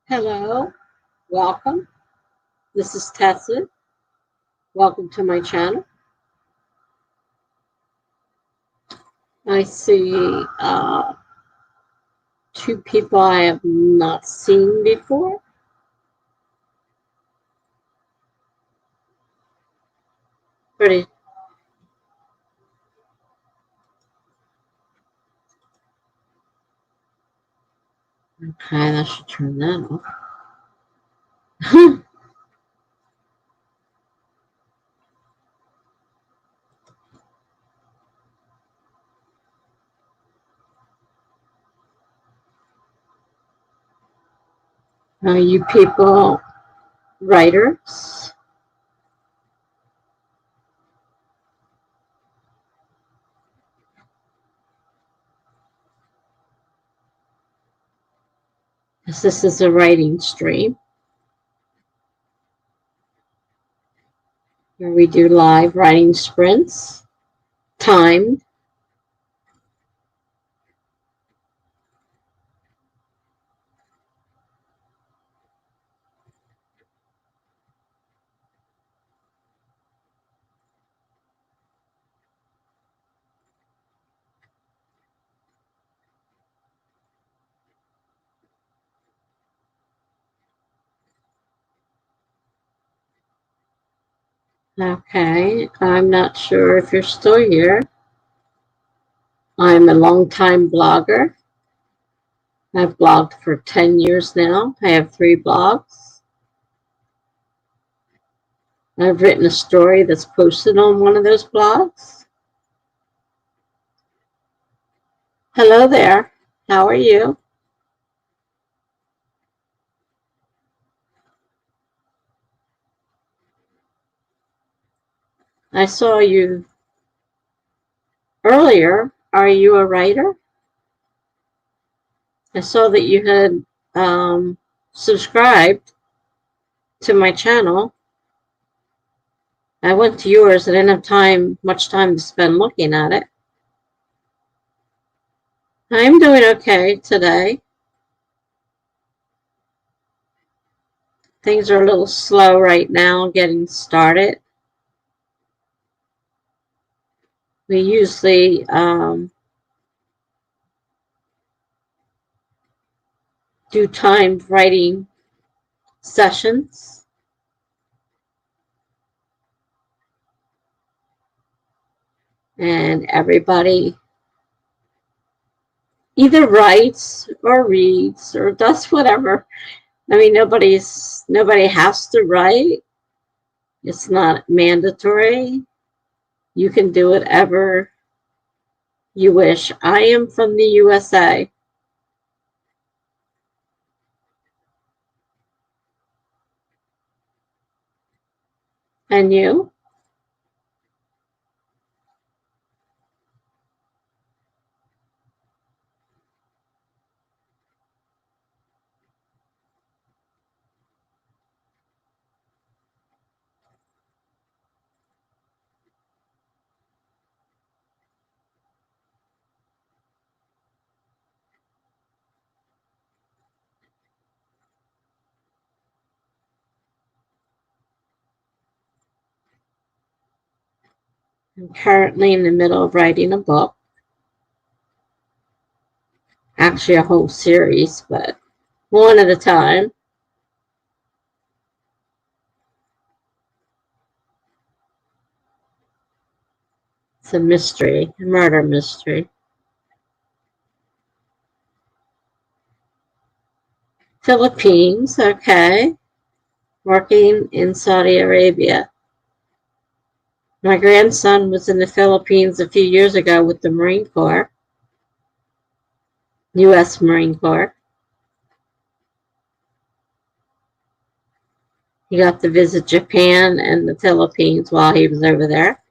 Hello, welcome. This is Tessa. Welcome to my channel. I see two people I have not seen before. Pretty okay. I should turn that off. Are you people writers? Yes, this is a writing stream where we do live writing sprints, timed. Okay, I'm not sure if you're still here. I'm a longtime blogger. I've blogged for 10 years now. I have 3 blogs. I've written a story that's posted on one of those blogs. Hello there. How are you? I saw you earlier. Are you a writer? I saw that you had subscribed to my channel. I went to yours. I didn't have much time to spend looking at it. I'm doing okay today. Things are a little slow right now getting started. We usually do timed writing sessions. And everybody either writes or reads or does whatever. I mean, nobody has to write. It's not mandatory. You can do whatever you wish. I am from the USA. And you? I'm currently in the middle of writing a book. Actually, a whole series, but one at a time. It's a mystery, a murder mystery. Philippines, okay. Working in Saudi Arabia. My grandson was in the Philippines a few years ago with the Marine Corps, U.S. Marine Corps. He got to visit Japan and the Philippines while he was over there.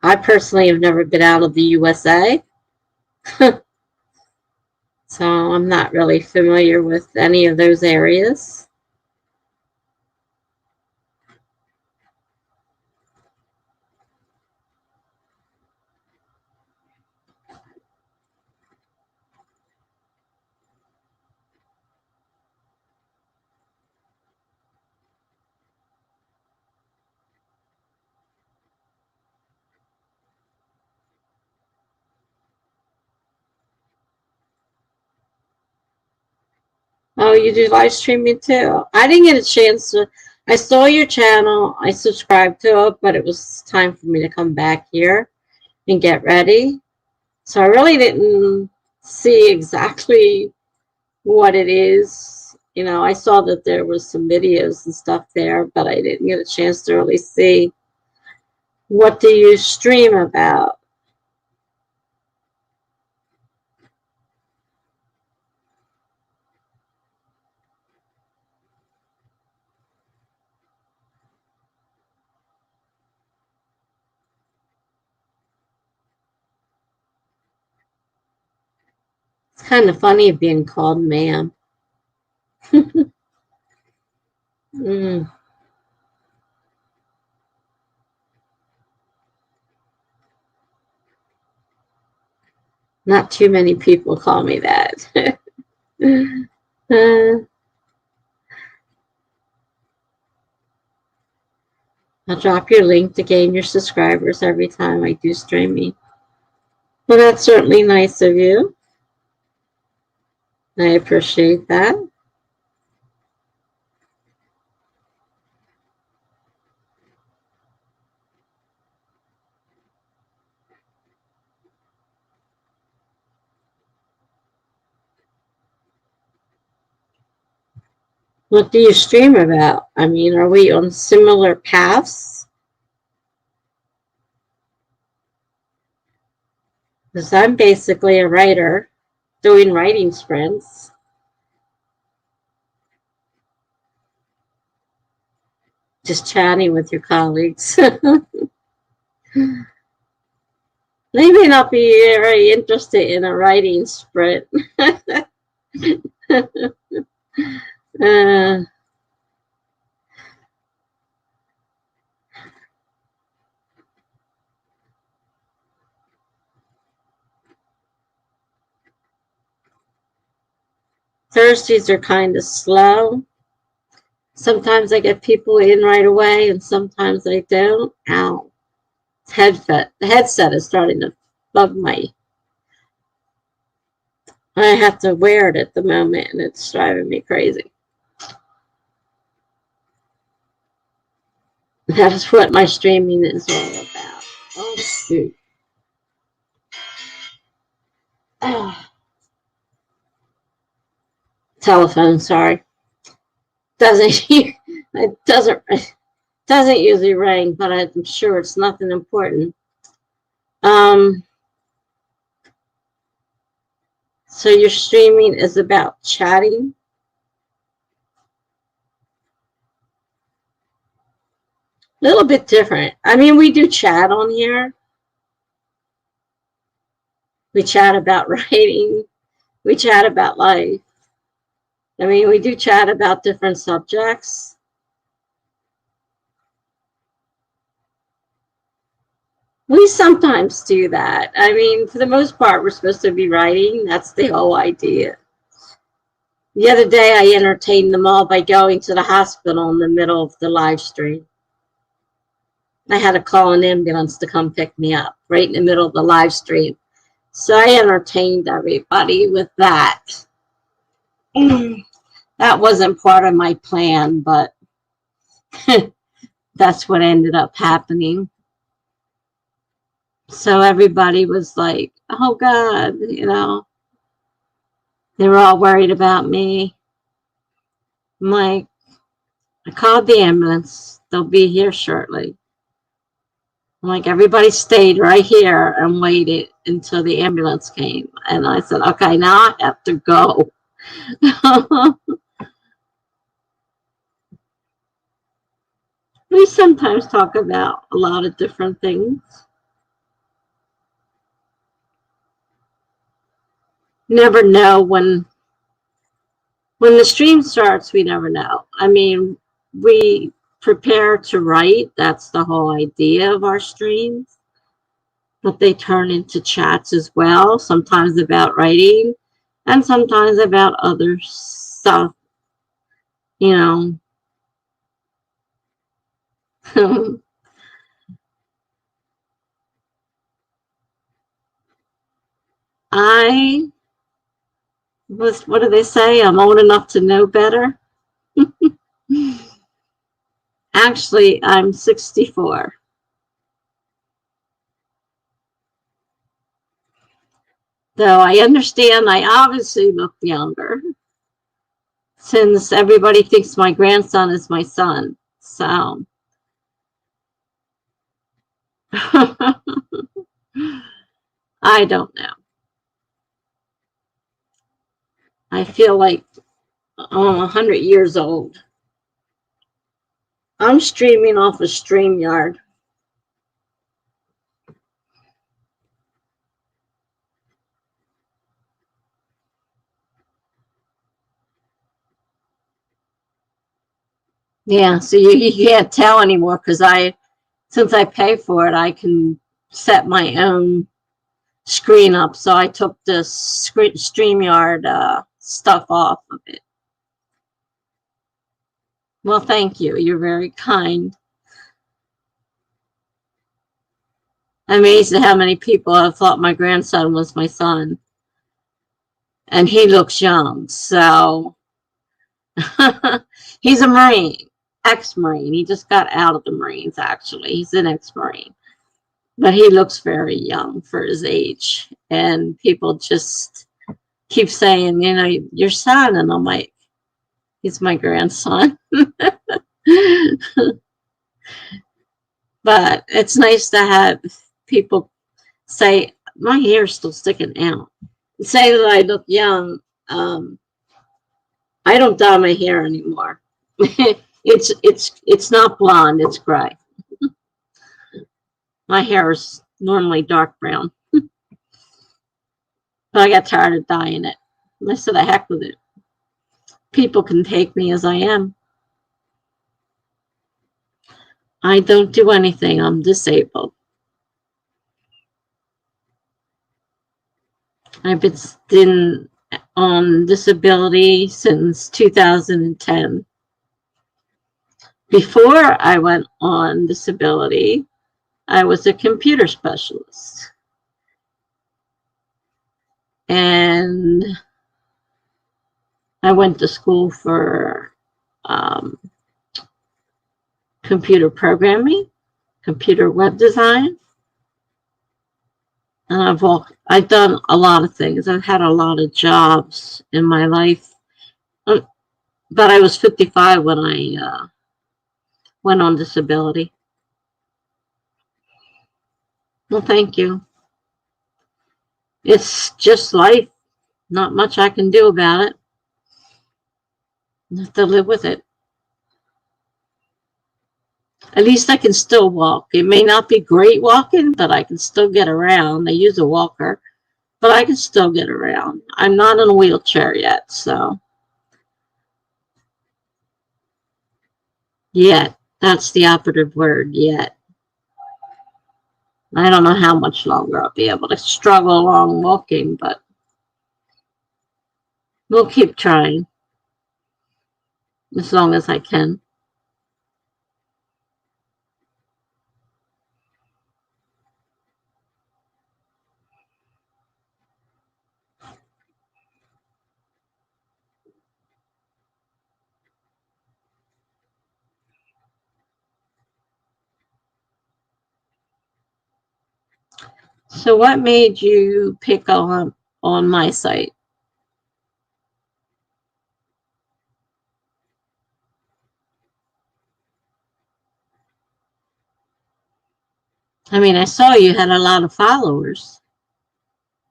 I personally have never been out of the USA, so I'm not really familiar with any of those areas. Oh, you do live streaming too? I didn't get a chance to. I saw your channel. I subscribed to it, but it was time for me to come back here and get ready. So I really didn't see exactly what it is. You know, I saw that there was some videos and stuff there, but I didn't get a chance to really see what do you stream about. It's kind of funny being called ma'am. Mm, not too many people call me that. uh, I'll drop your link to gain your subscribers every time I do streaming. Well, that's certainly nice of you. I appreciate that. What do you stream about? I mean, are we on similar paths? Because I'm basically a writer doing writing sprints, just chatting with your colleagues. They may not be very interested in a writing sprint. uh, Thursdays are kind of slow. Sometimes I get people in right away, and sometimes I don't. Ow. The headset is starting to bug my. I have to wear it at the moment, and it's driving me crazy. That's what my streaming is all about. Oh, shoot. Oh, telephone, sorry. Doesn't it doesn't usually ring, but I'm sure it's nothing important. Um, so your streaming is about chatting. A little bit different. I mean, we do chat on here. We chat about writing. We chat about life. I mean, we do chat about different subjects. We sometimes do that. I mean, for the most part, we're supposed to be writing. That's the whole idea. The other day, I entertained them all by going to the hospital in the middle of the live stream. I had to call an ambulance to come pick me up right in the middle of the live stream. So I entertained everybody with that. That wasn't part of my plan, but that's what ended up happening. So everybody was like, oh God, you know, they were all worried about me. I'm like, I called the ambulance. They'll be here shortly. I'm like, everybody stayed right here and waited until the ambulance came. And I said, okay, now I have to go. We sometimes talk about a lot of different things. Never know when the stream starts, we never know. I mean, we prepare to write. That's the whole idea of our streams. But they turn into chats as well, sometimes about writing and sometimes about other stuff, you know. I What do they say? I'm old enough to know better. Actually, I'm 64. Though I understand I obviously look younger since everybody thinks my grandson is my son. So I don't know. I feel like I'm 100 years old. I'm streaming off a StreamYard. Yeah, so you can't tell anymore because since I pay for it, I can set my own screen up. So I took this StreamYard stuff off of it. Well, thank you. You're very kind. I'm amazed at how many people have thought my grandson was my son. And he looks young. So he's a Marine, ex-Marine. He just got out of the Marines, actually. He's an ex-Marine. But he looks very young for his age. And people just keep saying, your son. And I'm like, he's my grandson. But it's nice to have people say, my hair's still sticking out. Say that I look young. I don't dye my hair anymore. It's not blonde, it's gray. My hair is normally dark brown. But I got tired of dyeing it. I said, the heck with it. People can take me as I am. I don't do anything. I'm disabled. I've been on disability since 2010. Before I went on disability, I was a computer specialist. And I went to school for computer programming, computer web design. And I've done a lot of things. I've had a lot of jobs in my life. But I was 55 when I went on disability. Well, thank you. It's just life. Not much I can do about it. I have to live with it. At least I can still walk. It may not be great walking, but I can still get around. I use a walker, but I can still get around. I'm not in a wheelchair yet, so. Yet. That's the operative word, yet. I don't know how much longer I'll be able to struggle along walking, but we'll keep trying as long as I can. So what made you pick on my site? I mean, I saw you had a lot of followers.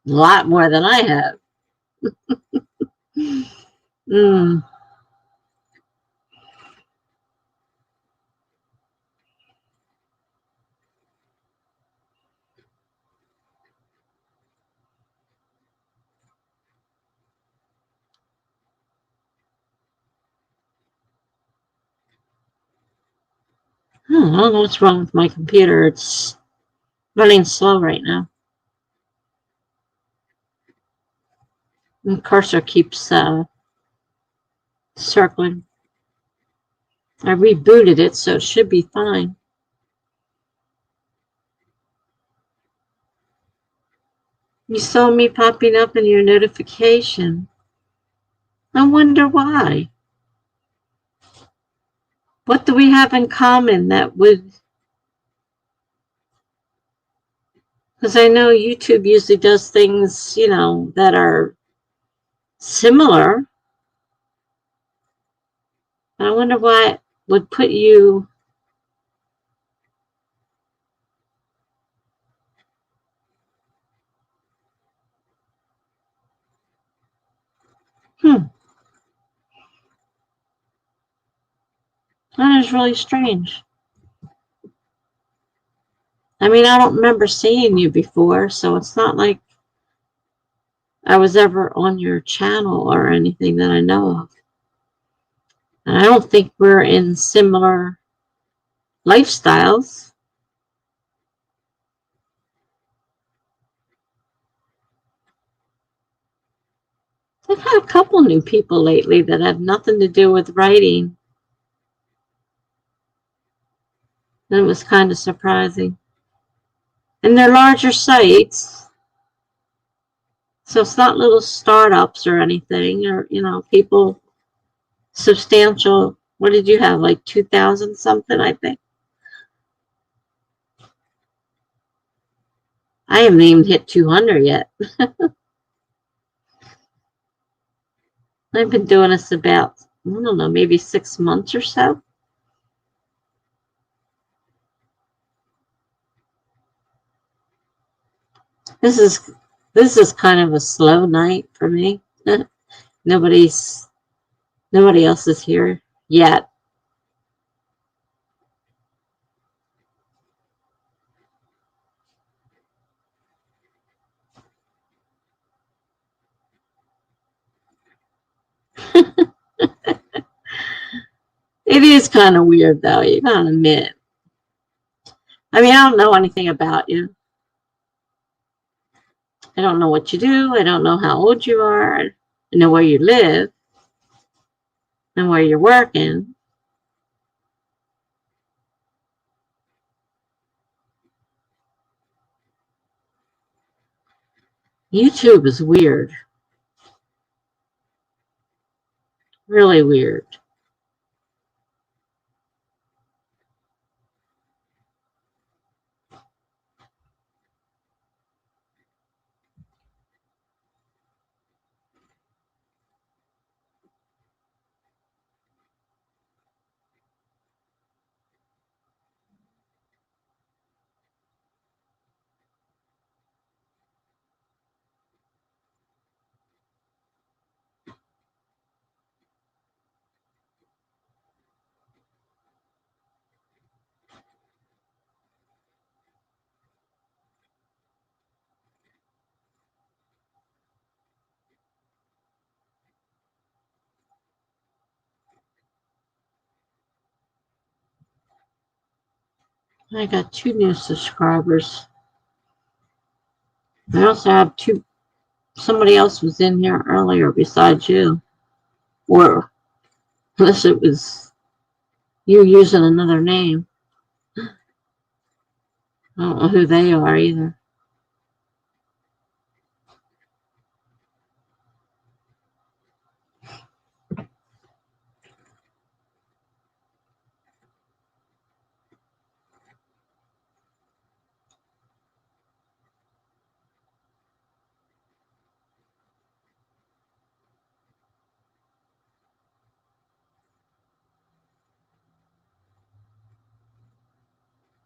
A lot more than I have. Mm. I don't know what's wrong with my computer. It's running slow right now. The cursor keeps circling. I rebooted it, so it should be fine. You saw me popping up in your notification. I wonder why. What do we have in common that would... Because I know YouTube usually does things, that are similar. I wonder what would put you... That is really strange. I mean, I don't remember seeing you before, so it's not like I was ever on your channel or anything that I know of. And I don't think we're in similar lifestyles. I've had a couple new people lately that had nothing to do with writing. And it was kind of surprising. And they're larger sites. So it's not little startups or anything, or, people substantial. What did you have, like 2,000 something, I think? I haven't even hit 200 yet. I've been doing this about, I don't know, maybe 6 months or so. This is kind of a slow night for me. Nobody else is here yet. It is kind of weird, though, you gotta admit. I mean, I don't know anything about you. I don't know what you do. I don't know how old you are. I know where you live and where you're working. YouTube is weird. Really weird. I got 2 new subscribers. I also have 2. Somebody else was in here earlier besides you. Or unless it was you using another name. I don't know who they are either.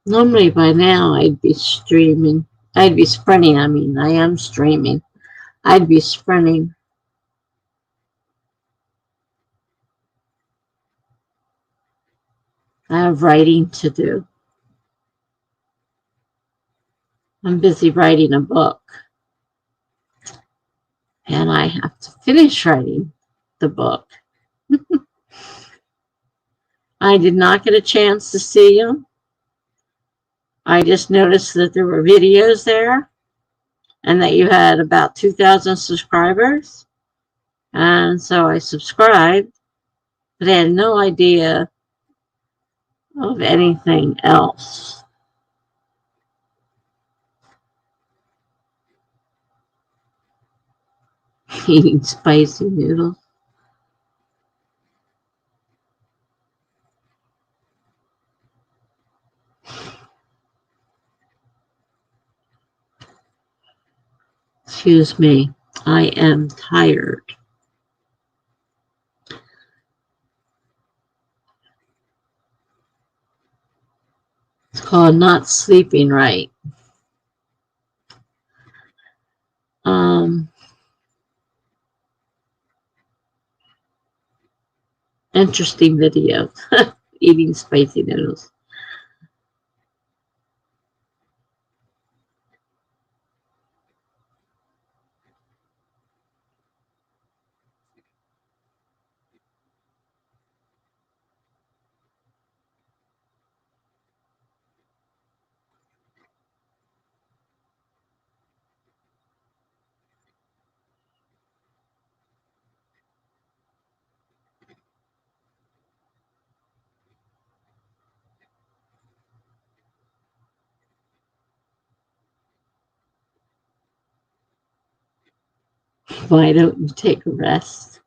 Normally by now I'd be streaming. I'd be sprinting. I mean, I am streaming. I'd be sprinting. I have writing to do. I'm busy writing a book. And I have to finish writing the book. I did not get a chance to see you. I just noticed that there were videos there and that you had about 2,000 subscribers. And so I subscribed, but I had no idea of anything else. Eating spicy noodles. Excuse me. I am tired. It's called not sleeping right. Interesting video. Eating spicy noodles. Why don't you take a rest?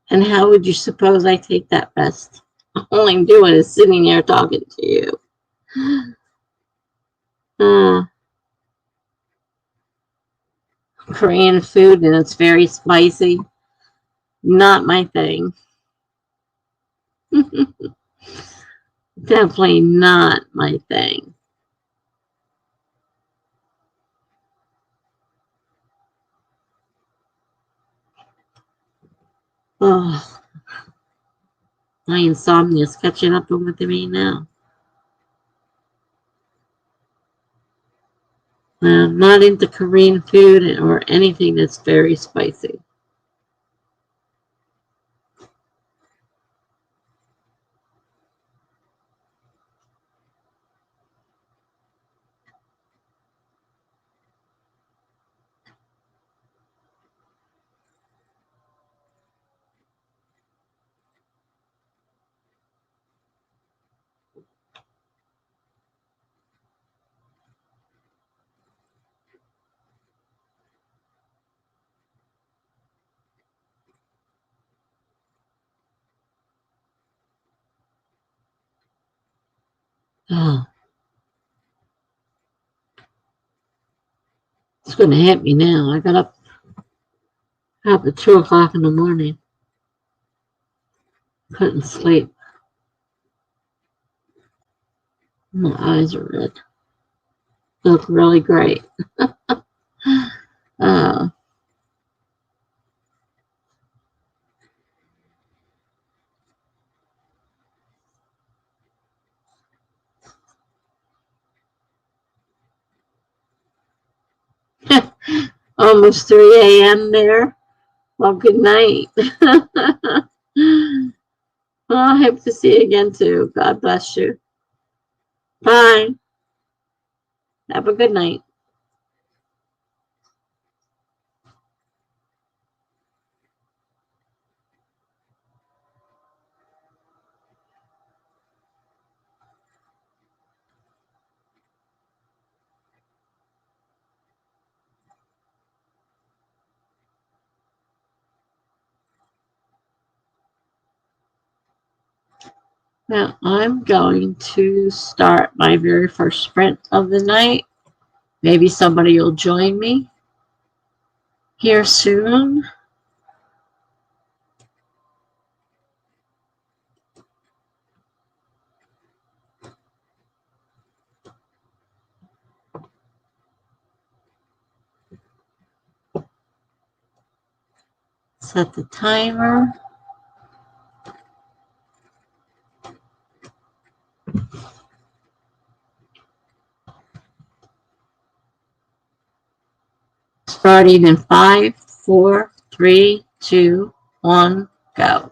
And how would you suppose I take that rest? All I'm doing is sitting here talking to you. Korean food, and it's very spicy. Not my thing. Definitely not my thing. Oh, my insomnia is catching up with me now. I'm not into Korean food or anything that's very spicy. Oh, it's going to hit me now. I got up at 2 o'clock in the morning. Couldn't sleep. My eyes are red. Look really great. Almost 3 a.m. there. Well, good night. Well, I hope to see you again too. God bless you. Bye. Have a good night. Now I'm going to start my very first sprint of the night. Maybe somebody will join me here soon. Set the timer. Starting in 5, 4, 3, 2, 1, go.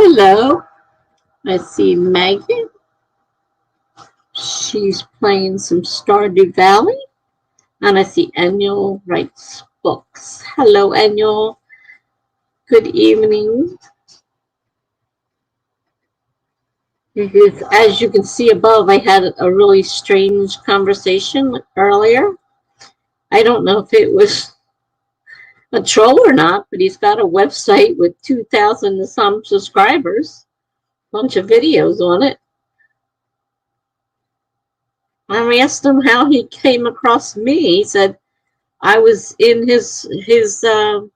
Hello. I see Megan. She's playing some Stardew Valley. And I see Annual writes books. Hello, Annual. Good evening. As you can see above, I had a really strange conversation earlier. I don't know if it was a troll or not, but he's got a website with 2,000 and some subscribers. Bunch of videos on it. I asked him how he came across me. He said I was in his what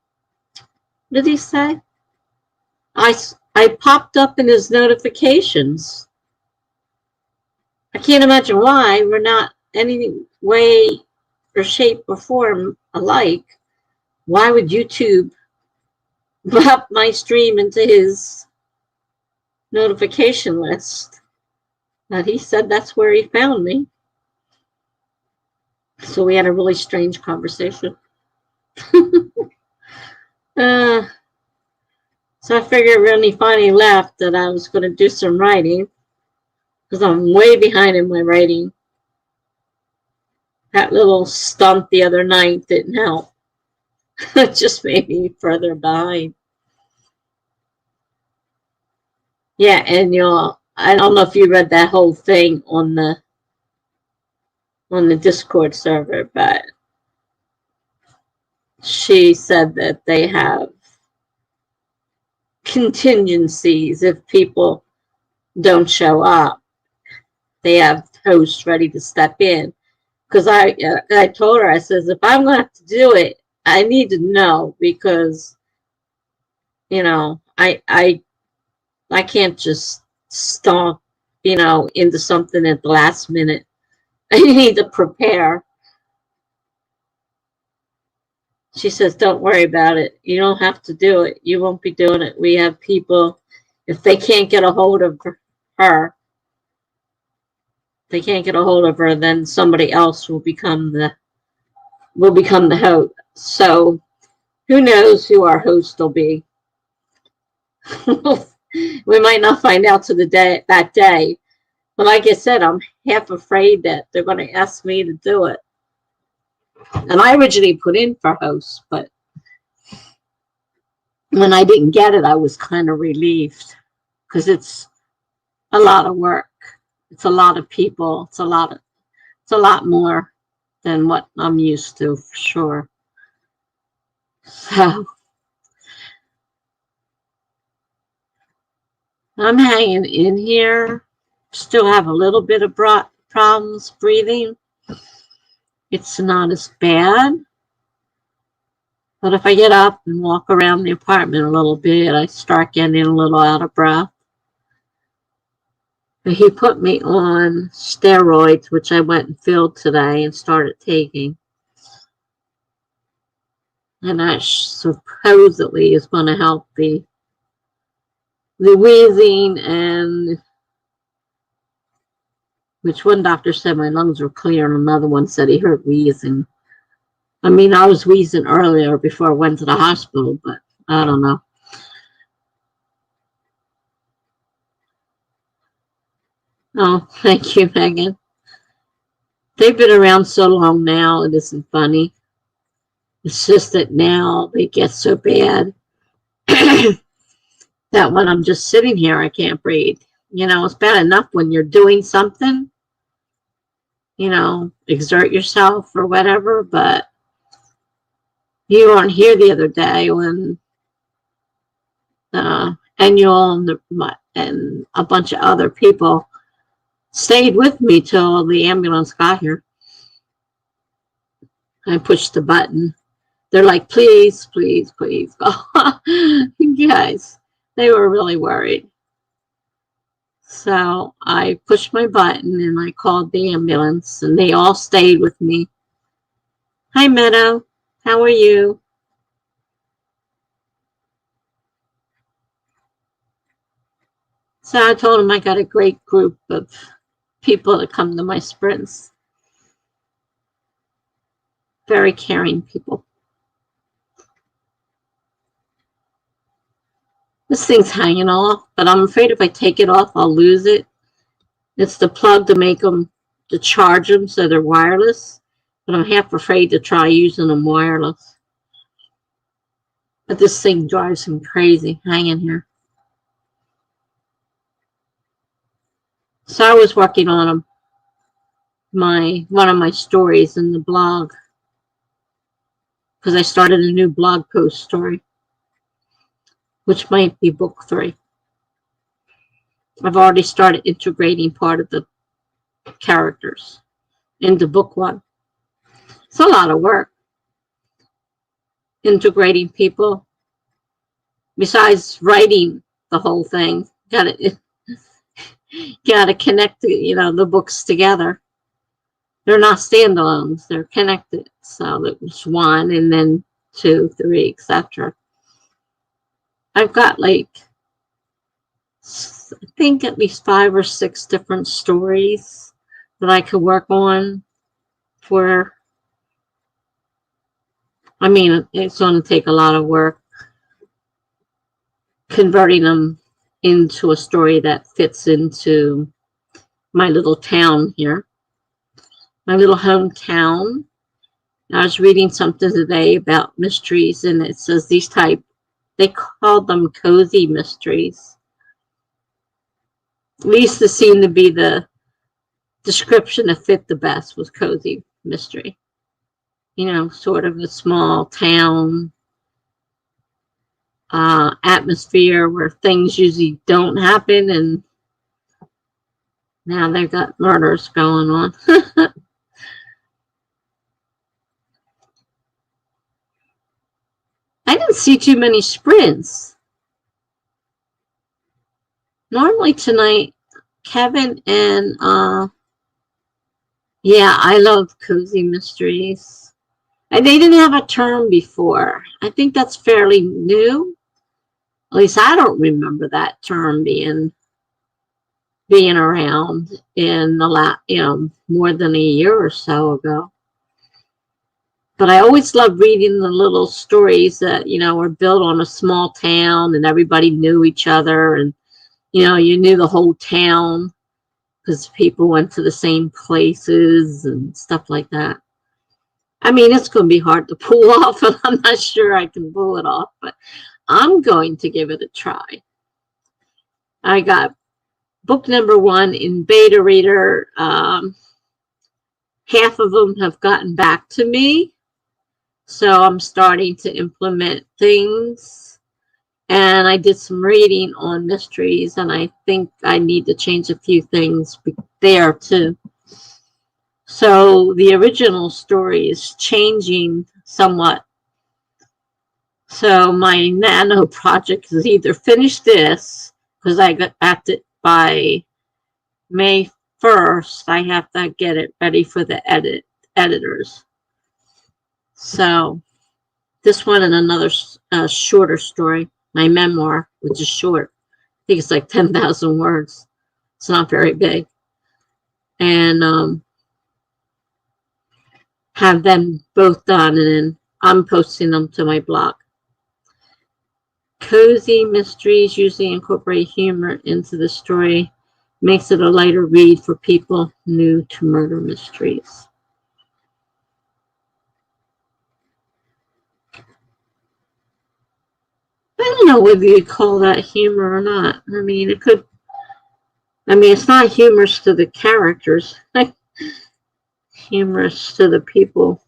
did he say? I popped up in his notifications. I can't imagine why. We're not any way or shape or form alike. Why would YouTube pop my stream into his notification list? But he said that's where he found me. So we had a really strange conversation. So I figured when he finally left that I was going to do some writing because I'm way behind in my writing. That little stunt the other night didn't help. It just made me further behind. Yeah, and I don't know if you read that whole thing on the Discord server, but she said that they have contingencies if people don't show up. They have hosts ready to step in. Because I told her, I says, if I'm going to have to do it, I need to know because, I can't just stomp, into something at the last minute. I need to prepare. She says, don't worry about it. You don't have to do it. You won't be doing it. We have people, if they can't get a hold of her, then somebody else will become the host. So who knows who our host will be? We might not find out to that day. But like I said, I'm half afraid that they're going to ask me to do it. And I originally put in for host, but when I didn't get it, I was kind of relieved because it's a lot of work. It's a lot of people. It's a lot more than what I'm used to, for sure. So I'm hanging in here. Still have a little bit of problems breathing. It's not as bad. But if I get up and walk around the apartment a little bit, I start getting a little out of breath. But he put me on steroids, which I went and filled today and started taking. And that supposedly is going to help the wheezing, and which one doctor said my lungs were clear and another one said he heard wheezing. I mean, I was wheezing earlier before I went to the hospital, but I don't know. Oh, thank you, Megan. They've been around so long now, it isn't funny. It's just that now they get so bad that when I'm just sitting here, I can't breathe. It's bad enough when you're doing something, exert yourself or whatever, but you weren't here the other day when Annual and a bunch of other people stayed with me till the ambulance got here. I pushed the button. They're like, please, please, please go. Guys, they were really worried. So I pushed my button and I called the ambulance and they all stayed with me. Hi, Meadow. How are you? So I told them I got a great group of people that come to my sprints. Very caring people. This thing's hanging off, but I'm afraid if I take it off, I'll lose it. It's the plug to make them, to charge them so they're wireless. But I'm half afraid to try using them wireless. But this thing drives him crazy, hanging here. So I was working on one of my stories in the blog, because I started a new blog post story, which might be book 3. I've already started integrating part of the characters into book 1. It's a lot of work, integrating people. Besides writing the whole thing, gotta connect the books together. They're not standalones, they're connected. So it's 1 and then 2, 3, etc. I've got I think at least 5 or 6 different stories that I could work on for. I mean, it's going to take a lot of work converting them into a story that fits into my little town here, my little hometown. I was reading something today about mysteries, and it says they called them cozy mysteries. At least it seemed to be the description that fit the best, was cozy mystery. Sort of a small town atmosphere where things usually don't happen, and now they've got murders going on. I didn't see too many sprints. Normally tonight, Kevin and yeah, I love cozy mysteries. And they didn't have a term before. I think that's fairly new. At least I don't remember that term being around in the more than a year or so ago. But I always loved reading the little stories that, were built on a small town and everybody knew each other, and, you knew the whole town because people went to the same places and stuff like that. I mean, it's going to be hard to pull off, and I'm not sure I can pull it off, but I'm going to give it a try. I got book number 1 in beta reader. Half of them have gotten back to me, so I'm starting to implement things. And I did some reading on mysteries, and I think I need to change a few things there too. So the original story is changing somewhat. So my nano project is either finish this, because I got it by May 1st. I have to get it ready for the editors. So this one and another shorter story, my memoir, which is short. I think it's like 10,000 words. It's not very big. And have them both done, and then I'm posting them to my blog. Cozy mysteries usually incorporate humor into the story. Makes it a lighter read for people new to murder mysteries. I don't know whether you'd call that humor or not. I mean, it's not humorous to the characters. Humorous to the people.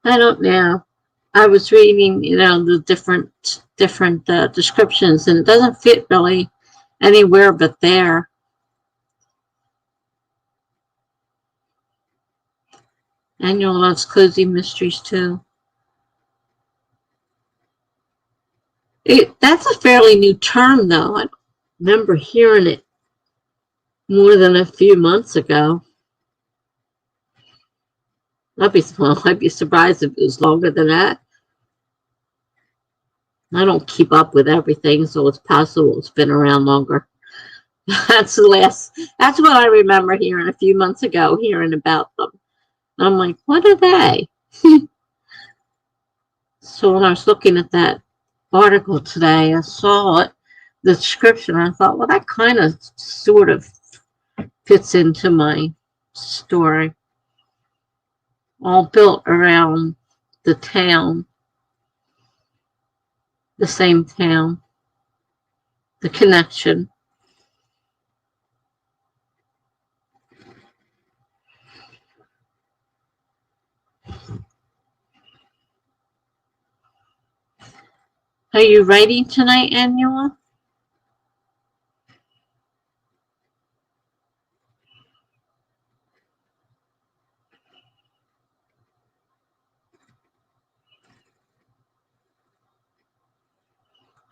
I don't know. I was reading, the different descriptions, and it doesn't fit really anywhere but there. Daniel loves cozy mysteries too. That's a fairly new term, though. I remember hearing it more than a few months ago. I'd be surprised if it was longer than that. I don't keep up with everything, so it's possible it's been around longer. That's what I remember hearing a few months ago, hearing about them. And I'm like, what are they? So when I was looking at that article today, I saw it, the description. I thought, well, that kind of sort of fits into my story. All built around the town, the same town, the connection. Are you writing tonight, Annual?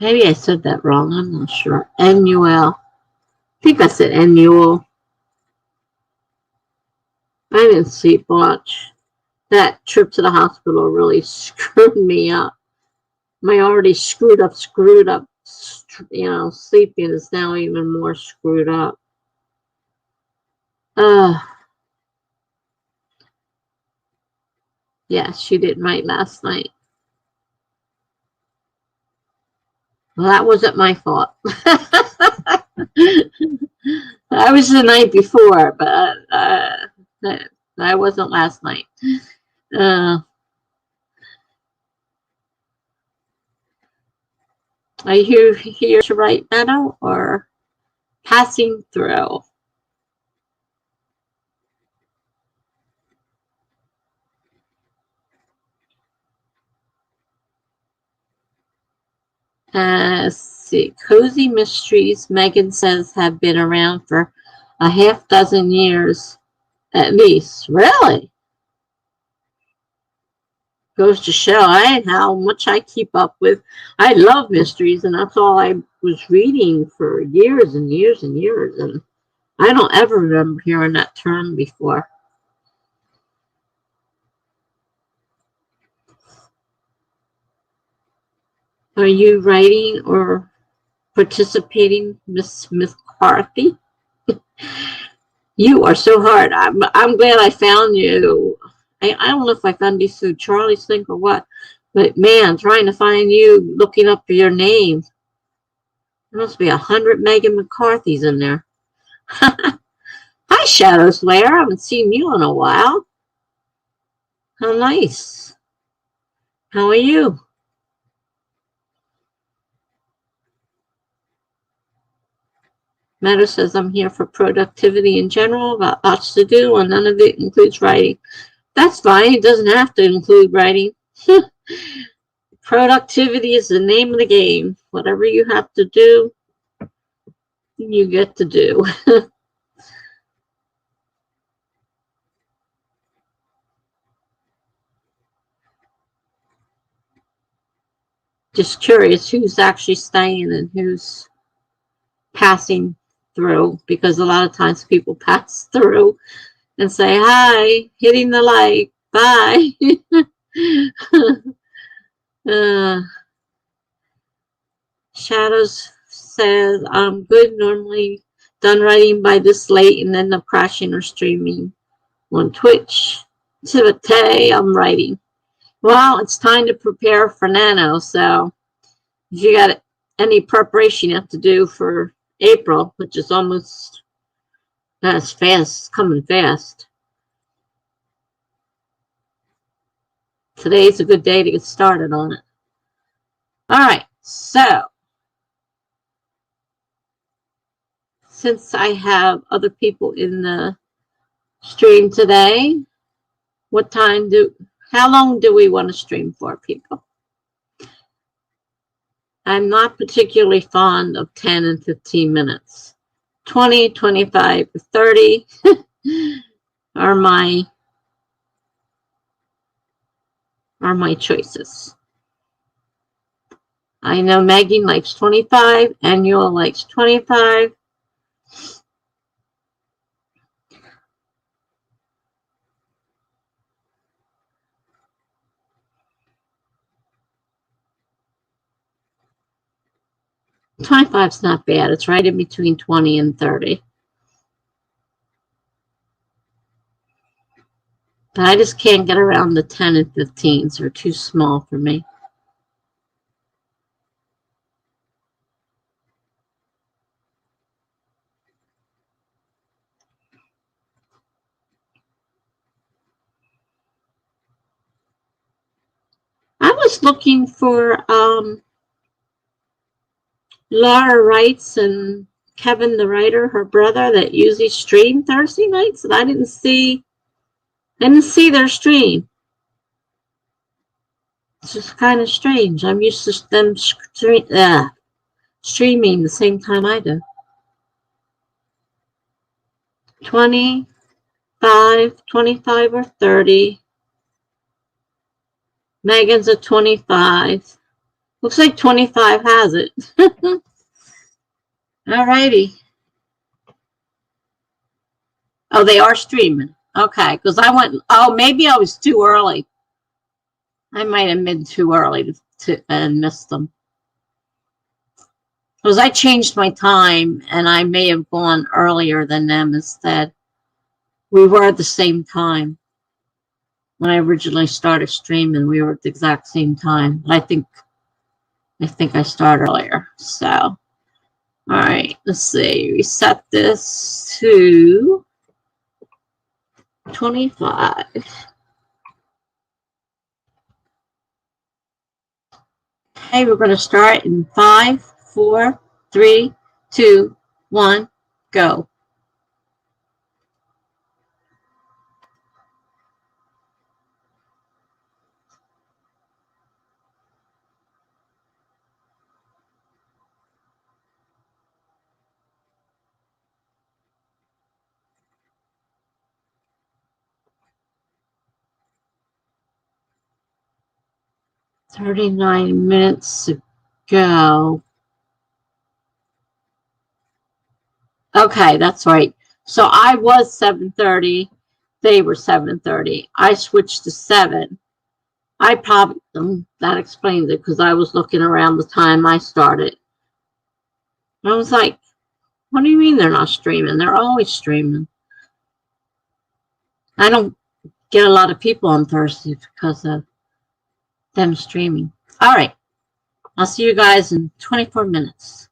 Maybe I said that wrong. I'm not sure. Annual. I think I said annual. I didn't sleep much. That trip to the hospital really screwed me up. My already screwed up, sleeping is now even more screwed up. Yeah, she didn't write last night. Well, that wasn't my fault. I was the night before, but I wasn't last night. Are you here to write Meadow or passing through? Let's see. Cozy Mysteries, Megan says, have been around for a half dozen years at least. Really? Goes to show how much I keep up with. I love mysteries, and that's all I was reading for years and years and years. And I don't ever remember hearing that term before. Are you writing or participating, Miss McCarthy? You are so hard. I'm glad I found you. I don't know if I found you through Charlie's thing or what, but man, trying to find you, looking up your name. There must be 100 Megan McCarthy's in there. Hi, Shadow Slayer. I haven't seen you in a while. How nice. How are you? Meadow says, I'm here for productivity in general, got lots to do, and none of it includes writing. That's fine. It doesn't have to include writing. Productivity is the name of the game. Whatever you have to do, you get to do. Just curious who's actually staying and who's passing through, because a lot of times people pass through and say, hi, hitting the light, bye. Shadows says, I'm good, normally done writing by this late and end up crashing or streaming on Twitch. Today I'm writing. Well, it's time to prepare for Nano, so if you got any preparation you have to do for April, which is almost that's fast, coming fast. Today's a good day to get started on it. All right, so since I have other people in the stream today, how long do we want to stream for, people? I'm not particularly fond of 10 and 15 minutes. 20, 25, 30 are my choices. I know Maggie likes 25, Annual likes 25. $25's not bad. It's right in between 20 and 30. But I just can't get around the 10 and 15s. They're too small for me. was looking for Laura Wrights and Kevin the writer, her brother, that usually stream Thursday nights, and I didn't see their stream. It's just kind of strange. I'm used to them streaming the same time I do. 25 or 30. Megan's at 25. Looks like 25 has it. All righty. Oh, they are streaming. Okay, because I went, oh, maybe I was too early. I might have been too early and missed them. Because I changed my time, and I may have gone earlier than them instead. We were at the same time. When I originally started streaming, we were at the exact same time. I think I started earlier. So, all right, let's see. We set this to 25. Okay, we're going to start in 5, 4, 3, 2, 1, go. $39 to go. Okay, that's right. So I was 7:30. They were 7:30. I switched to 7. I probably, that explains it, because I was looking around the time I started. I was like, what do you mean they're not streaming? They're always streaming. I don't get a lot of people on Thursday because of them streaming. All right. I'll see you guys in 24 minutes.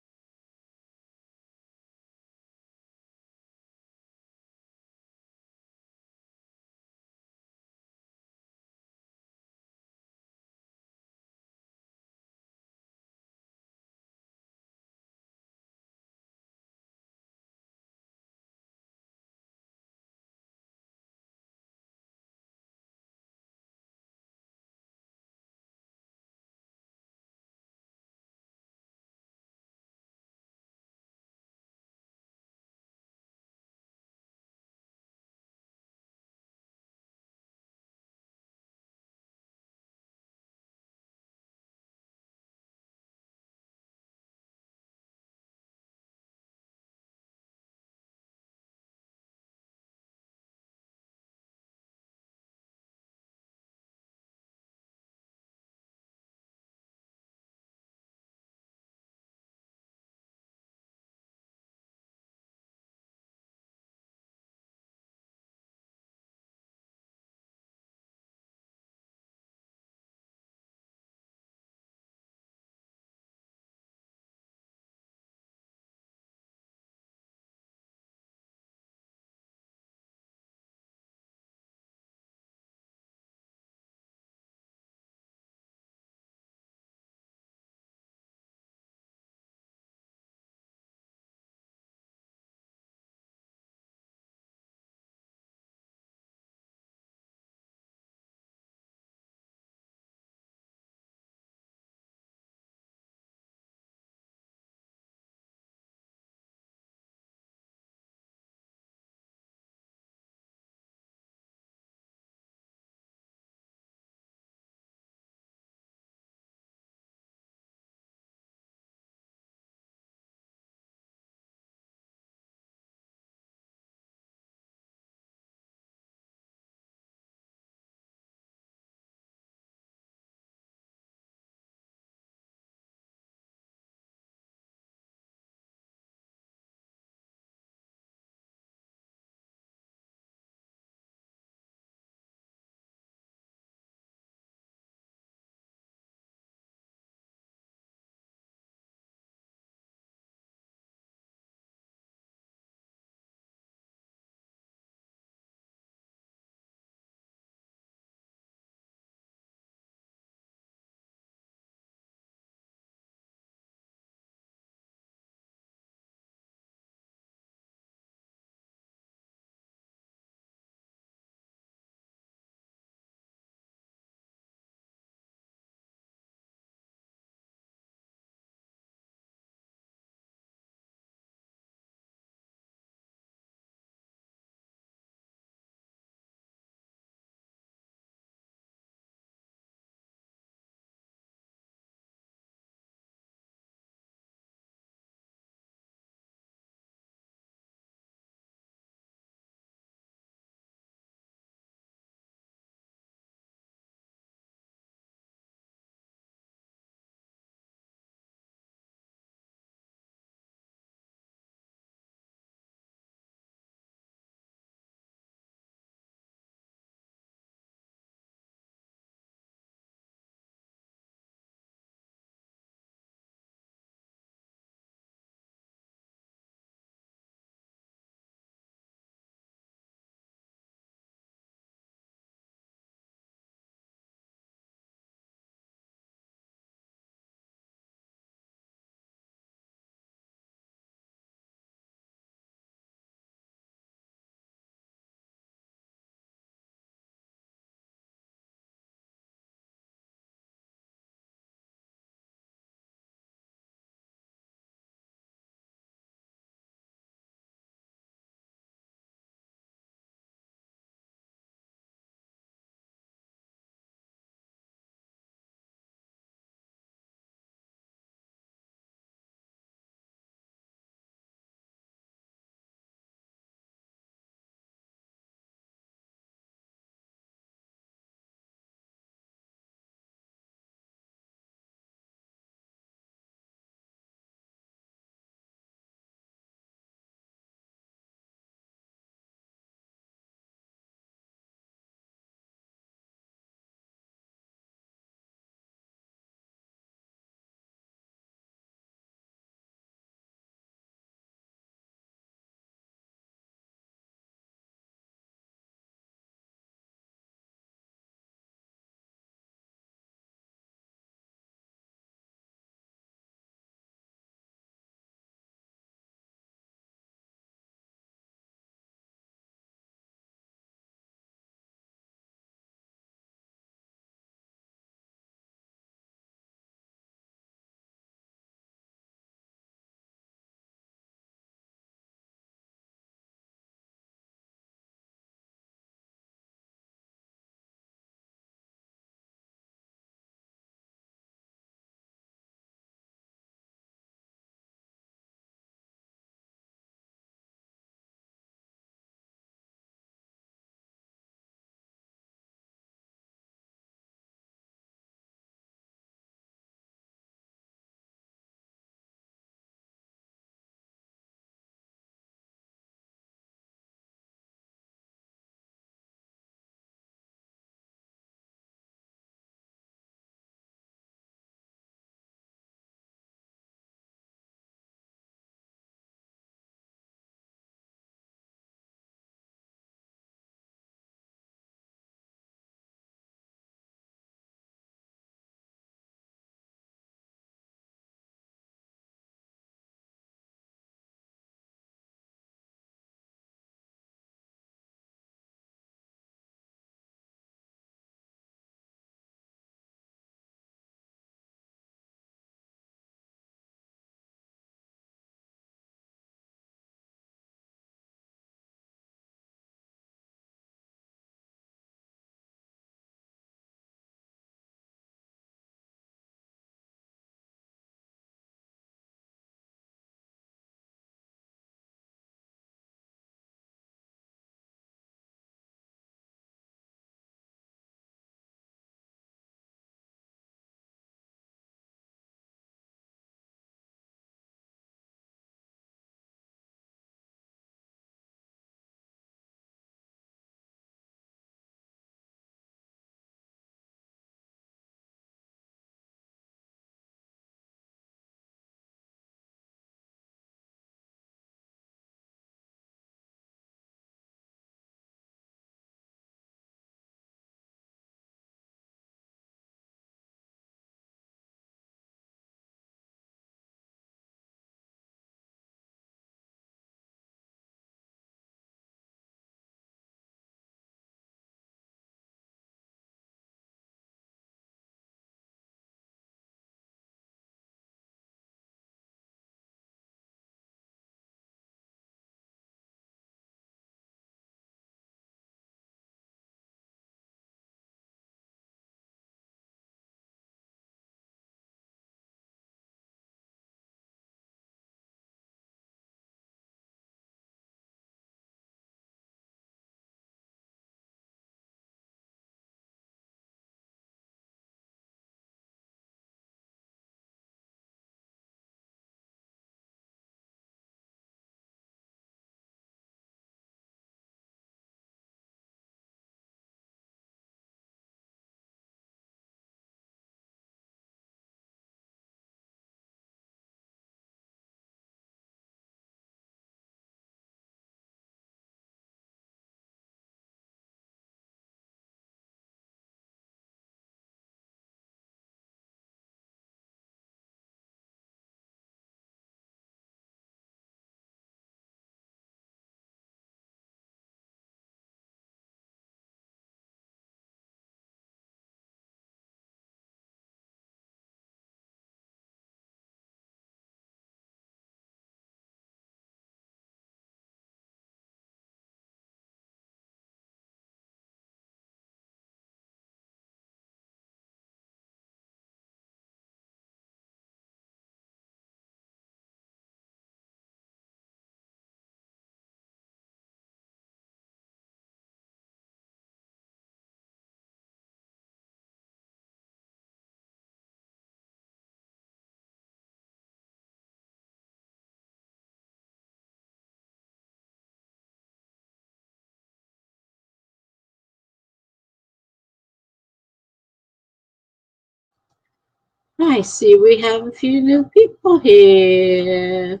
I see we have a few new people here.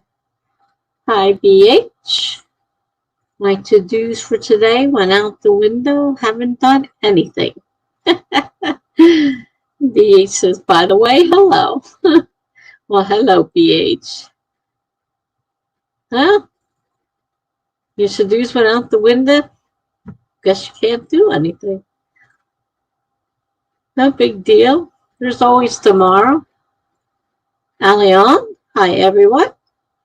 Hi, BH. My to-dos for today went out the window. Haven't done anything. BH says, by the way, hello. Well, hello, BH. Huh? Your to-dos went out the window? Guess you can't do anything. No big deal. There's always tomorrow. Allion, hi everyone.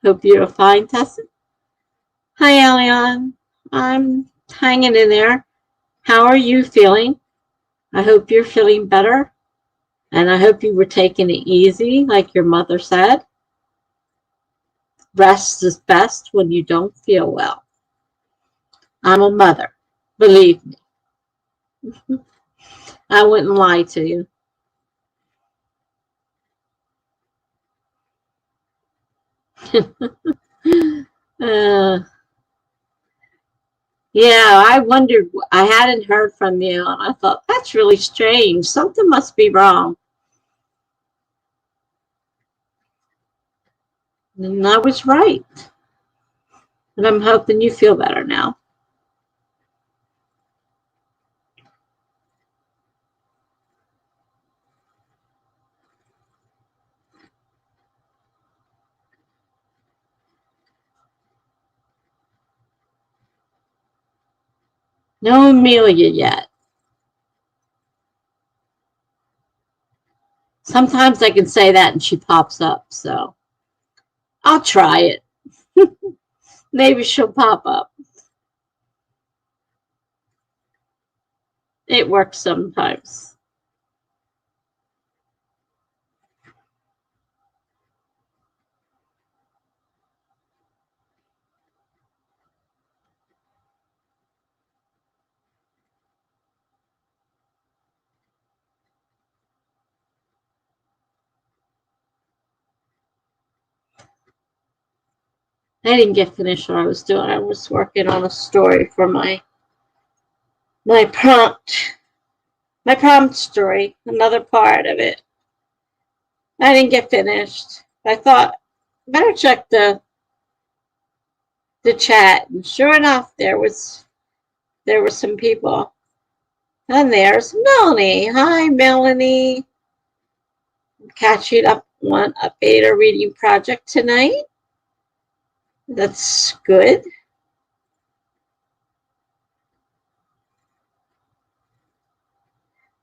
Hope you're fine, Tessa. Hi, Allion. I'm hanging in there. How are you feeling? I hope you're feeling better. And I hope you were taking it easy, like your mother said. Rest is best when you don't feel well. I'm a mother. Believe me. I wouldn't lie to you. Yeah, I wondered. I hadn't heard from you, and I thought, that's really strange. Something must be wrong. And I was right. And I'm hoping you feel better now. No Amelia yet. Sometimes I can say that and she pops up, so I'll try it. Maybe she'll pop up. It works sometimes. I didn't get finished what I was doing. I was working on a story for my prompt story, another part of it. I didn't get finished. I thought, better check the chat, and sure enough, there were some people. And there's Melanie. Hi, Melanie. Catching up on a beta reading project tonight. That's good.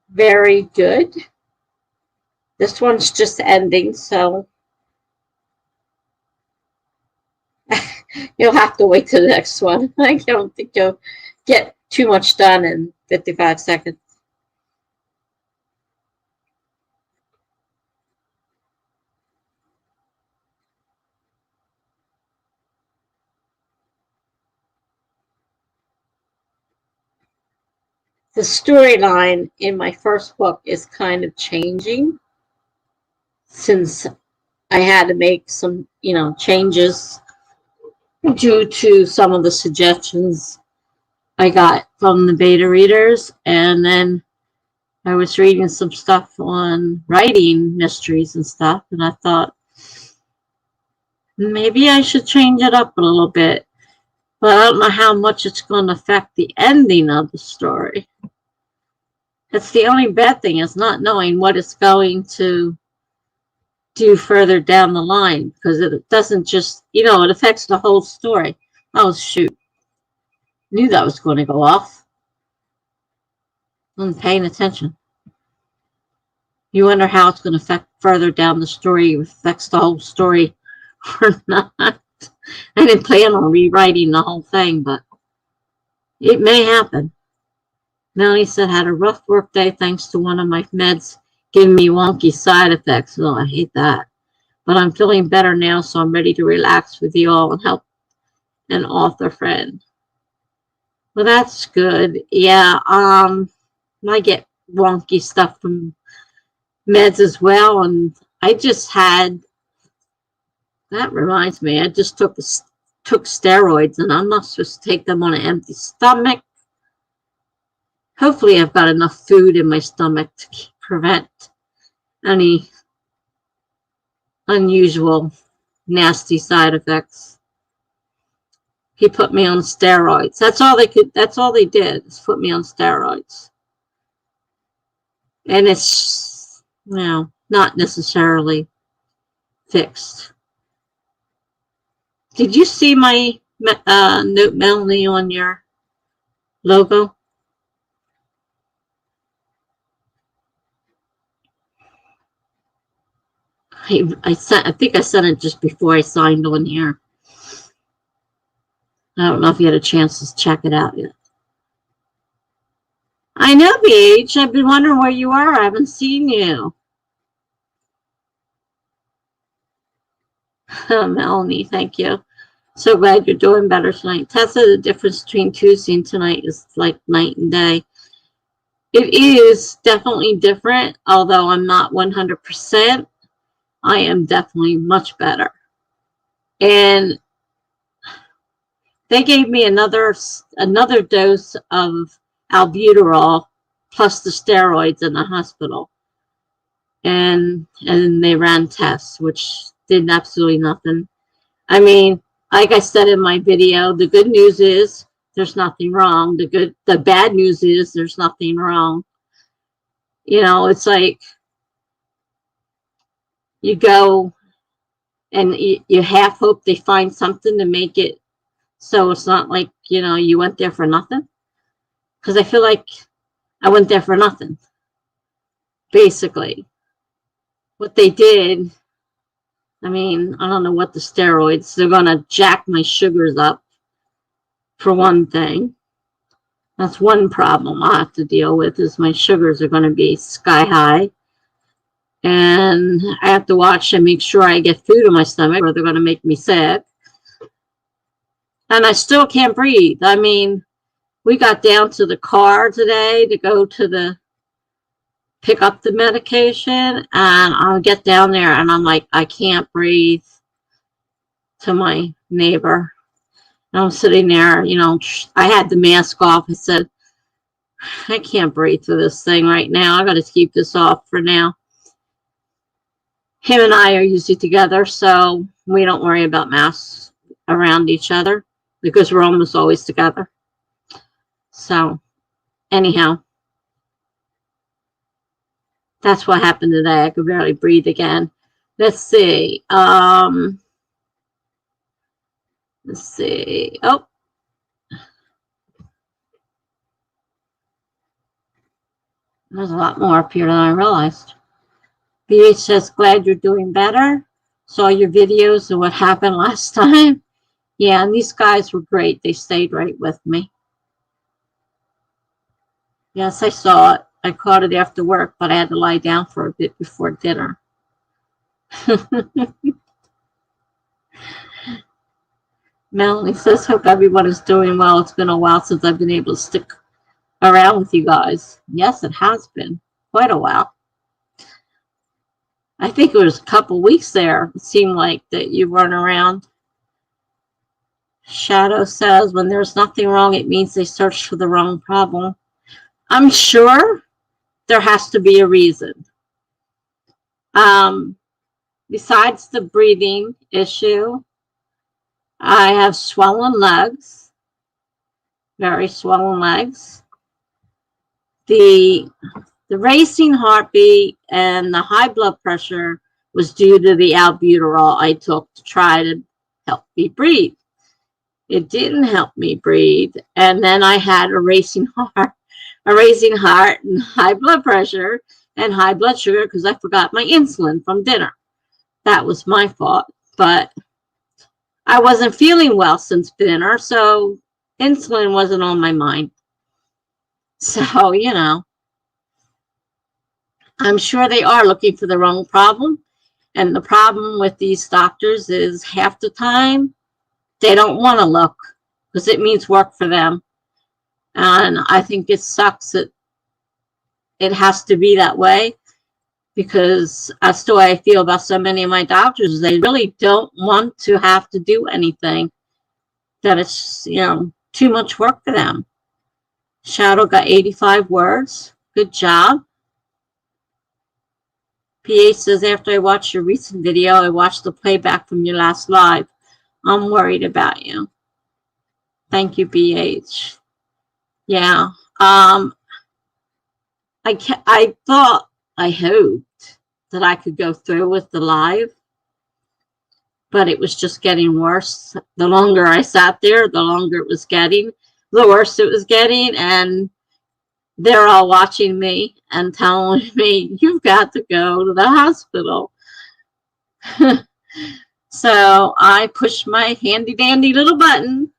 Very good. This one's just ending, so you'll have to wait till the next one. I don't think you'll get too much done in 55 seconds. The storyline in my first book is kind of changing since I had to make some, changes due to some of the suggestions I got from the beta readers. And then I was reading some stuff on writing mysteries and stuff, and I thought maybe I should change it up a little bit. But I don't know how much it's going to affect the ending of the story. That's the only bad thing, is not knowing what it's going to do further down the line, because it doesn't just, it affects the whole story. Oh, shoot. Knew that was going to go off. I'm paying attention. You wonder how it's going to affect further down the story, if it affects the whole story or not. I didn't plan on rewriting the whole thing, but it may happen. Melanie said, had a rough work day thanks to one of my meds giving me wonky side effects. Oh, I hate that. But I'm feeling better now, so I'm ready to relax with you all and help an author friend. Well, that's good. Yeah, I get wonky stuff from meds as well, and I just had, that reminds me, I just took steroids, and I'm not supposed to take them on an empty stomach. Hopefully I've got enough food in my stomach to prevent any unusual, nasty side effects. He put me on steroids. That's all they did, is put me on steroids. And it's, not necessarily fixed. Did you see my note, Melanie, on your logo? I think I sent it just before I signed on here. I don't know if you had a chance to check it out yet. I know, BH. I've been wondering where you are. I haven't seen you. Melanie, thank you. So glad you're doing better tonight. Tessa, the difference between Tuesday and tonight is like night and day. It is definitely different, although I'm not 100%. I am definitely much better. And they gave me another dose of albuterol plus the steroids in the hospital. And they ran tests, which did absolutely nothing. I mean, like I said in my video, the good news is there's nothing wrong. The bad news is there's nothing wrong. It's like you go and you half hope they find something to make it so it's not like, you went there for nothing. Because I feel like I went there for nothing. Basically. What they did, I don't know what the steroids, they're going to jack my sugars up, for one thing. That's one problem I have to deal with, is my sugars are going to be sky high. And I have to watch and make sure I get food in my stomach, or they're going to make me sick. And I still can't breathe. We got down to the car today to go to pick up the medication, and I'll get down there and I'm like, I can't breathe, to my neighbor. And I'm sitting there, I had the mask off. I said, I can't breathe through this thing right now. I got to keep this off for now. Him and I are usually together, so we don't worry about masks around each other because we're almost always together. So, anyhow, that's what happened today. I could barely breathe again. Let's see. Let's see. Oh. There's a lot more up here than I realized. BH says, glad you're doing better. Saw your videos of what happened last time. Yeah, and these guys were great. They stayed right with me. Yes, I saw it. I caught it after work, but I had to lie down for a bit before dinner. Melanie says, hope everyone is doing well. It's been a while since I've been able to stick around with you guys. Yes, it has been quite a while. I think it was a couple weeks there. It seemed like that you weren't around. Shadow says, when there's nothing wrong, it means they searched for the wrong problem. I'm sure there has to be a reason. Besides the breathing issue, I have swollen legs, very swollen legs. The racing heartbeat and the high blood pressure was due to the albuterol I took to try to help me breathe. It didn't help me breathe, and then I had a racing heart and high blood pressure and high blood sugar because I forgot my insulin from dinner. That was my fault, but I wasn't feeling well since dinner, so insulin wasn't on my mind. So, I'm sure they are looking for the wrong problem. And the problem with these doctors is half the time they don't want to look because it means work for them. And I think it sucks that it has to be that way, because that's the way I feel about so many of my doctors. They really don't want to have to do anything, that it's, too much work for them. Shadow got 85 words. Good job. PA says, after I watched your recent video, I watched the playback from your last live. I'm worried about you. Thank you, BH. Yeah. I hoped that I could go through with the live, but it was just getting worse. The longer I sat there, the longer it was getting, the worse it was getting, and they're all watching me and telling me, you've got to go to the hospital. So I pushed my handy dandy little button,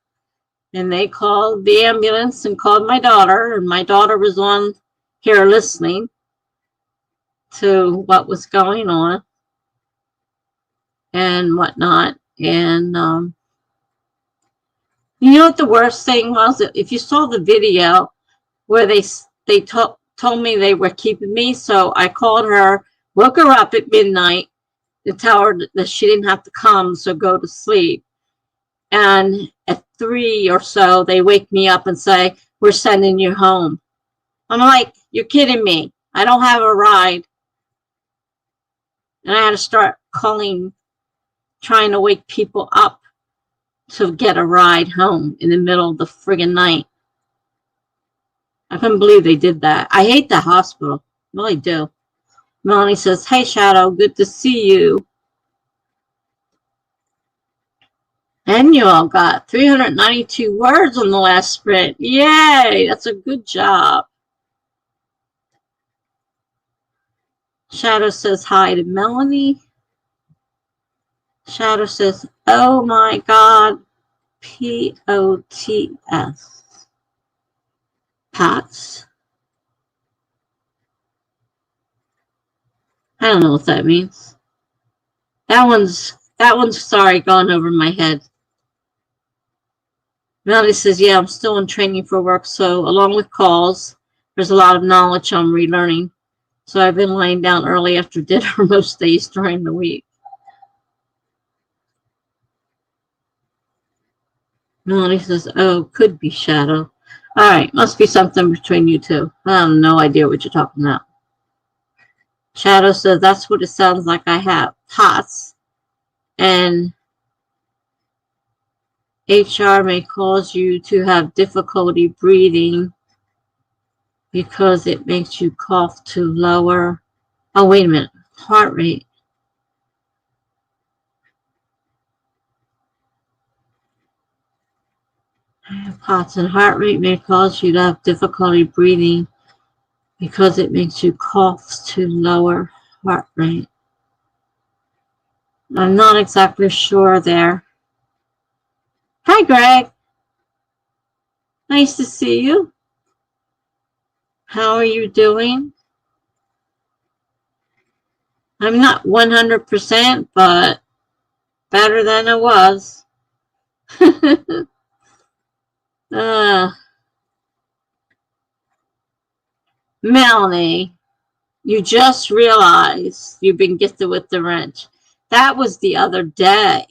and they called the ambulance and called my daughter, and my daughter was on here listening to what was going on and whatnot. And you know what the worst thing was? If you saw the video where they told me they were keeping me, so I called her, woke her up at midnight to tell her that she didn't have to come, so go to sleep. And at 3 or so, they wake me up and say, we're sending you home. I'm like, you're kidding me. I don't have a ride. And I had to start calling, trying to wake people up to get a ride home in the middle of the friggin' night. I couldn't believe they did that. I hate the hospital. I really do. Melanie says, hey, Shadow, good to see you. And you all got 392 words on the last sprint. Yay! That's a good job. Shadow says hi to Melanie. Shadow says, oh my God, P-O-T-S. Pots. I don't know what that means. That one's sorry, gone over my head. Melanie says, yeah, I'm still in training for work, so along with calls, there's a lot of knowledge I'm relearning. So I've been laying down early after dinner most days during the week. Melanie says, oh, could be Shadow. All right, must be something between you two. I have no idea what you're talking about. Shadow says, that's what it sounds like I have. POTS. And HR may cause you to have difficulty breathing because it makes you cough to lower, oh, wait a minute, heart rate. POTS and heart rate may cause you to have difficulty breathing because it makes you cough to lower heart rate. I'm not exactly sure there. Hi, Greg. Nice to see you. How are you doing? I'm not 100%, but better than I was. Melanie, you just realized you've been gifted with the wrench. That was the other day.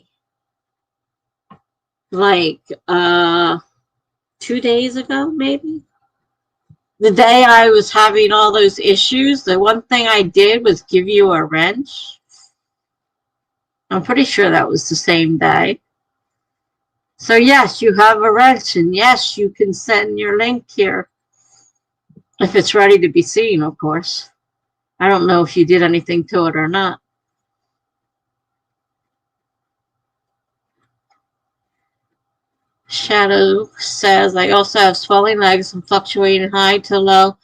Like 2 days ago, maybe. The day I was having all those issues, the one thing I did was give you a wrench. I'm pretty sure that was the same day. So yes, you have a wrench, and yes, you can send your link here. If it's ready to be seen, of course. I don't know if you did anything to it or not. Shadow says, I also have swelling legs and fluctuating high to low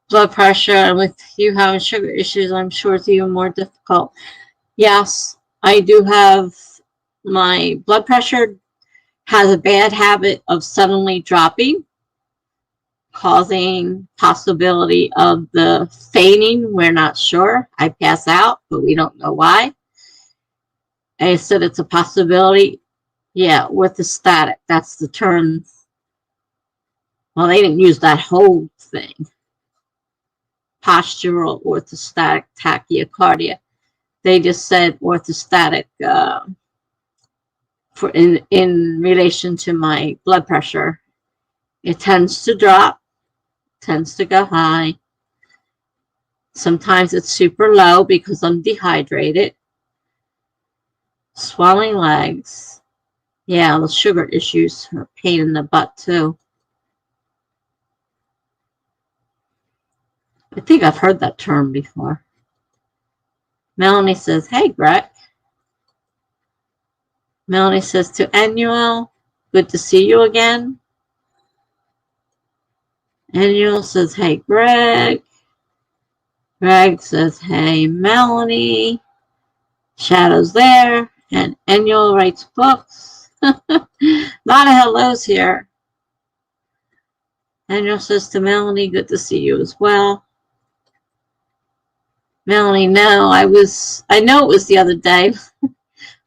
blood pressure, and with you having sugar issues, I'm sure it's even more difficult. Yes, I do have, my blood pressure has a bad habit of suddenly dropping, causing possibility of the fainting. We're not sure. I pass out, but we don't know why. I said it's a possibility. Yeah, orthostatic. That's the term. Well, they didn't use that whole thing. Postural orthostatic tachycardia. They just said orthostatic for in relation to my blood pressure. It tends to drop, tends to go high. Sometimes it's super low because I'm dehydrated. Swelling legs. Yeah, the sugar issues are a pain in the butt too. I think I've heard that term before. Melanie says, hey, Greg. Melanie says to Annual, good to see you again. Annual says, hey, Greg. Greg says, hey, Melanie. Shadow's there. And Annual writes books. A lot of hellos here. Annual says to Melanie, good to see you as well. Melanie, no, I know it was the other day.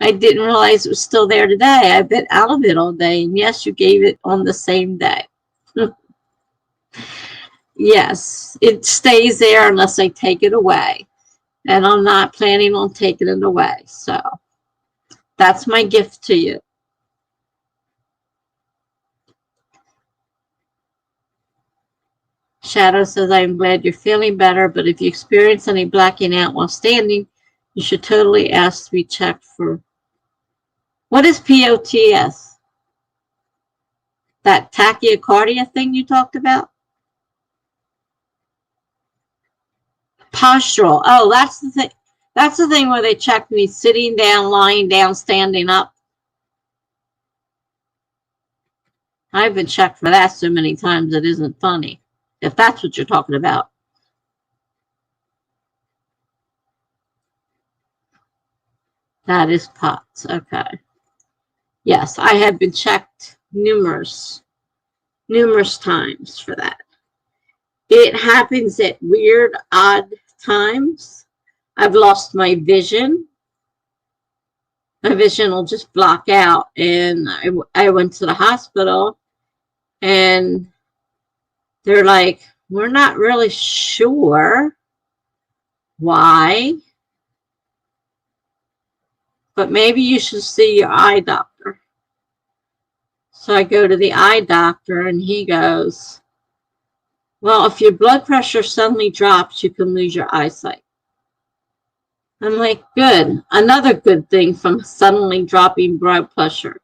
I didn't realize it was still there today. I've been out of it all day. And yes, you gave it on the same day. Yes, it stays there unless I take it away. And I'm not planning on taking it away. So that's my gift to you. Shadow says, I'm glad you're feeling better, but if you experience any blacking out while standing, you should totally ask to be checked for. What is POTS? That tachycardia thing you talked about? Postural. Oh, that's the thing. That's the thing where they check me sitting down, lying down, standing up. I've been checked for that so many times it isn't funny. If that's what you're talking about. That is POTS. Okay. Yes, I have been checked numerous times for that. It happens at weird, odd times. I've lost my vision. My vision will just block out. And I went to the hospital and they're like, we're not really sure why, but maybe you should see your eye doctor. So I go to the eye doctor and he goes, well, if your blood pressure suddenly drops, you can lose your eyesight. I'm like, good. Another good thing from suddenly dropping blood pressure.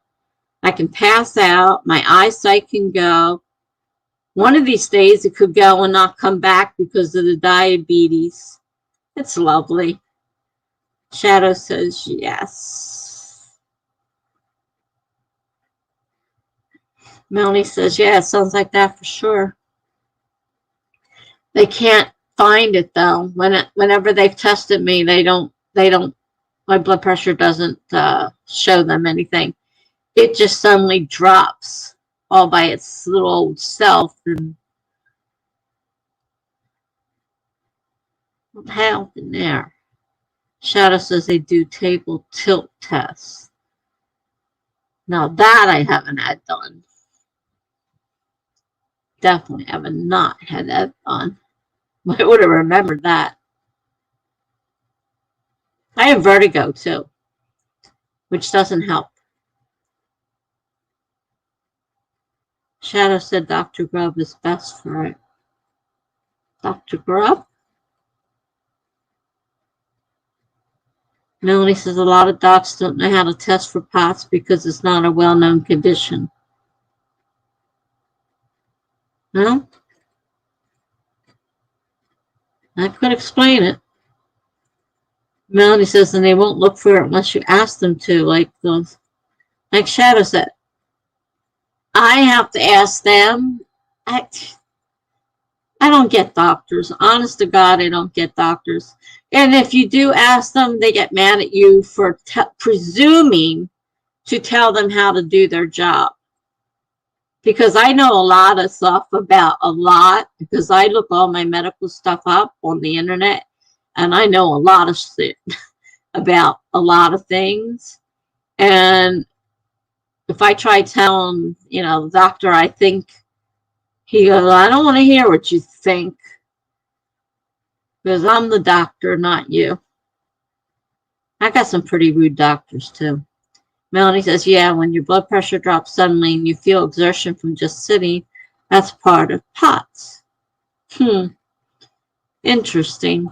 I can pass out. My eyesight can go. One of these days it could go and not come back because of the diabetes. It's lovely. Shadow says yes. Melanie says, yeah, it sounds like that for sure. They can't find it though. Whenever they've tested me, they don't, my blood pressure doesn't show them anything. It just suddenly drops all by its little old self. And what happened there? Shadow says they do table tilt tests. Now that I haven't had done. Definitely have not had that done. I would have remembered that. I have vertigo too, which doesn't help. Shadow said Dr. Grubb is best for it. Dr. Grubb? Melanie says a lot of docs don't know how to test for POTS because it's not a well-known condition. No? I could explain it. Melanie says, and they won't look for it unless you ask them to, like Shadow said. I have to ask them. I don't get doctors. Honest to God, I don't get doctors. And if you do ask them, they get mad at you for presuming to tell them how to do their job. Because I know a lot of stuff about a lot, because I look all my medical stuff up on the internet, and I know a lot of shit about a lot of things. And if I try telling, the doctor, I think, he goes, I don't want to hear what you think, because I'm the doctor, not you. I got some pretty rude doctors, too. Melanie says, yeah, when your blood pressure drops suddenly and you feel exertion from just sitting, that's part of POTS. Interesting.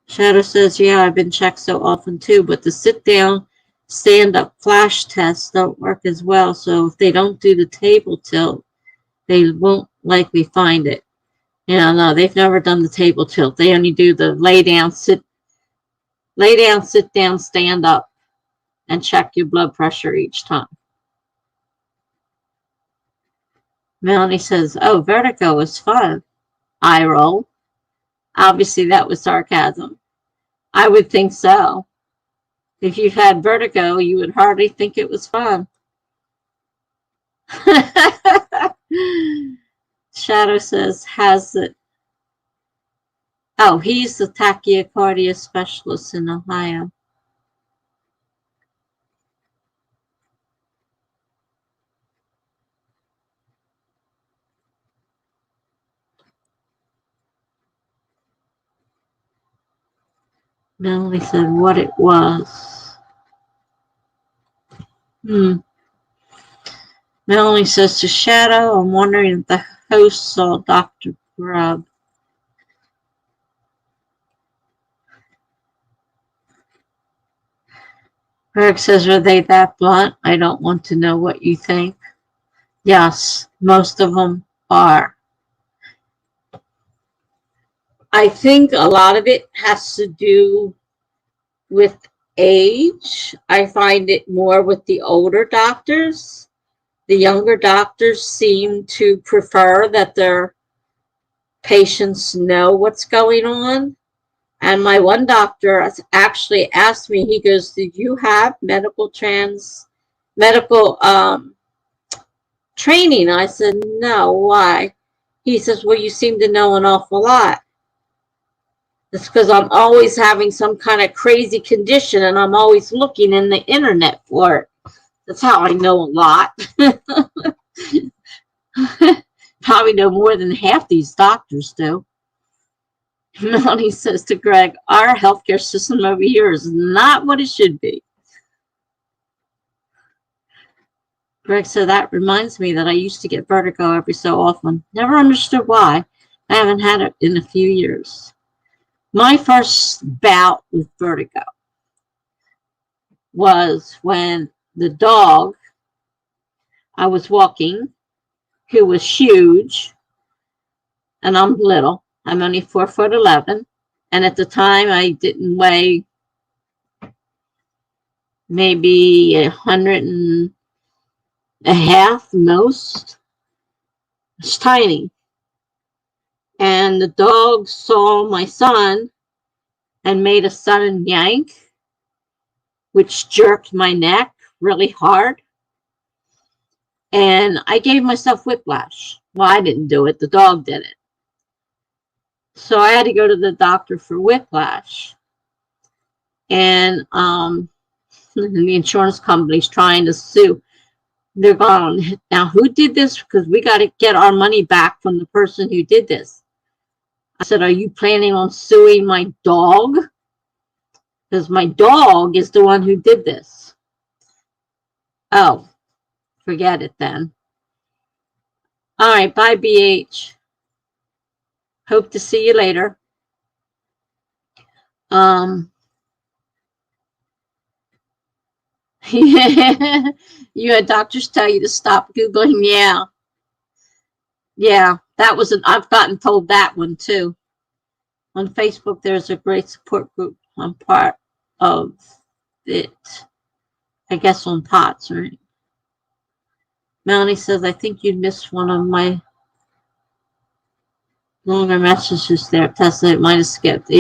Shadow says, yeah, I've been checked so often too, but the sit down, stand up flash tests don't work as well. So if they don't do the table tilt, they won't likely find it. Yeah, no, they've never done the table tilt. They only do the lay down, sit down, stand up, and check your blood pressure each time. Melanie says, oh, vertigo is fun. Eye roll. Obviously, that was sarcasm. I would think so. If you've had vertigo, you would hardly think it was fun. Shadow says, has it? Oh, he's the tachycardia specialist in Ohio. Melanie said what it was. Melanie says to Shadow, I'm wondering if the host saw Dr. Grubb. Greg says, are they that blunt? I don't want to know what you think. Yes, most of them are. I think a lot of it has to do with age. I find it more with the older doctors. The younger doctors seem to prefer that their patients know what's going on. And my one doctor actually asked me, he goes, did you have medical training? I said, no, why? He says, well, you seem to know an awful lot. It's because I'm always having some kind of crazy condition and I'm always looking in the internet for it. That's how I know a lot. Probably know more than half these doctors do. Melanie says to Greg, our healthcare system over here is not what it should be. Greg said, that reminds me that I used to get vertigo every so often. Never understood why. I haven't had it in a few years. My first bout with vertigo was when the dog I was walking, who was huge, and I'm little. I'm only 4'11", and at the time I didn't weigh maybe 100 and a half most. It's tiny. And the dog saw my son and made a sudden yank, which jerked my neck really hard. And I gave myself whiplash. Well, I didn't do it. The dog did it. So I had to go to the doctor for whiplash. And the insurance company's trying to sue. They're going, now who did this? Because we got to get our money back from the person who did this. I said, are you planning on suing my dog? Because my dog is the one who did this. Oh, forget it then. All right, bye, BH. Hope to see you later. You had doctors tell you to stop Googling. Yeah, that was I've gotten told that one too. On Facebook, there's a great support group. I'm part of it. I guess on POTS, right? Melanie says, I think you missed one of my longer messages there, Tessa. It might have skipped.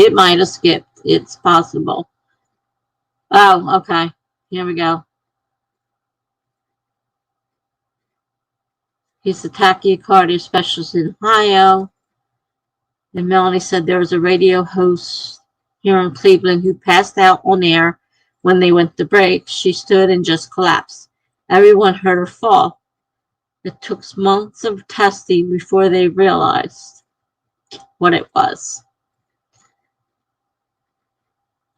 It's possible. Oh, okay. Here we go. He's the tachycardia specialist in Ohio. And Melanie said there was a radio host here in Cleveland who passed out on air when they went to break. She stood and just collapsed. Everyone heard her fall. It took months of testing before they realized what it was.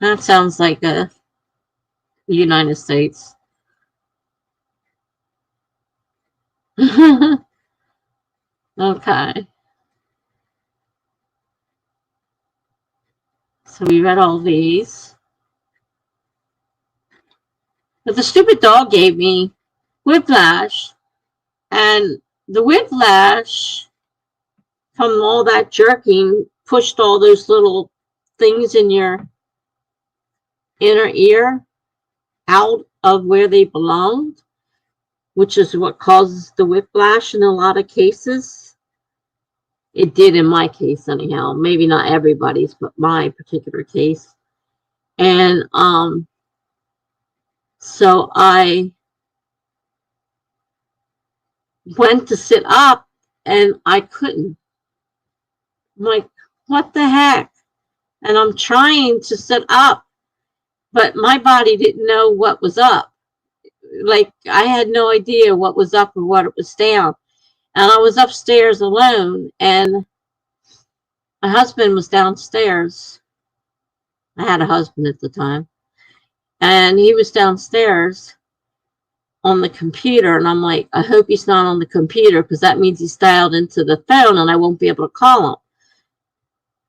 That sounds like the United States. Okay. So we read all these. But the stupid dog gave me whiplash. And the whiplash from all that jerking pushed all those little things in your inner ear out of where they belonged, which is what causes the whiplash in a lot of cases. It did in my case anyhow. Maybe not everybody's, but my particular case. And so I went to sit up and I couldn't. I'm like, what the heck? And I'm trying to sit up, but my body didn't know what was up. Like, I had no idea what was up or what was down. And I was upstairs alone, and my husband was downstairs. I had a husband at the time. And he was downstairs on the computer. And I'm like, I hope he's not on the computer, because that means he's dialed into the phone and I won't be able to call him.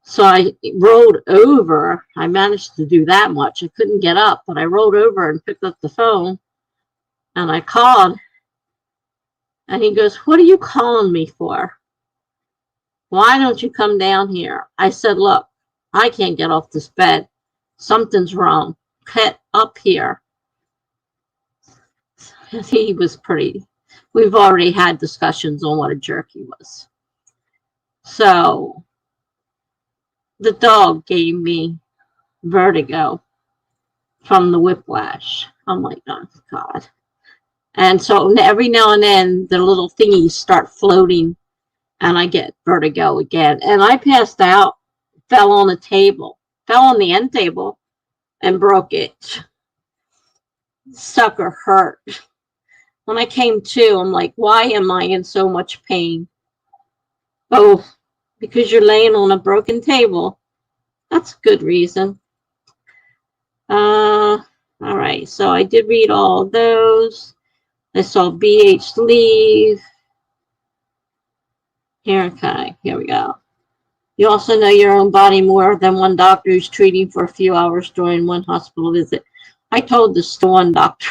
So I rolled over. I managed to do that much. I couldn't get up, but I rolled over and picked up the phone. And I called. And he goes, what are you calling me for? Why don't you come down here? I said, look, I can't get off this bed. Something's wrong. Get up here. He was we've already had discussions on what a jerk he was. So the dog gave me vertigo from the whiplash. I'm like, oh, God. And so every now and then the little thingies start floating and I get vertigo again. And I passed out, fell on the end table and broke it. Sucker hurt. When I came to, I'm like, why am I in so much pain? Oh, because you're laying on a broken table. That's a good reason. All right, so I did read all of those. I saw BH leave. Here we go. You also know your own body more than one doctor who's treating for a few hours during one hospital visit. I told this to one doctor.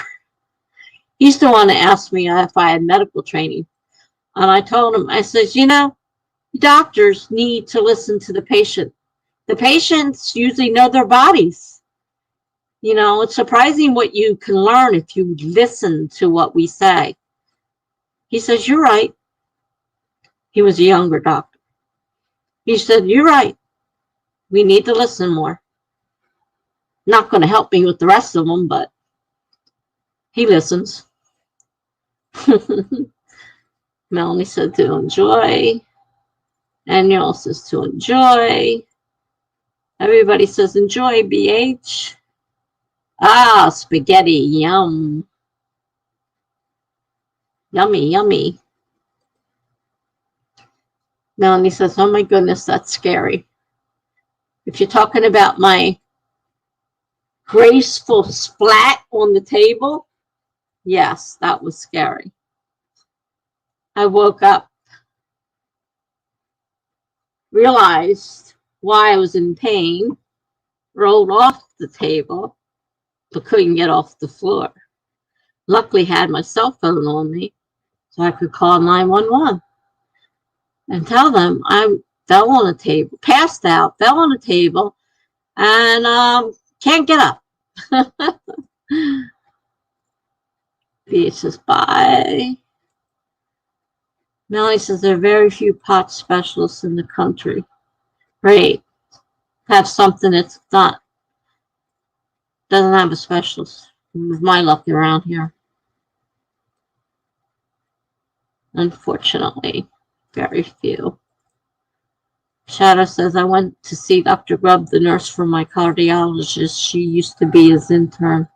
He's the one that asked me if I had medical training. And I told him, I says, you know, doctors need to listen to the patient. The patients usually know their bodies. You know, it's surprising what you can learn if you listen to what we say. He says, you're right. He was a younger doctor. He said, you're right. We need to listen more. Not going to help me with the rest of them, but he listens. Melanie said to enjoy. Daniel says to enjoy. Everybody says enjoy, BH. Ah, spaghetti, yum. Yummy, yummy. Melanie says, oh my goodness, that's scary. If you're talking about my graceful splat on the table, yes, that was scary. I woke up, realized why I was in pain, rolled off the table, but couldn't get off the floor. Luckily had my cell phone on me, so I could call 911 and tell them I fell on a table, passed out, fell on a table, and can't get up. Beach says bye. Melanie says there are very few pot specialists in the country. Great. Have something that's not, doesn't have a specialist. With my luck around here. Unfortunately, very few. Shadow says, I went to see Dr. Grubb, the nurse for my cardiologist. She used to be his intern.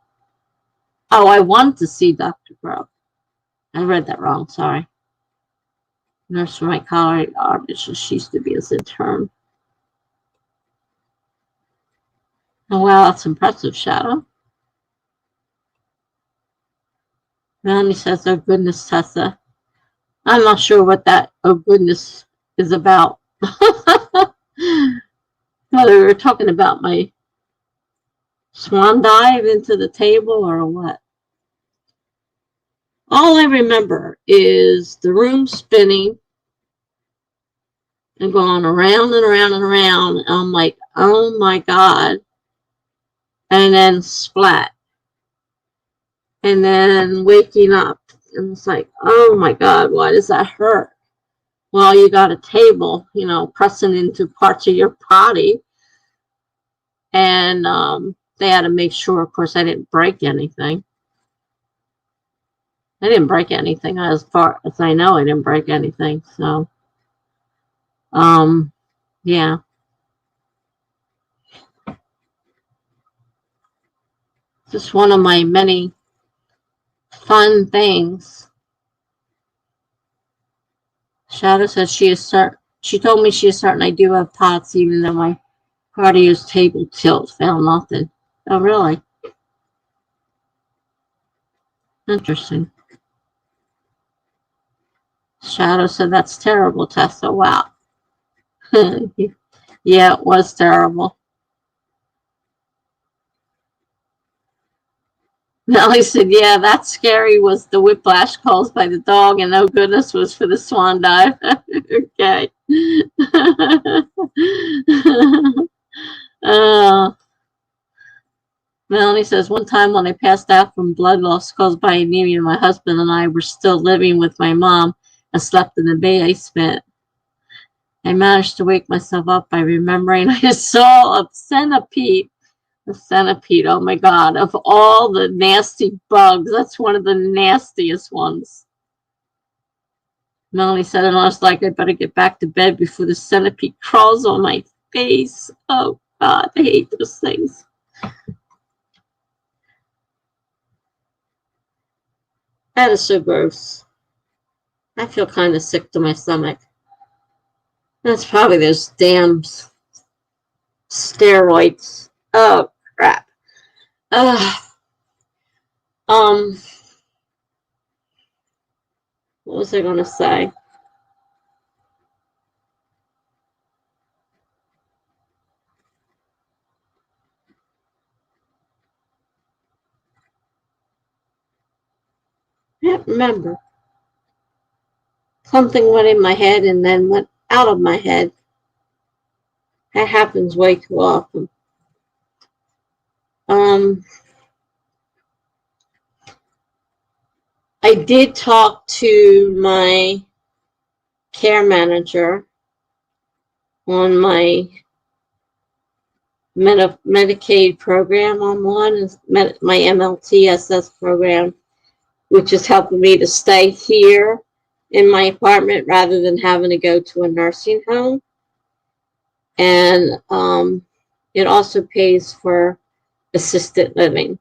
Oh, I want to see Dr. Grubb. I read that wrong, sorry. Nurse for my cardiologist. She used to be his intern. Oh, wow, that's impressive, Shadow. Melanie says, oh, goodness, Tessa. I'm not sure what that, oh, goodness, is about. Whether we were talking about my swan dive into the table or what. All I remember is the room spinning and going around and around and around. And I'm like, oh my God. And then splat. And then waking up. And it's like, oh my God, why does that hurt? Well, you got a table, you know, pressing into parts of your body. And they had to make sure, of course, I didn't break anything. I didn't break anything. As far as I know, I didn't break anything. So, yeah. Just one of my many fun things. Shadow says she told me she is certain I do have POTS, even though my cardio's table tilt found nothing. Oh, really? Interesting. Shadow said that's terrible, Tessa. Wow. Yeah, it was terrible. Nellie said, yeah, that scary was the whiplash caused by the dog, and no goodness was for the swan dive. Okay. Melanie says, one time when I passed out from blood loss caused by anemia, my husband and I were still living with my mom and slept in the basement. I managed to wake myself up by remembering I saw a centipede. A centipede, oh my God, of all the nasty bugs, that's one of the nastiest ones. Melanie said, and I was like, I better get back to bed before the centipede crawls on my face. Oh God, I hate those things. That is so gross. I feel kind of sick to my stomach. That's probably those damn steroids. Oh, crap. What was I going to say? I can't remember. Something went in my head and then went out of my head. That happens way too often. I did talk to my care manager on my Medicaid program I'm on, my MLTSS program, which is helping me to stay here in my apartment rather than having to go to a nursing home. And it also pays for assisted living.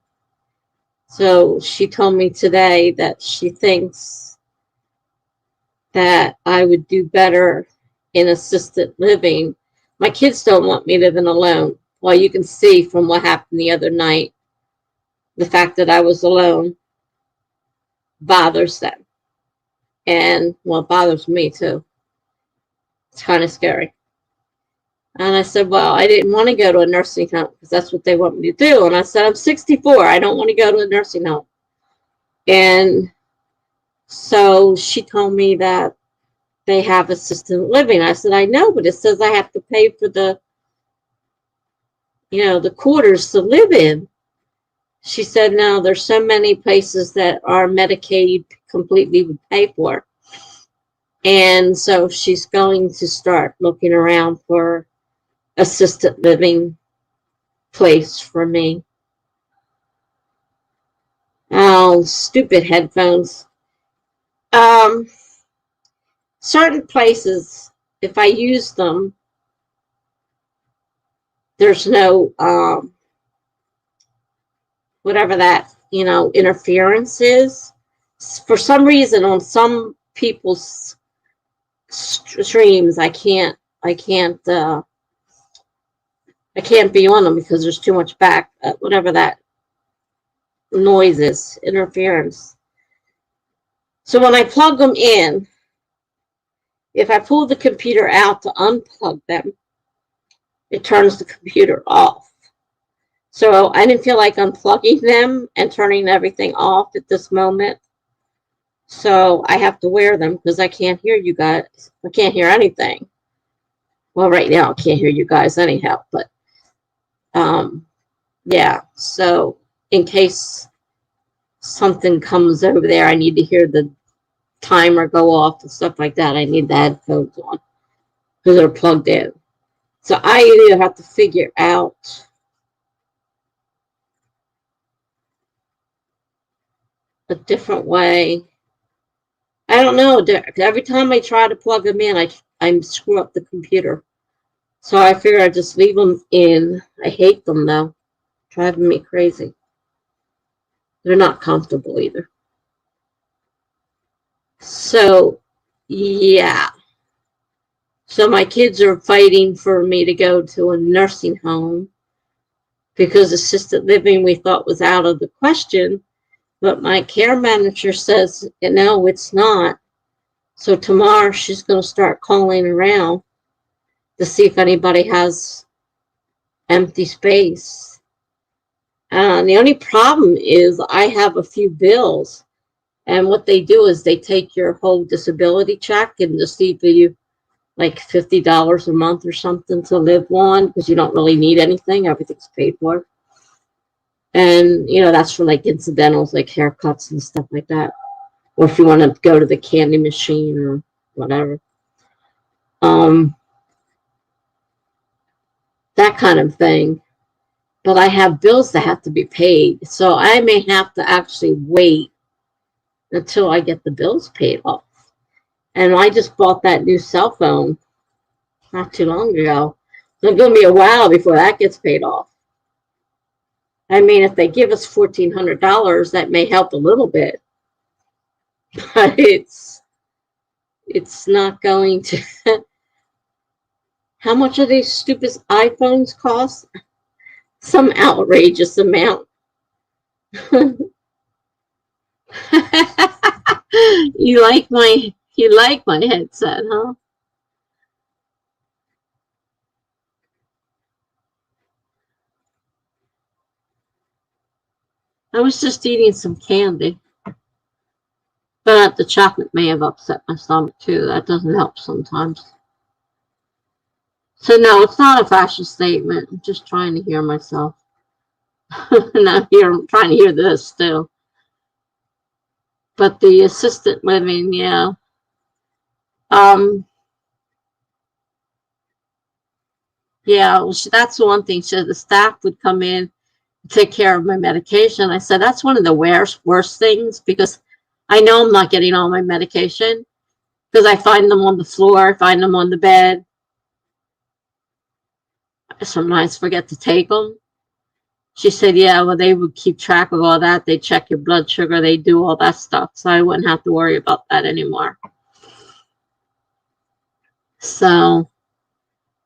So she told me today that she thinks that I would do better in assisted living. My kids don't want me living alone. Well, you can see from what happened the other night, the fact that I was alone bothers them. And, well, it bothers me too. It's kind of scary. And I said, well, I didn't want to go to a nursing home because that's what they want me to do. And I said, I'm 64. I don't want to go to a nursing home. And so she told me that they have assisted living. I said, I know, but it says I have to pay for the quarters to live in. She said, no, there's so many places that our Medicaid completely would pay for. And so she's going to start looking around for assisted living place for me. Oh, stupid headphones. Certain places, if I use them, there's no whatever that interference is. For some reason, on some people's streams, I can't be on them because there's too much whatever that noise is, interference. So when I plug them in, if I pull the computer out to unplug them, it turns the computer off. So I didn't feel like unplugging them and turning everything off at this moment. So I have to wear them because I can't hear you guys. I can't hear anything. Well, right now I can't hear you guys anyhow, but yeah. So in case something comes over there, I need to hear the timer go off and stuff like that. I need the headphones on because they're plugged in. So I either have to figure out a different way. I don't know. Every time I try to plug them in, I screw up the computer. So I figure I just leave them in. I hate them though. Driving me crazy. They're not comfortable either. So, yeah. So my kids are fighting for me to go to a nursing home because assisted living we thought was out of the question. But my care manager says, no, it's not. So tomorrow she's going to start calling around to see if anybody has empty space. The only problem is I have a few bills. And what they do is they take your whole disability check and just leave you like $50 a month or something to live on because you don't really need anything. Everything's paid for. And, that's for like incidentals like haircuts and stuff like that. Or if you want to go to the candy machine or whatever. That kind of thing. But I have bills that have to be paid. So I may have to actually wait until I get the bills paid off. And I just bought that new cell phone not too long ago. So it's going to be a while before that gets paid off. I mean, if they give us $1,400, that may help a little bit. But it's not going to. How much are these stupid iPhones cost? Some outrageous amount. You like my headset, huh? I was just eating some candy. But the chocolate may have upset my stomach too. That doesn't help sometimes. So no, it's not a fashion statement. I'm just trying to hear myself. And I'm trying to hear this too. But the assisted living, yeah. Yeah, well, that's the one thing. She said the staff would come in, take care of my medication. I said that's one of the worst things because I know I'm not getting all my medication because I find them on the floor, I find them on the bed. I sometimes forget to take them. She said, yeah, well, they would keep track of all that. They check your blood sugar. They do all that stuff. So I wouldn't have to worry about that anymore. So,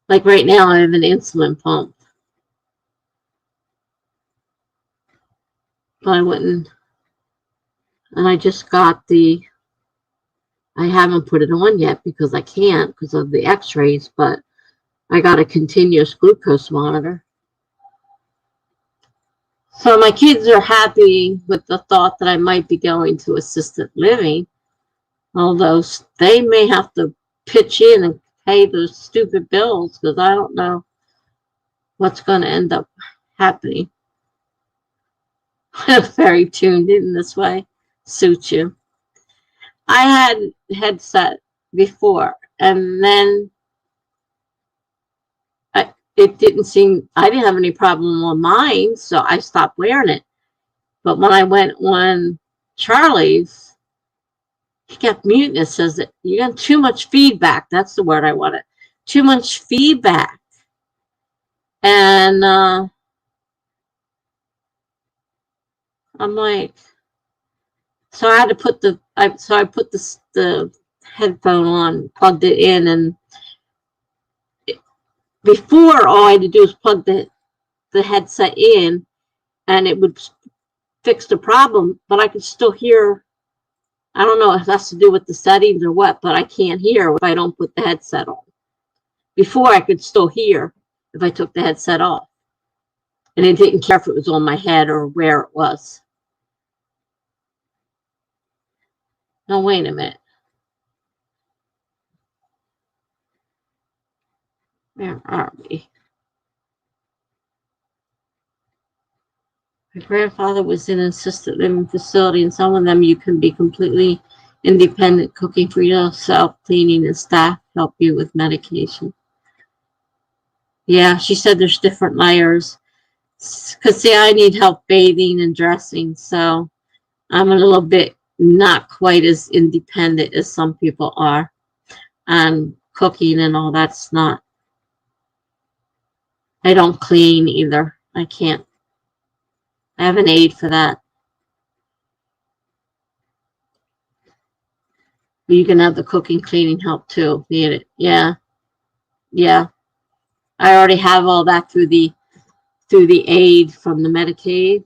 like right now, I have an insulin pump. But I wouldn't. And I just got I haven't put it on yet because I can't because of the x-rays. But I got a continuous glucose monitor. So my kids are happy with the thought that I might be going to assisted living. Although they may have to pitch in and pay those stupid bills because I don't know what's going to end up happening. Very tuned in this way. Suits you. I had headset before, and then it didn't seem, I didn't have any problem on mine, so I stopped wearing it. But when I went on Charlie's, he kept muting. It says that you got too much feedback. That's the word I wanted. Too much feedback. And I'm like, so I had to put I put the headphone on, plugged it in, and before all I had to do was plug the headset in, and it would fix the problem. But I could still hear. I don't know if that's to do with the settings or what, but I can't hear if I don't put the headset on. Before I could still hear, if I took the headset off. And I didn't care if it was on my head or where it was. Now, wait a minute. Where are we? My grandfather was in an assisted living facility, and some of them you can be completely independent, cooking for yourself, cleaning, and staff help you with medication. Yeah, she said there's different layers. Because, see, I need help bathing and dressing, so I'm a little bit not quite as independent as some people are. And cooking and all that's not. I don't clean either. I can't. I have an aid for that. But you can have the cooking, cleaning help too. Need it? Yeah, yeah. I already have all that through the aid from the Medicaid.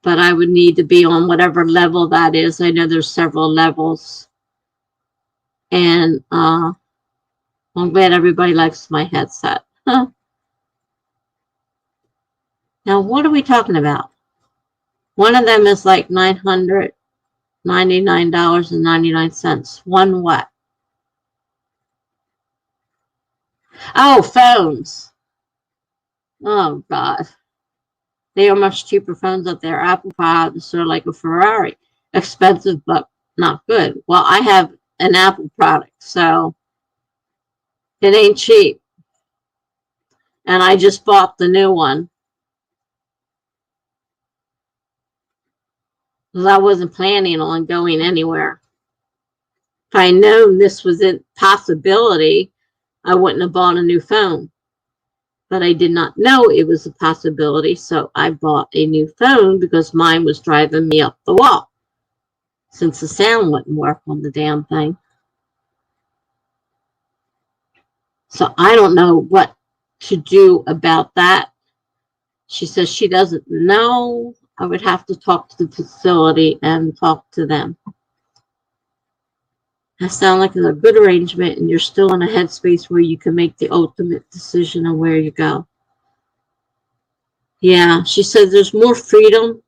But I would need to be on whatever level that is. I know there's several levels, and I'm glad everybody likes my headset. Huh. Now, what are we talking about? One of them is like $999.99. One what? Oh, phones. Oh, God. They are much cheaper phones up there. Apple products are like a Ferrari. Expensive, but not good. Well, I have an Apple product, so it ain't cheap. And I just bought the new one. Because I wasn't planning on going anywhere. If I known this was a possibility, I wouldn't have bought a new phone. But I did not know it was a possibility, so I bought a new phone because mine was driving me up the wall. Since the sound wouldn't work on the damn thing. So I don't know what to do about that. She says she doesn't know. I would have to talk to the facility and talk to them. That sounds like a good arrangement, and you're still in a headspace where you can make the ultimate decision on where you go. Yeah, she says there's more freedom,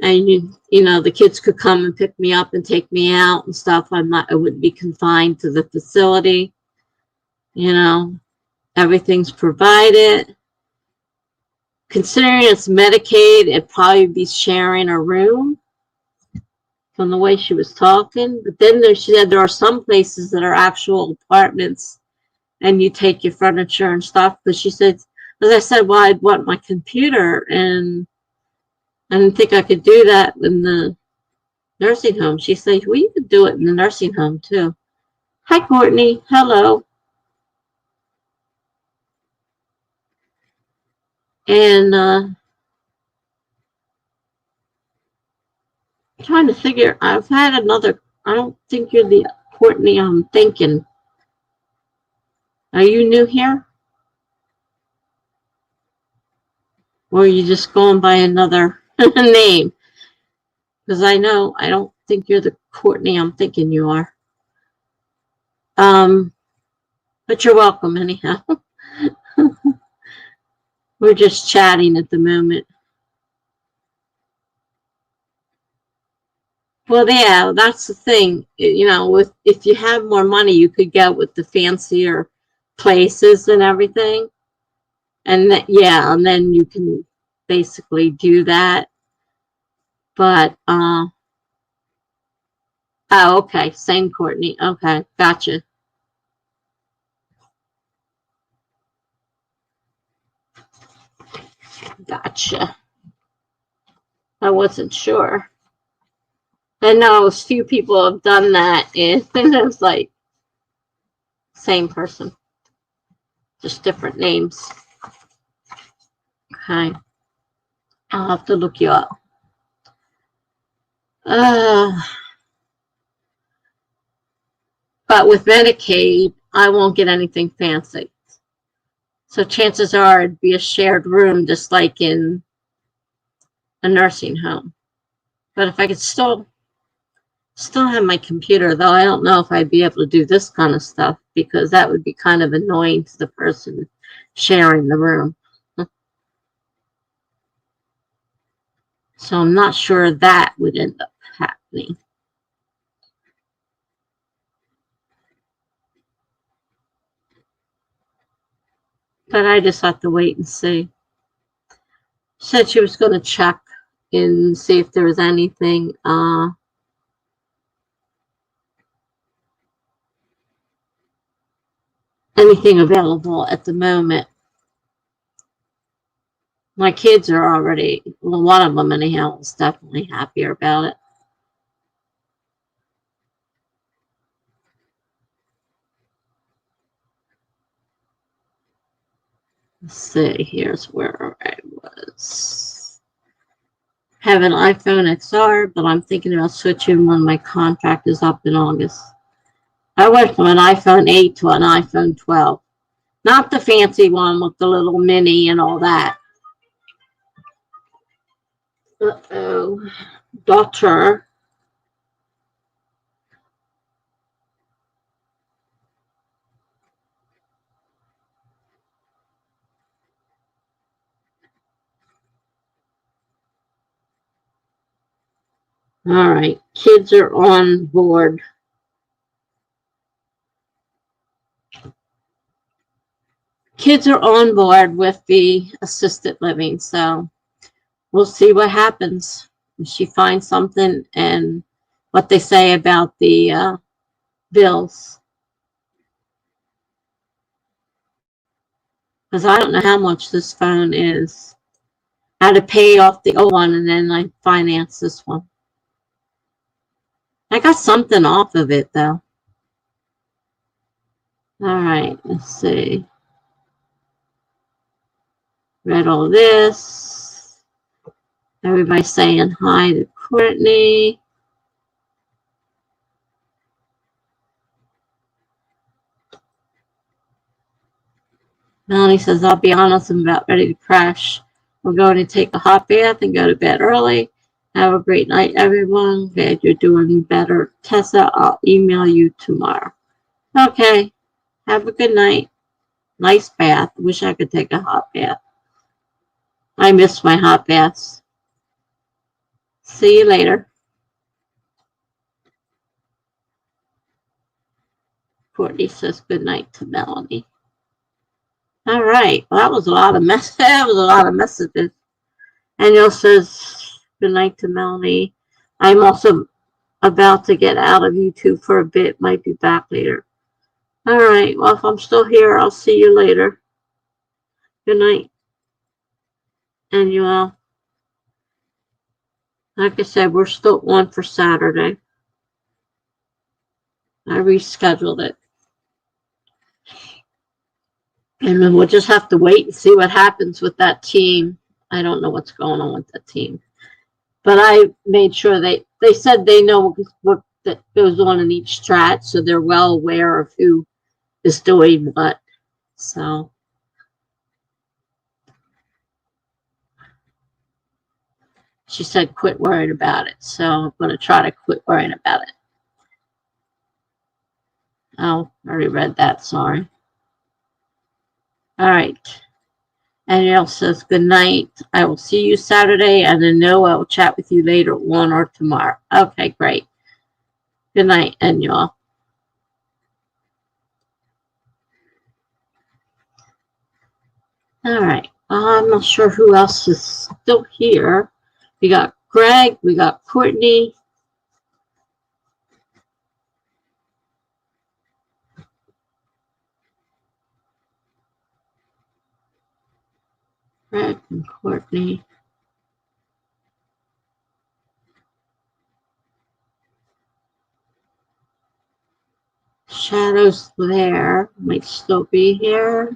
and you know, the kids could come and pick me up and take me out and stuff. I wouldn't be confined to the facility. You know, everything's provided. Considering it's Medicaid, it'd probably be sharing a room from the way she was talking. But then she said there are some places that are actual apartments and you take your furniture and stuff. But she said, as I said, well, I'd want my computer, and I didn't think I could do that in the nursing home. She said, well, you could do it in the nursing home too. Hi, Courtney. Hello. And I'm trying to figure, I've had another, I don't think you're the Courtney I'm thinking. Are you new here? Or are you just going by another name? Because I know, I don't think you're the Courtney I'm thinking you are. But you're welcome anyhow. We're just chatting at the moment. Well, yeah, that's the thing. You know, if you have more money, you could go with the fancier places and everything. And yeah, and then you can basically do that. But oh, okay, same Courtney. Okay, gotcha. Gotcha. I wasn't sure. I know a few people have done that, and it's like same person, just different names. Okay, I'll have to look you up. But with Medicaid, I won't get anything fancy. So chances are it'd be a shared room, just like in a nursing home. But if I could still have my computer, though, I don't know if I'd be able to do this kind of stuff, because that would be kind of annoying to the person sharing the room. So I'm not sure that would end up happening. But I just have to wait and see. Said she was going to check and see if there was anything available at the moment. My kids are already, well, one of them anyhow is definitely happier about it. Let's see, here's where I was. Have an iPhone XR, but I'm thinking about switching when my contract is up in August. I went from an iPhone 8 to an iPhone 12. Not the fancy one with the little mini and all that. Uh-oh. Daughter. All right, kids are on board. Kids are on board with the assisted living, so we'll see what happens. If she finds something and what they say about the bills. Because I don't know how much this phone is. I had to pay off the old one and then I financed this one. I got something off of it though. All right, let's see. Read all this. Everybody saying hi to Courtney. Melanie says, I'll be honest, I'm about ready to crash. I'm going to take a hot bath and go to bed early. Have a great night, everyone. Glad you're doing better. Tessa, I'll email you tomorrow. Okay. Have a good night. Nice bath. Wish I could take a hot bath. I miss my hot baths. See you later. Courtney says good night to Melanie. All right. Well, that was a lot of messages. Daniel says good night to Melanie. I'm also about to get out of YouTube for a bit. Might be back later. All right. Well, if I'm still here, I'll see you later. Good night. And you all. Like I said, we're still on for Saturday. I rescheduled it. And then we'll just have to wait and see what happens with that team. I don't know what's going on with that team. But I made sure they said they know what that goes on in each strat, so they're well aware of who is doing what. So she said quit worrying about it. So I'm going to try to quit worrying about it. Oh, I already read that. Sorry. All right. Danielle says, good night. I will see you Saturday, and then I will chat with you later on or tomorrow. Okay, great. Good night, Danielle. All right. I'm not sure who else is still here. We got Greg. We got Courtney. Greg and Courtney. Shadows there. Might still be here.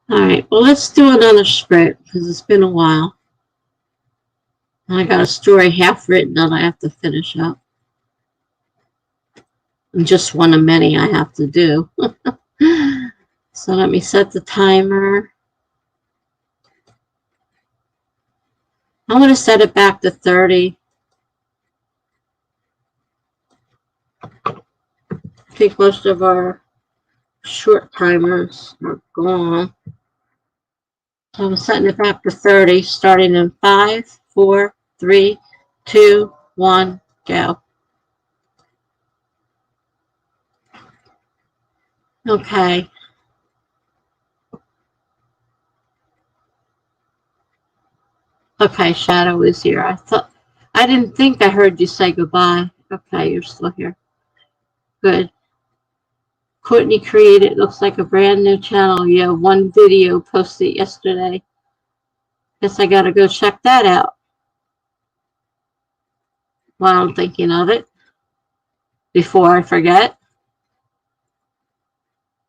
All right. Well, let's do another script because it's been a while. I got a story half written that I have to finish up. And just one of many I have to do. So let me set the timer. I'm going to set it back to 30. I think most of our short timers are gone. So I'm setting it back to 30, starting in 5, 4, 3, 2, 1, go. Okay. Okay, Shadow is here. I didn't think I heard you say goodbye. Okay, you're still here. Good. Courtney created, looks like a brand new channel. Yeah, one video posted yesterday. Guess I gotta go check that out while I'm thinking of it before I forget.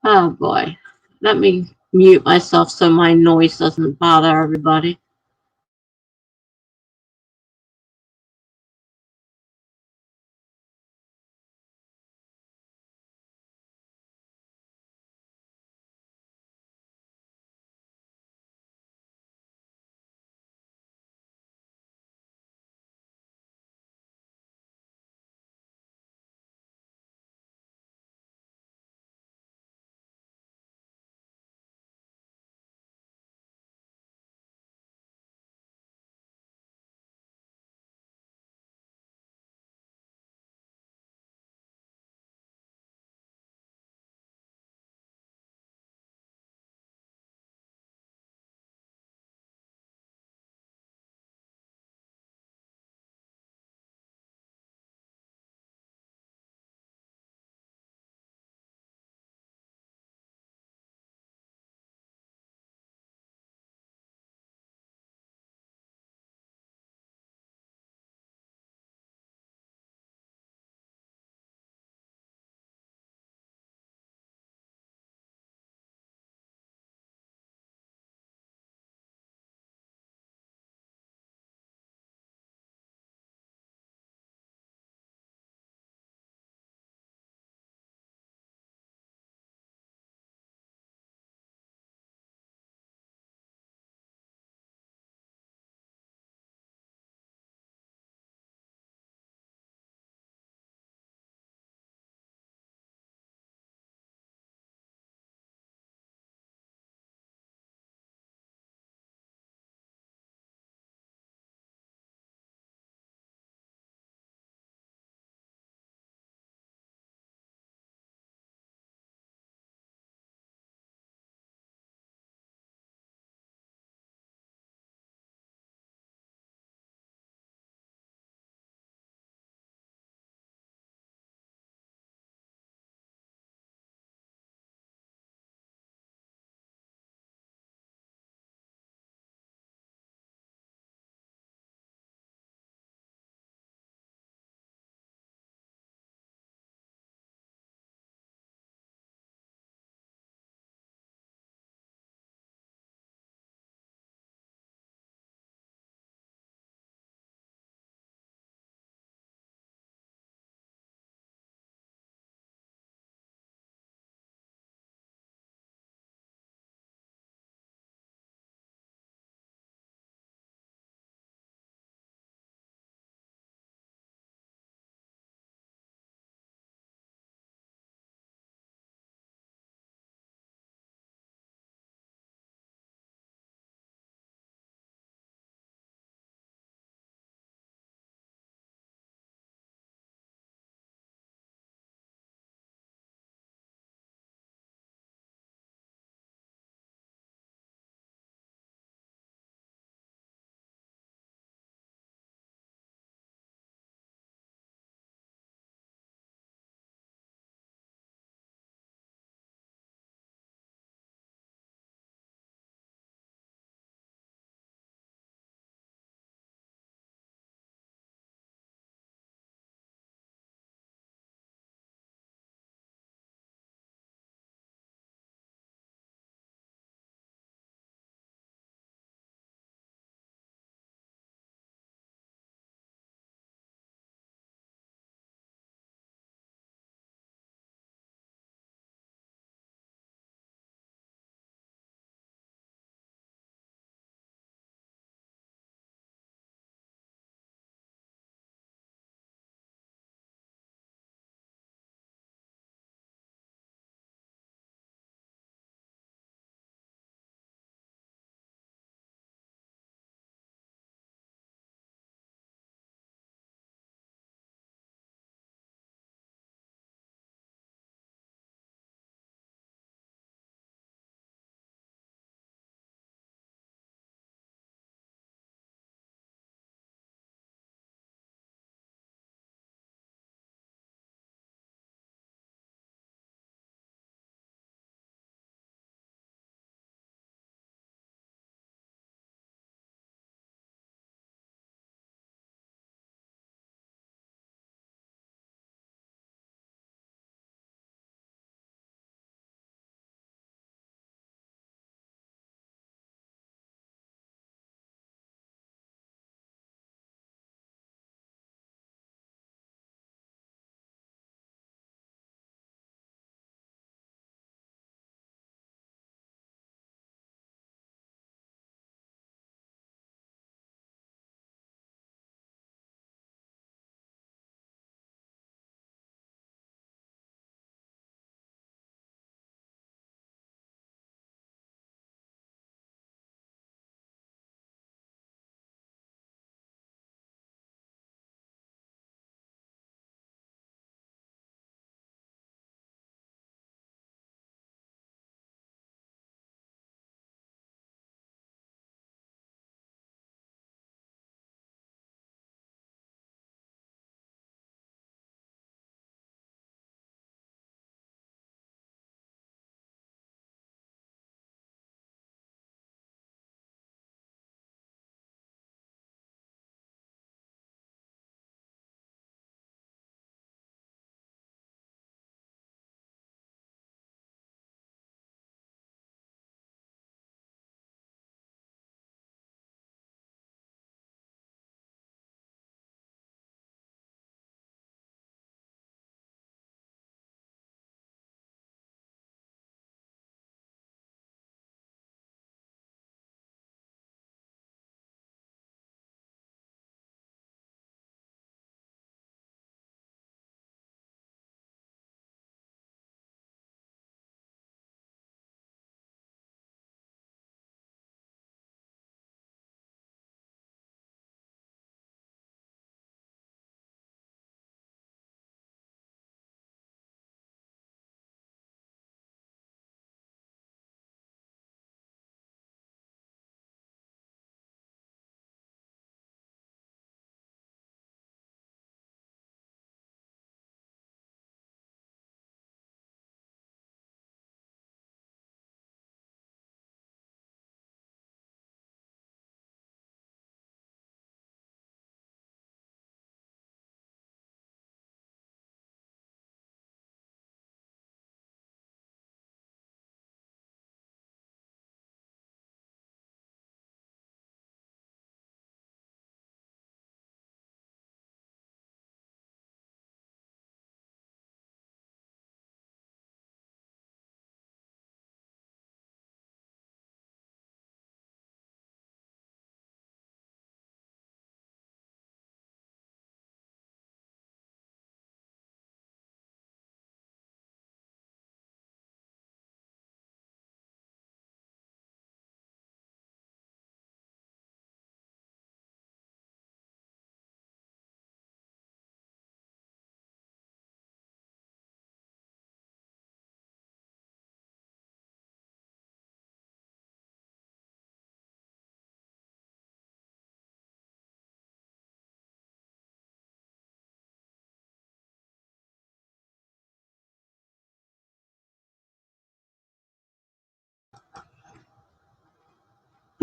Oh boy. Let me mute myself so my noise doesn't bother everybody.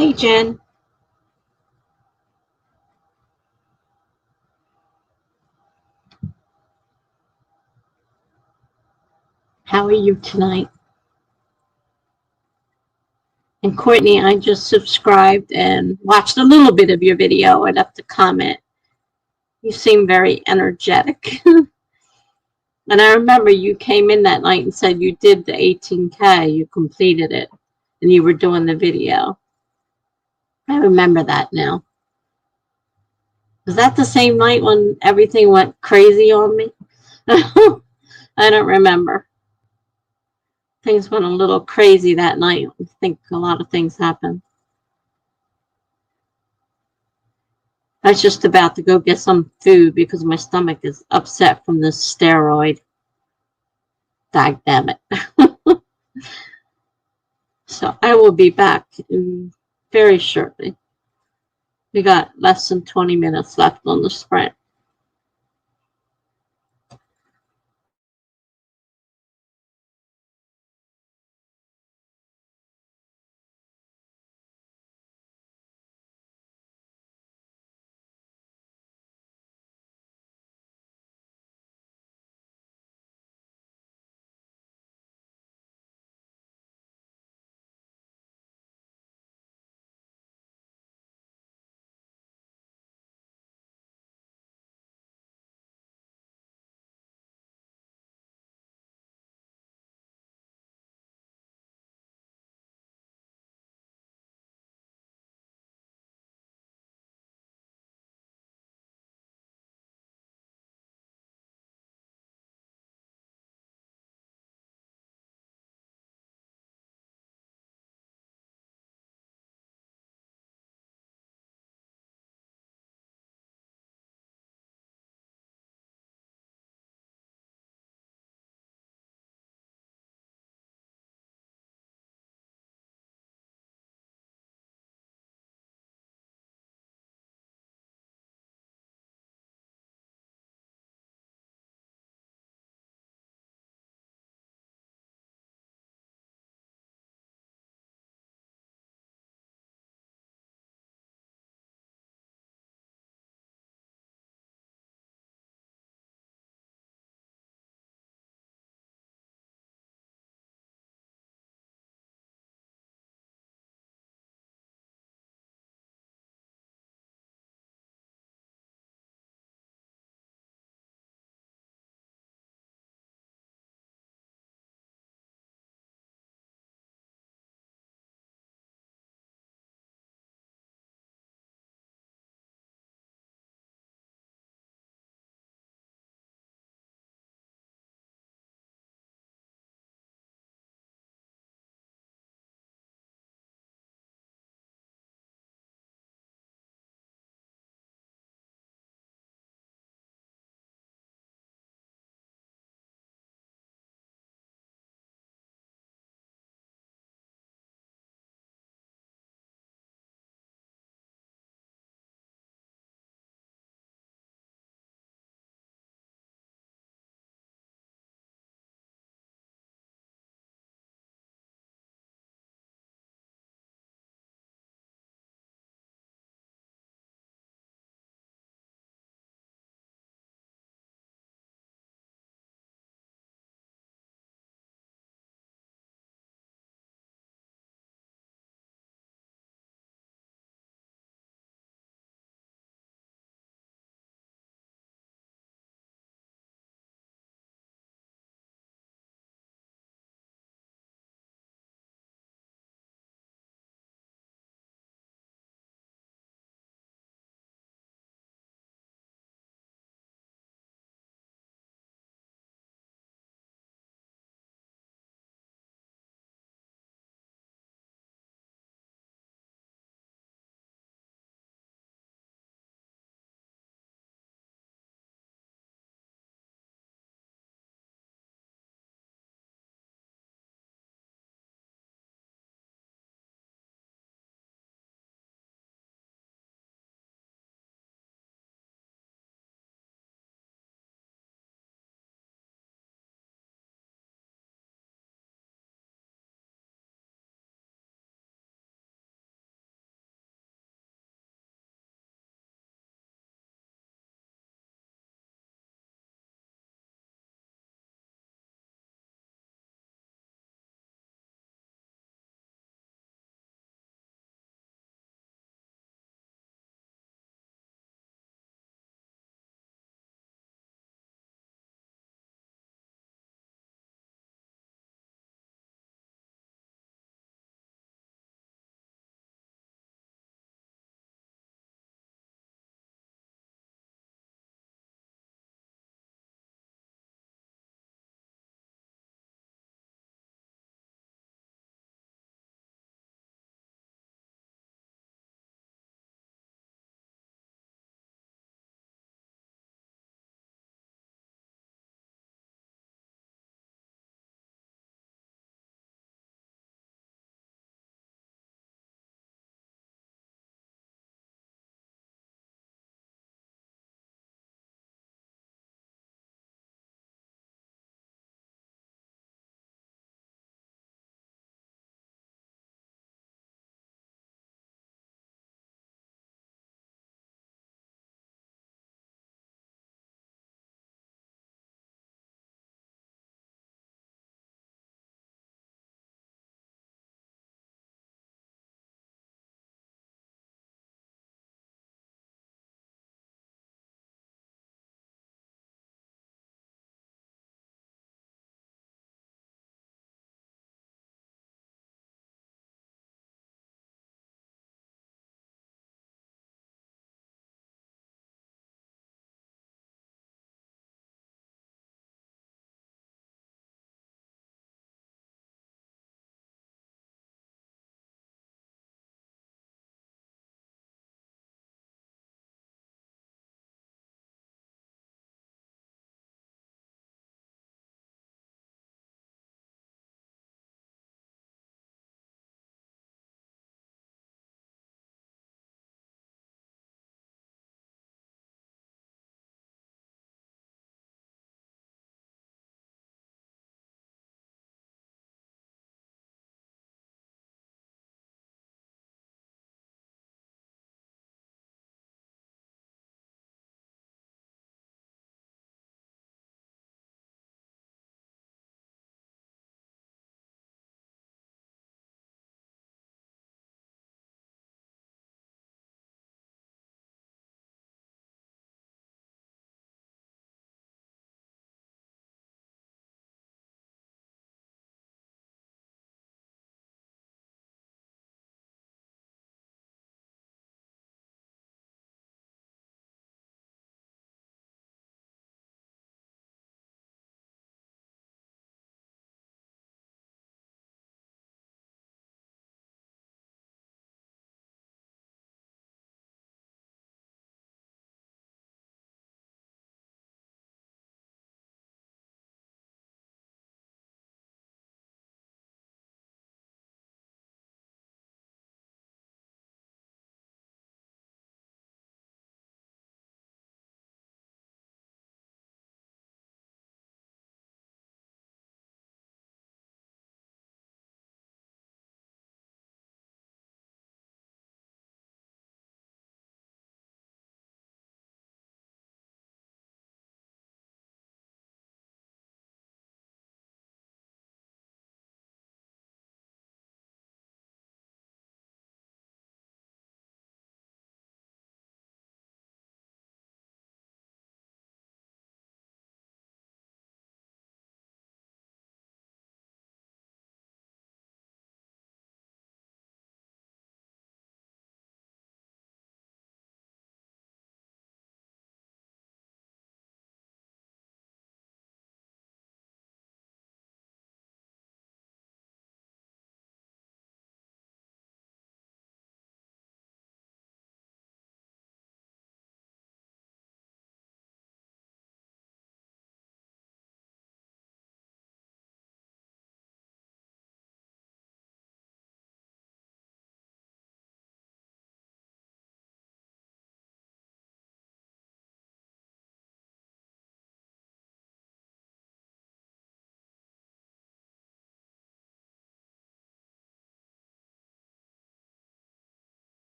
Hey, Jen. How are you tonight? And Courtney, I just subscribed and watched a little bit of your video. I left a comment. You seem very energetic. And I remember you came in that night and said you did the 18K, you completed it, and you were doing the video. I remember that now. Was that the same night when everything went crazy on me? I don't remember. Things went a little crazy that night. I think a lot of things happened. I was just about to go get some food because my stomach is upset from this steroid. Dag damn it. So I will be back very shortly. We got less than 20 minutes left on the sprint.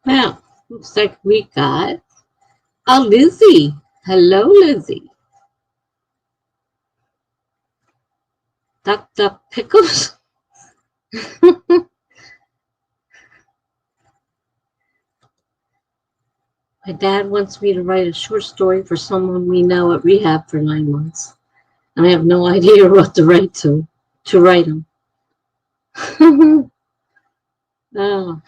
Well, looks like we got a Lizzie. Hello, Lizzie. Dr. Pickles. My dad wants me to write a short story for someone we know at rehab for 9 months. And I have no idea what to write to write him. Oh.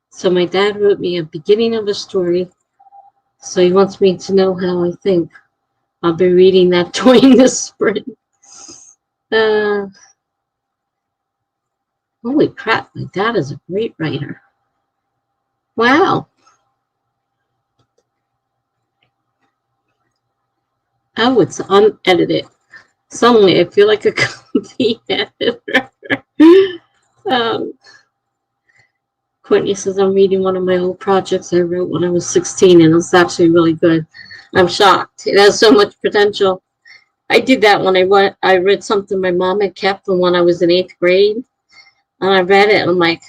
So my dad wrote me a beginning of a story. So he wants me to know how I think. I'll be reading that during the spring. Holy crap, my dad is a great writer. Wow. Oh, it's unedited. Suddenly I feel like a copy editor. Courtney says, I'm reading one of my old projects I wrote when I was 16, and it's actually really good. I'm shocked. It has so much potential. I did that when I read something my mom had kept from when I was in 8th grade, and I read it, and I'm like,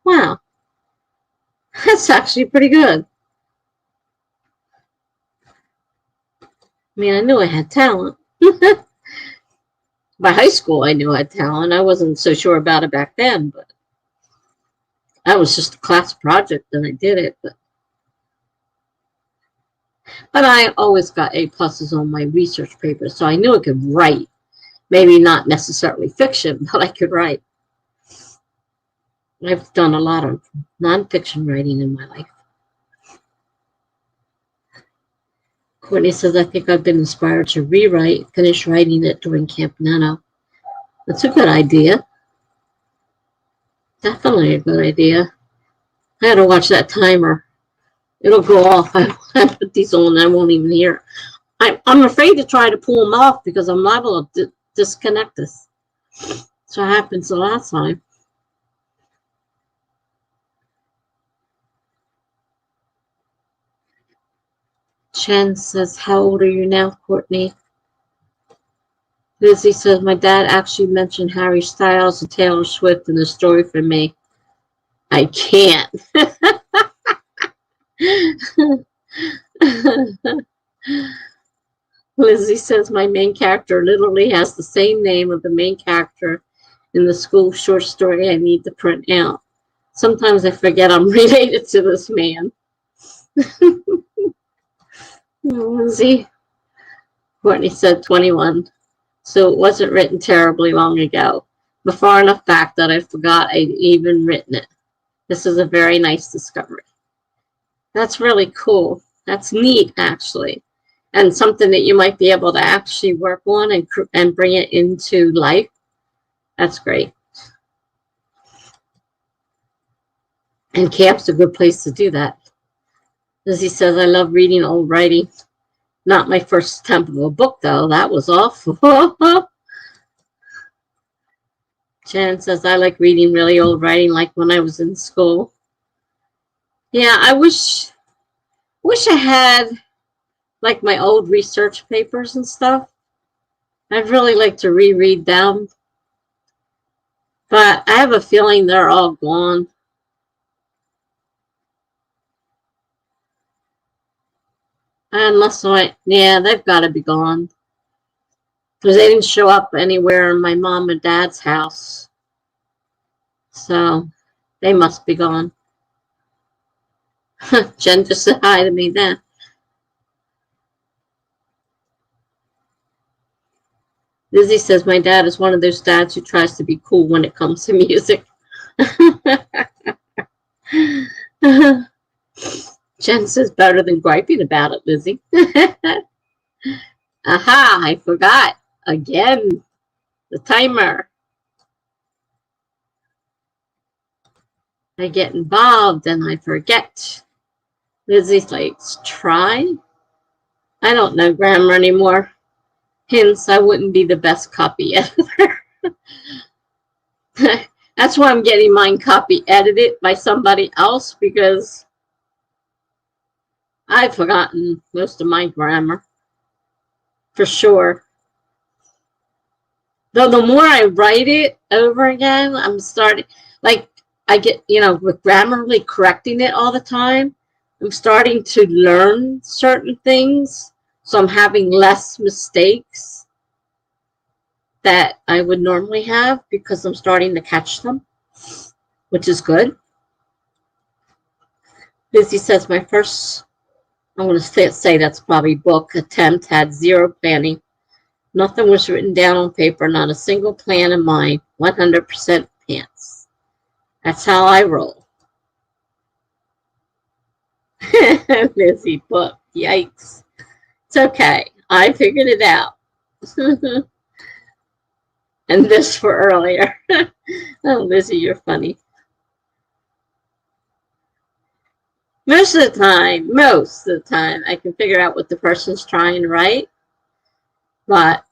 wow, that's actually pretty good. I mean, I knew I had talent. By high school, I knew I had talent. I wasn't so sure about it back then, but that was just a class project, and I did it. But I always got A pluses on my research papers, so I knew I could write. Maybe not necessarily fiction, but I could write. I've done a lot of nonfiction writing in my life. Courtney says, I think I've been inspired to finish writing it during Camp Nano. That's a good idea. Definitely a good idea. I had to watch that timer. It'll go off. I put these on and I won't even hear. I'm afraid to try to pull them off because I'm liable to disconnect this. So it happens the last time. Chen says, how old are you now, Courtney? Lizzie says, my dad actually mentioned Harry Styles and Taylor Swift in the story for me. I can't. Lizzie says, my main character literally has the same name of the main character in the school short story I need to print out. Sometimes I forget I'm related to this man. Lizzie. Courtney said 21. So it wasn't written terribly long ago, but far enough back that I forgot I'd even written it. This is a very nice discovery. That's really cool. That's neat, actually. And something that you might be able to actually work on and bring it into life. That's great. And camp's a good place to do that. Lizzie says, I love reading old writing. Not my first attempt of a book, though. That was awful. Jen says, I like reading really old writing like when I was in school. Yeah, I wish I had like my old research papers and stuff. I'd really like to reread them. But I have a feeling they're all gone. Yeah, they've got to be gone. Because they didn't show up anywhere in my mom and dad's house. So they must be gone. Jen just said hi to me then. Lizzie says, my dad is one of those dads who tries to be cool when it comes to music. Jen says, better than griping about it, Lizzie. Aha, I forgot. Again, the timer. I get involved and I forget. Lizzie's like, try? I don't know grammar anymore. Hence, I wouldn't be the best copy editor. That's why I'm getting mine copy edited by somebody else, because I've forgotten most of my grammar. For sure. Though the more I write it over again, I'm starting, like, I get, with Grammarly correcting it all the time, I'm starting to learn certain things. So I'm having less mistakes that I would normally have because I'm starting to catch them, which is good. Lizzie says, my first, I'm going to say that's probably book attempt had zero planning. Nothing was written down on paper, not a single plan in mind, 100% pants. That's how I roll. Lizzie put, yikes. It's okay. I figured it out. And this for earlier. Oh, Lizzie, you're funny. Most of the time, I can figure out what the person's trying to write. But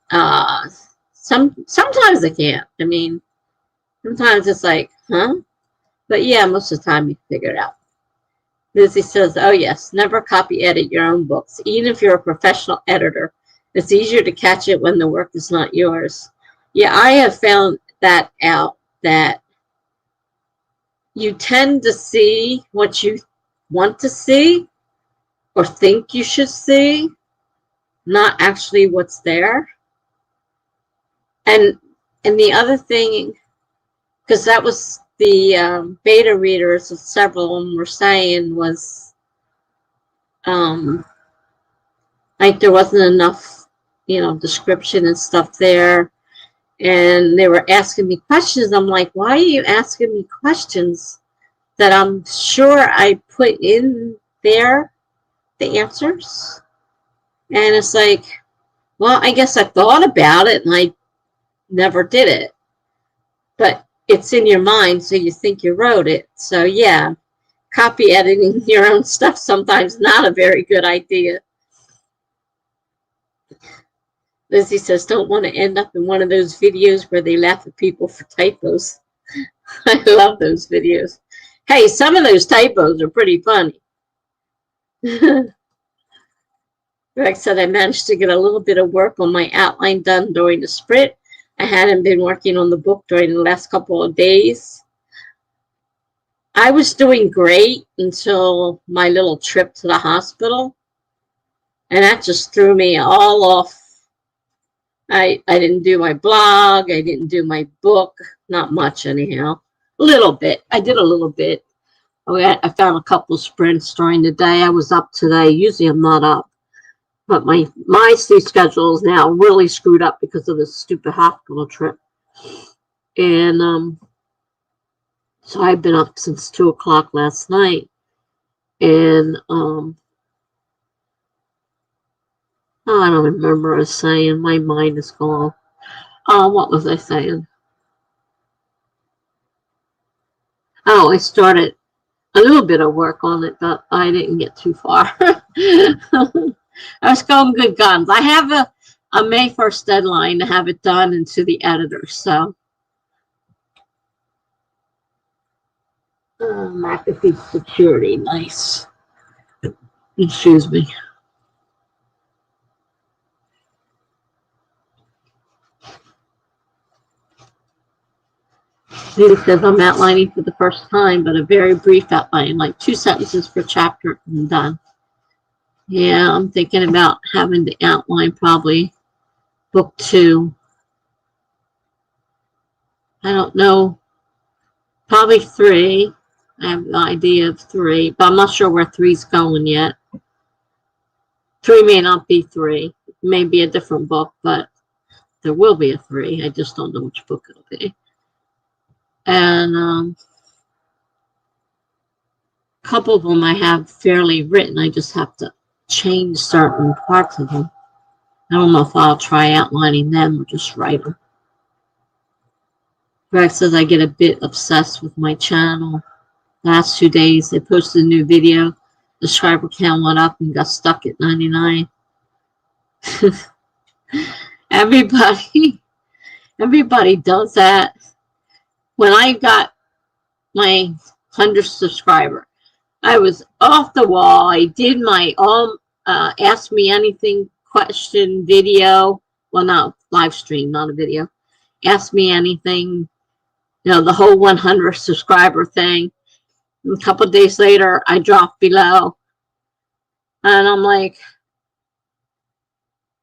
sometimes I can't. I mean, sometimes it's like, huh? But yeah, most of the time you can figure it out. Lizzie says, oh yes, never copy edit your own books. Even if you're a professional editor, it's easier to catch it when the work is not yours. Yeah, I have found that out, that you tend to see what you want to see or think you should see, not actually what's there. And the other thing, because that was the beta readers, several of them were saying, was like there wasn't enough, description and stuff there. And they were asking me questions. I'm like, why are you asking me questions that I'm sure I put in there the answers? And it's like, well, I guess I thought about it and I never did it. But it's in your mind, so you think you wrote it. So yeah, copy editing your own stuff sometimes not a very good idea. Lizzie says, don't want to end up in one of those videos where they laugh at people for typos. I love those videos. Hey, some of those typos are pretty funny. Greg said, I managed to get a little bit of work on my outline done during the sprint. I hadn't been working on the book during the last couple of days. I was doing great until my little trip to the hospital. And that just threw me all off. I didn't do my blog. I didn't do my book. Not much, anyhow. A little bit. I did a little bit. I found a couple sprints during the day. I was up today. Usually I'm not up. But my sleep schedule is now really screwed up because of this stupid hospital trip. And so I've been up since 2 o'clock last night. And I don't remember what I was saying. My mind is gone. What was I saying? Oh, I started a little bit of work on it, but I didn't get too far. I was going good guns. I have a May 1st deadline to have it done and to the editor. So, McAfee Security, nice. Excuse me. Lily says, I'm outlining for the first time, but a very brief outline, like 2 sentences per chapter, and done. Yeah, I'm thinking about having the outline probably book 2. I don't know. Probably 3. I have an idea of 3, but I'm not sure where 3's going yet. 3 may not be 3. It may be a different book, but there will be a 3. I just don't know which book it'll be. And a couple of them I have fairly written. I just have to change certain parts of them. I don't know if I'll try outlining them or just write them. Greg says I get a bit obsessed with my channel. Last 2 days, they posted a new video. The subscriber count went up and got stuck at 99. Everybody does that. When I got my 100th subscriber, I was off the wall. I did my Ask Me Anything question video. Well, not live stream, not a video. Ask Me Anything, the whole 100 subscriber thing. And a couple of days later, I dropped below. And I'm like,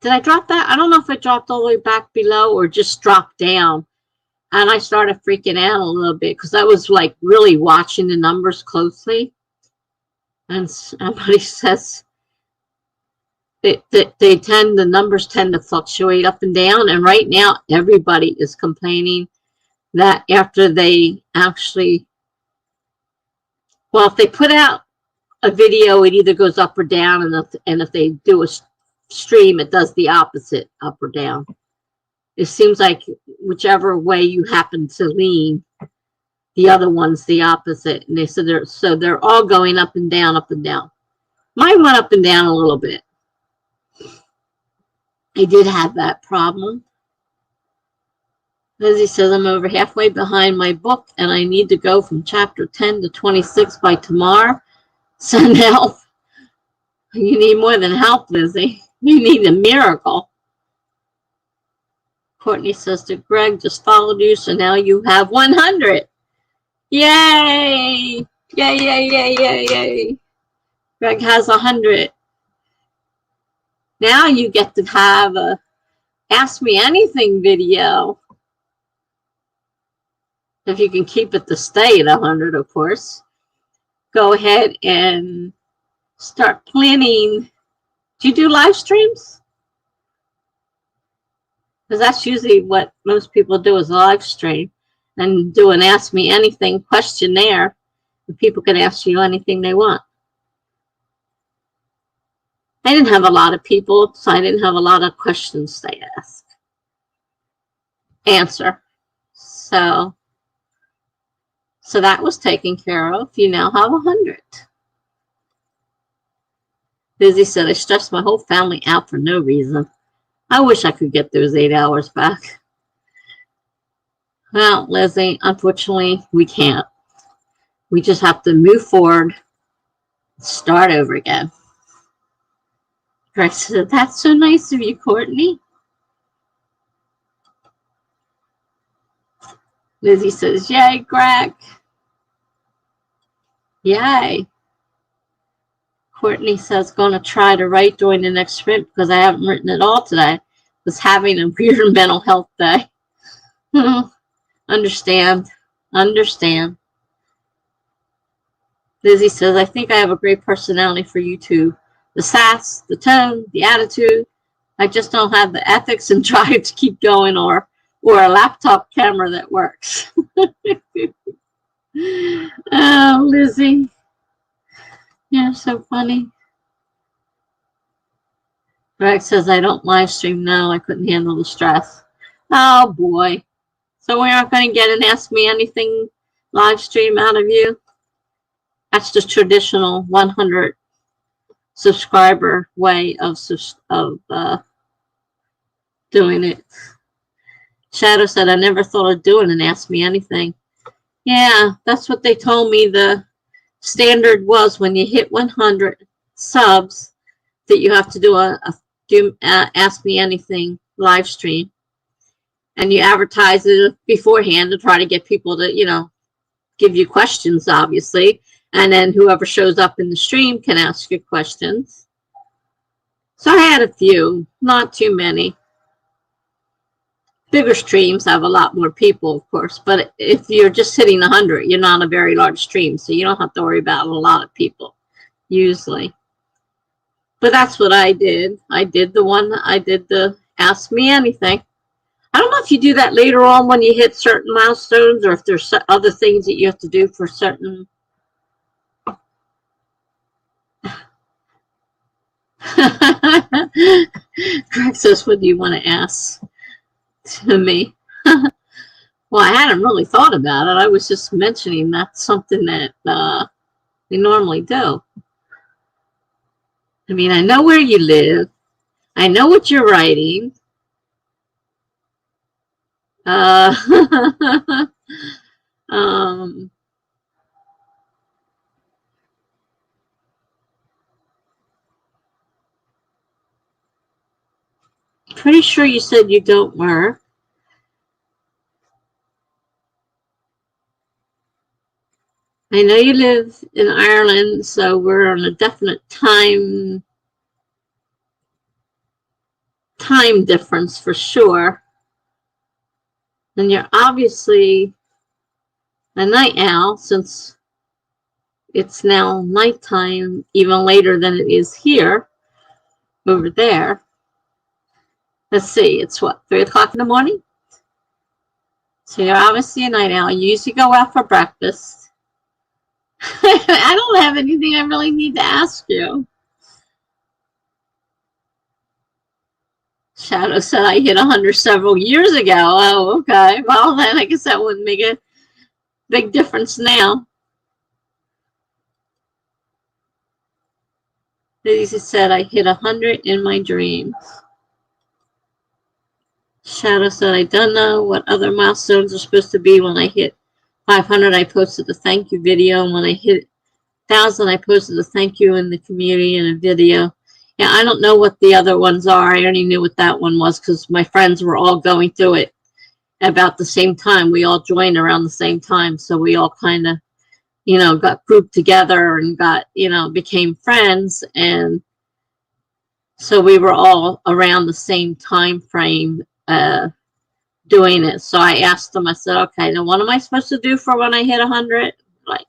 did I drop that? I don't know if it dropped all the way back below or just dropped down. And I started freaking out a little bit because I was like really watching the numbers closely. And somebody says the numbers tend to fluctuate up and down. And right now, everybody is complaining that after they actually, well, if they put out a video, it either goes up or down. And if they do a stream, it does the opposite, up or down. It seems like whichever way you happen to lean, the other one's the opposite. And they said they're all going up and down, up and down. Mine went up and down a little bit. I did have that problem. Lizzie says, I'm over halfway behind my book, and I need to go from chapter 10 to 26 by tomorrow. Send help. You need more than help, Lizzie. You need a miracle. Courtney says to Greg, just followed you, so now you have 100. Yay! Yay, yay, yay, yay, yay. Greg has 100. Now you get to have a Ask Me Anything video. If you can keep it to stay at 100, of course. Go ahead and start planning. Do you do live streams? Because that's usually what most people do, is a live stream and do an Ask Me Anything questionnaire. And people can ask you anything they want. I didn't have a lot of people, so I didn't have a lot of questions to answer. So that was taken care of. You now have 100. Lizzie said, I stressed my whole family out for no reason. I wish I could get those 8 hours back. Well, Lizzie, unfortunately, we can't. We just have to move forward, start over again. Greg said, that's so nice of you, Courtney. Lizzie says, yay, Greg. Yay. Courtney says, going to try to write during the next sprint because I haven't written at all today. Was having a weird mental health day. Understand. Lizzie says, I think I have a great personality for YouTube. The sass, the tone, the attitude. I just don't have the ethics and drive to keep going or a laptop camera that works. Oh, Lizzie. You're so funny. Greg says, I don't live stream now. I couldn't handle the stress. Oh, boy. So we aren't going to get an Ask Me Anything live stream out of you? That's the traditional 100 subscriber way of doing it. Shadow said, I never thought of doing an Ask Me Anything. Yeah, that's what they told me the standard was when you hit 100 subs, that you have to do a Ask Me Anything live stream. And you advertise it beforehand to try to get people to, give you questions, obviously. And then whoever shows up in the stream can ask you questions. So I had a few, not too many. Bigger streams have a lot more people, of course. But if you're just hitting 100, you're not a very large stream. So you don't have to worry about a lot of people, usually. But that's what I did. I did the Ask Me Anything. I don't know if you do that later on when you hit certain milestones, or if there's other things that you have to do for certain. Greg says, what do you want to ask to me? Well, I hadn't really thought about it. I was just mentioning that's something that we normally do. I mean, I know where you live. I know what you're writing. Pretty sure you said you don't work. I know you live in Ireland, so we're on a definite time difference for sure. And you're obviously a night owl since it's now nighttime even later than it is here over there. Let's see, it's what, 3 o'clock in the morning? So you're obviously a night owl. You usually go out for breakfast. I don't have anything I really need to ask you. Shadow said I hit 100 several years ago. Oh, okay. Well, then I guess that wouldn't make a big difference now. Daisy said I hit 100 in my dreams. Shadow said I don't know what other milestones are supposed to be. When I hit 500, I posted a thank you video. And when I hit 1,000, I posted a thank you in the community in a video. Yeah, I don't know what the other ones are. I already knew what that one was because my friends were all going through it about the same time. We all joined around the same time. So we all kind of, got grouped together and became friends. And so we were all around the same time frame doing it. So I asked them, I said, okay, now what am I supposed to do for when I hit 100? Like,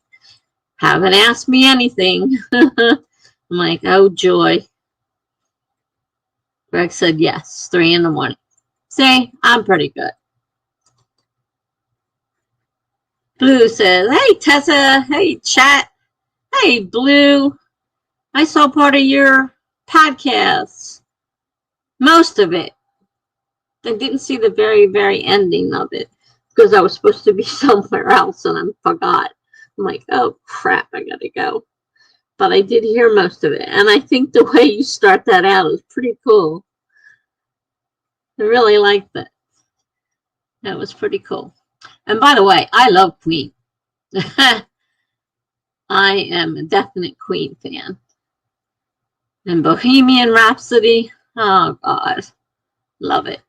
haven't asked me anything. I'm like, oh, joy. Greg said, yes, 3 in the morning. See, I'm pretty good. Blue says, hey, Tessa. Hey, chat. Hey, Blue. I saw part of your podcast. Most of it. I didn't see the very, very ending of it because I was supposed to be somewhere else and I forgot. I'm like, oh, crap, I got to go. But I did hear most of it. And I think the way you start that out is pretty cool. I really liked that. That was pretty cool. And by the way, I love Queen. I am a definite Queen fan. And Bohemian Rhapsody, oh God, love it.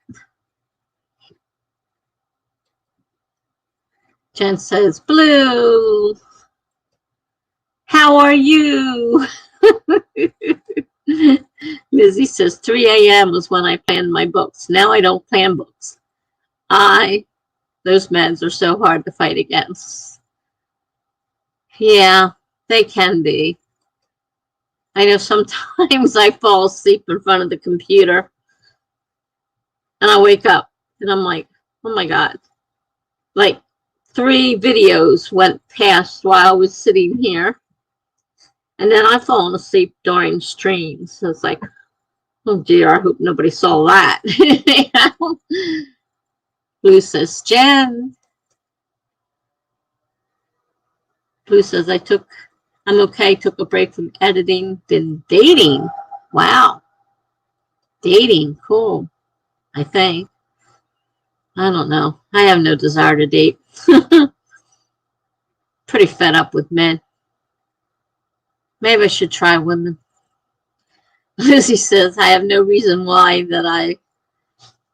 Jen says, Blue, how are you? Lizzie says, 3 a.m. was when I planned my books. Now I don't plan books. Those meds are so hard to fight against. Yeah, they can be. I know sometimes I fall asleep in front of the computer and I wake up and I'm like, oh my God. Like 3 videos went past while I was sitting here. And then I've fallen asleep during streams. So it's like, oh dear, I hope nobody saw that. Blue says, Jen. Blue says, I'm okay, took a break from editing, been dating. Wow. Dating, cool. I think. I don't know. I have no desire to date. Pretty fed up with men. Maybe I should try women. Lizzie says, I have no reason why that I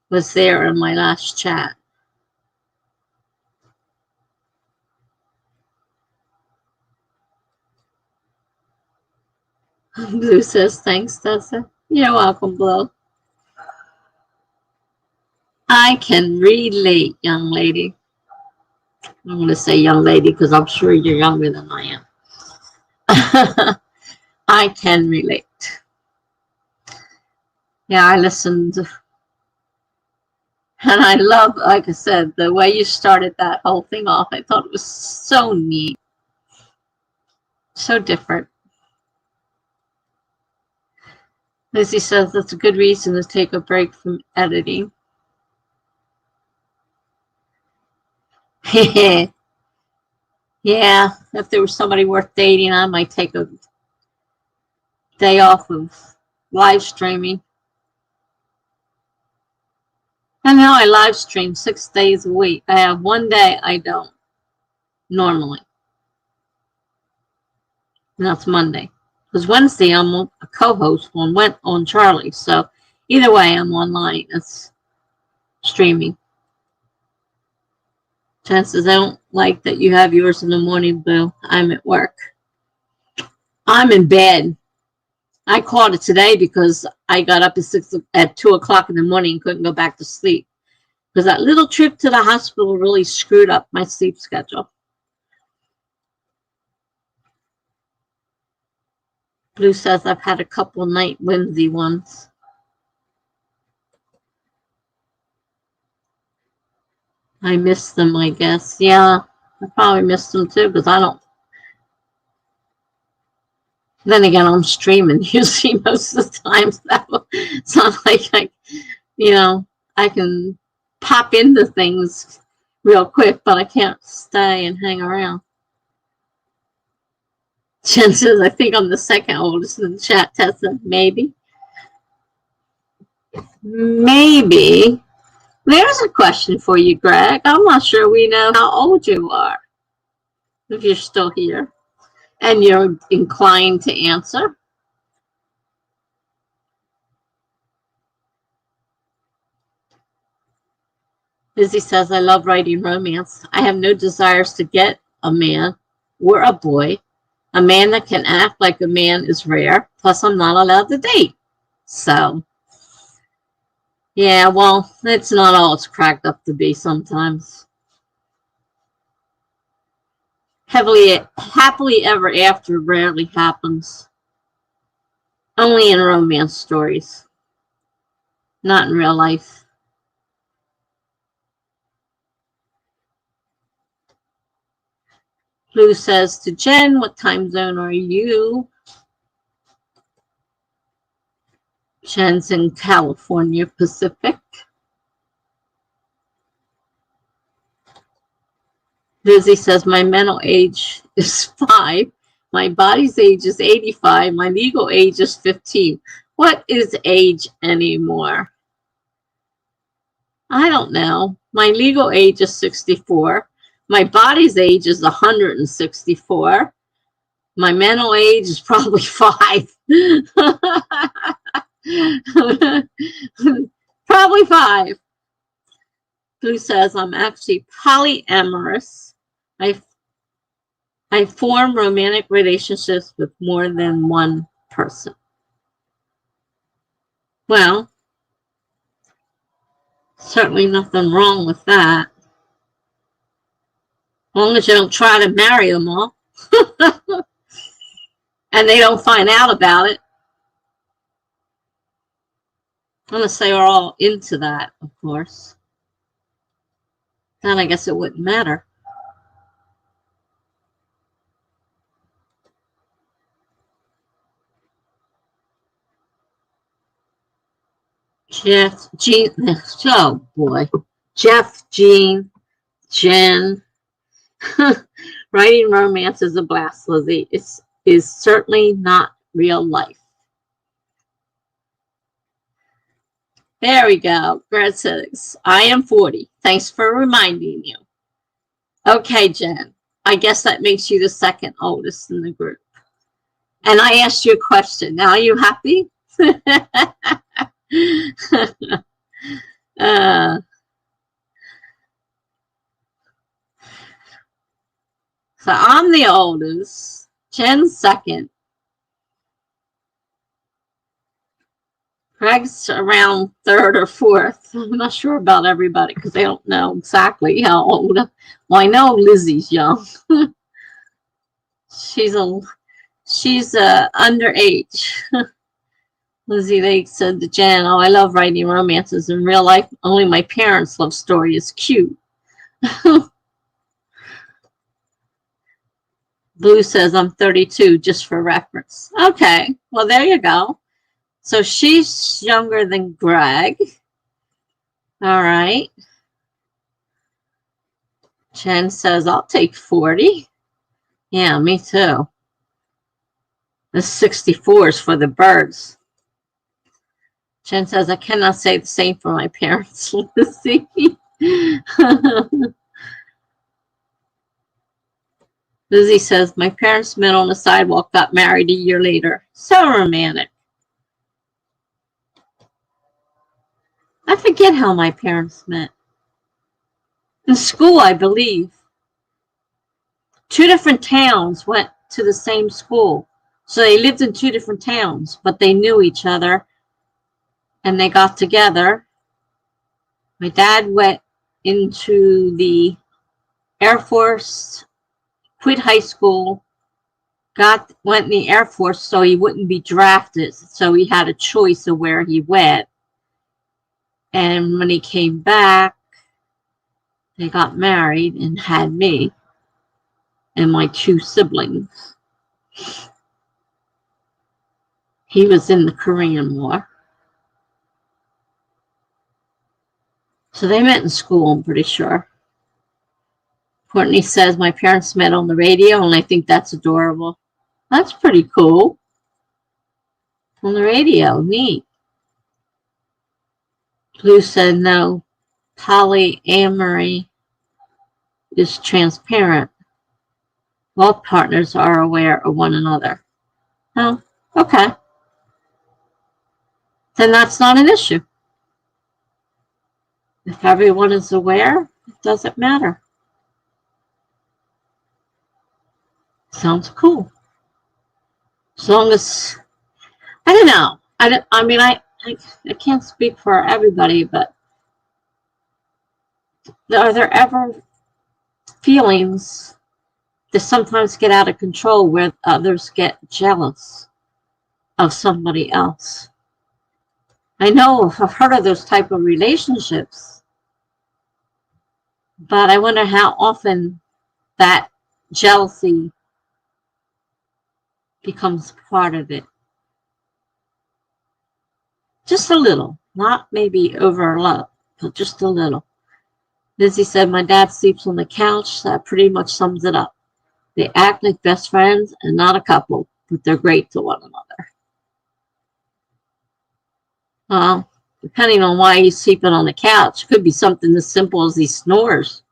was there in my last chat. Blue says, thanks, Tessa. You're welcome, Blue. I can relate, young lady. I'm going to say young lady because I'm sure you're younger than I am. I can relate. Yeah, I listened. And I love, like I said, the way you started that whole thing off. I thought it was so neat. So different. Lizzie says that's a good reason to take a break from editing. Yeah, if there was somebody worth dating, I might take a day off of live streaming. And now I live stream 6 days a week. I have 1 day I don't normally. And that's Monday. Because Wednesday I'm a co-host on Charlie. So either way I'm online. It's streaming. Jen says, I don't like that you have yours in the morning, Boo. I'm at work. I'm in bed. I called it today because I got up at 2 o'clock in the morning and couldn't go back to sleep. Because that little trip to the hospital really screwed up my sleep schedule. Blue says, I've had a couple night whimsy ones. I missed them, I guess. Yeah, I probably missed them too because I don't. Then again, I'm streaming usually most of the time. So it's not like I can pop into things real quick, but I can't stay and hang around. Jen says, I think I'm the second oldest in the chat, Tessa. Maybe. Maybe. There's a question for you, Greg. I'm not sure we know how old you are, if you're still here and you're inclined to answer. Lizzie says, I love writing romance. I have no desires to get a man or a boy. A man that can act like a man is rare. Plus, I'm not allowed to date. So, yeah, well, it's not all it's cracked up to be sometimes. Happily ever after rarely happens. Only in romance stories. Not in real life. Blue says to Jen, what time zone are you? Jen's in California Pacific. Lizzie says, my mental age is 5. My body's age is 85. My legal age is 15. What is age anymore? I don't know. My legal age is 64. My body's age is 164. My mental age is probably 5. Probably 5. Blue says, I'm actually polyamorous. I form romantic relationships with more than one person. Well, certainly nothing wrong with that. As long as you don't try to marry them all. And they don't find out about it. Unless they are all into that, of course. Then I guess it wouldn't matter. Jeff, Jean, oh boy. Jeff, Jean, Jen. Writing romance is a blast, Lizzie. It is certainly not real life. There we go. Greg says, I am 40. Thanks for reminding you. Okay, Jen. I guess that makes you the second oldest in the group. And I asked you a question. Now, are you happy? So I'm the oldest. Jen's second. Greg's around third or fourth. I'm not sure about everybody because they don't know exactly how old. Well, I know Lizzie's young. she's underage. Lizzie, they said to Jen, oh, I love writing romances. In real life, only my parents' love story is cute. Blue says, I'm 32, just for reference. Okay, well, there you go. So she's younger than Greg. All right. Jen says, I'll take 40. Yeah, me too. The 64 is for the birds. Jen says, I cannot say the same for my parents. Lizzie. Lizzie says, my parents met on the sidewalk, got married a year later. So romantic. I forget how my parents met. In school, I believe, 2 different towns went to the same school. So they lived in 2 different towns, but they knew each other and they got together. My dad went into the Air Force, quit high school, went in the Air Force so he wouldn't be drafted. So he had a choice of where he went. And when he came back, they got married and had me and my 2 siblings. He was in the Korean War. So they met in school, I'm pretty sure. Courtney says, my parents met on the radio, and I think that's adorable. That's pretty cool. On the radio, neat. Blue said, no, polyamory is transparent. All partners are aware of one another. Oh, okay. Then that's not an issue. If everyone is aware, it doesn't matter. Sounds cool. As long as, I don't know. I can't speak for everybody, but are there ever feelings that sometimes get out of control where others get jealous of somebody else? I know I've heard of those type of relationships, but I wonder how often that jealousy becomes part of it. Just a little, not maybe over a lot, but just a little. Lizzie said, my dad sleeps on the couch. That pretty much sums it up. They act like best friends and not a couple, but they're great to one another. Well, depending on why he's sleeping on the couch, could be something as simple as he snores.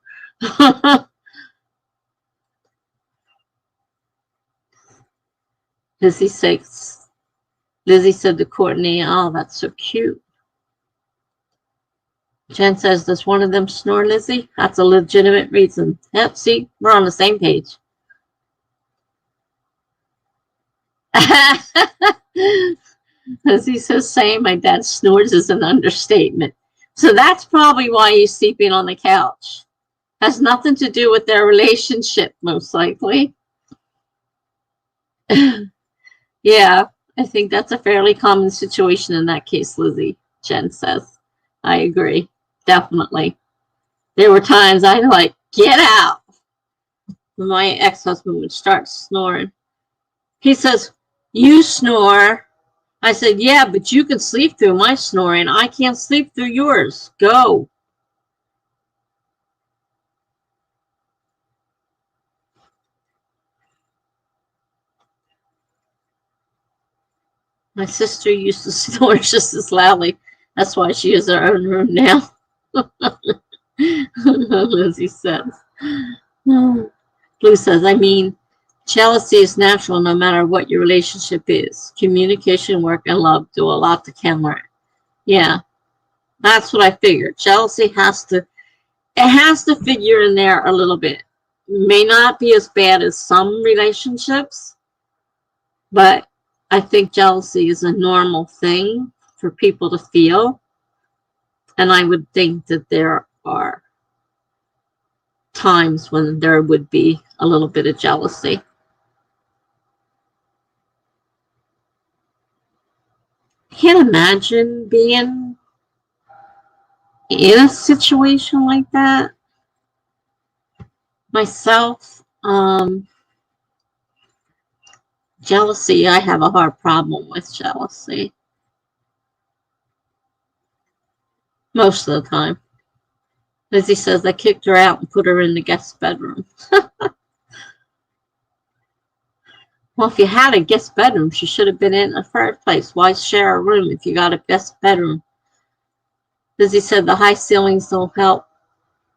Lizzie said to Courtney, oh, that's so cute. Jen says, does one of them snore, Lizzie? That's a legitimate reason. Yep, see, we're on the same page. Lizzie says, saying my dad snores is an understatement. So that's probably why he's sleeping on the couch. Has nothing to do with their relationship, most likely. Yeah, I think that's a fairly common situation in that case, Lizzie, Jen says. I agree. Definitely. There were times I'd like, get out. My ex-husband would start snoring. He says, you snore. I said, yeah, but you can sleep through my snoring. I can't sleep through yours. Go. My sister used to snore just as loudly. That's why she has her own room now. Lizzie says. Blue says, I mean, jealousy is natural no matter what your relationship is. Communication, work, and love do a lot to counter it. Yeah, that's what I figured. Jealousy has to figure in there a little bit. May not be as bad as some relationships, but I think jealousy is a normal thing for people to feel. And I would think that there are times when there would be a little bit of jealousy. Can't imagine being in a situation like that myself. Jealousy, I have a hard problem with jealousy most of the time. Lizzie says I kicked her out and put her in the guest bedroom. Well, if you had a guest bedroom, she should have been in the first place. Why share a room if you got a guest bedroom? Lizzie said the high ceilings don't help.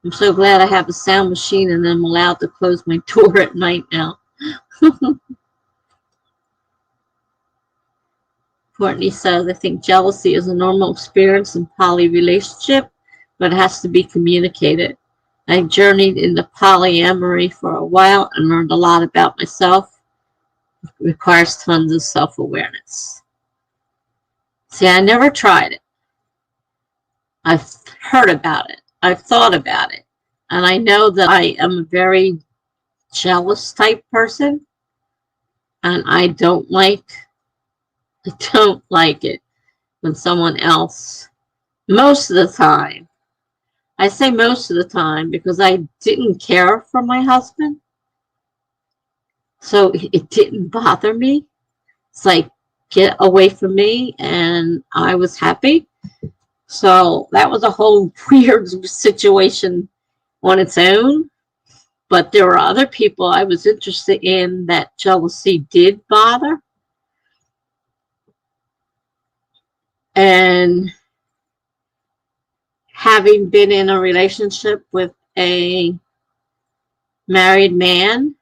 I'm so glad I have a sound machine and I'm allowed to close my door at night now. Courtney says, I think jealousy is a normal experience in poly relationship, but it has to be communicated. I journeyed into polyamory for a while and learned a lot about myself. It requires tons of self-awareness. See, I never tried it. I've heard about it. I've thought about it. And I know that I am a very jealous type person. And I don't like it when someone else, most of the time, I say most of the time because I didn't care for my husband. So it didn't bother me. It's like, get away from me. And I was happy. So that was a whole weird situation on its own. But there were other people I was interested in that jealousy did bother. And having been in a relationship with a married man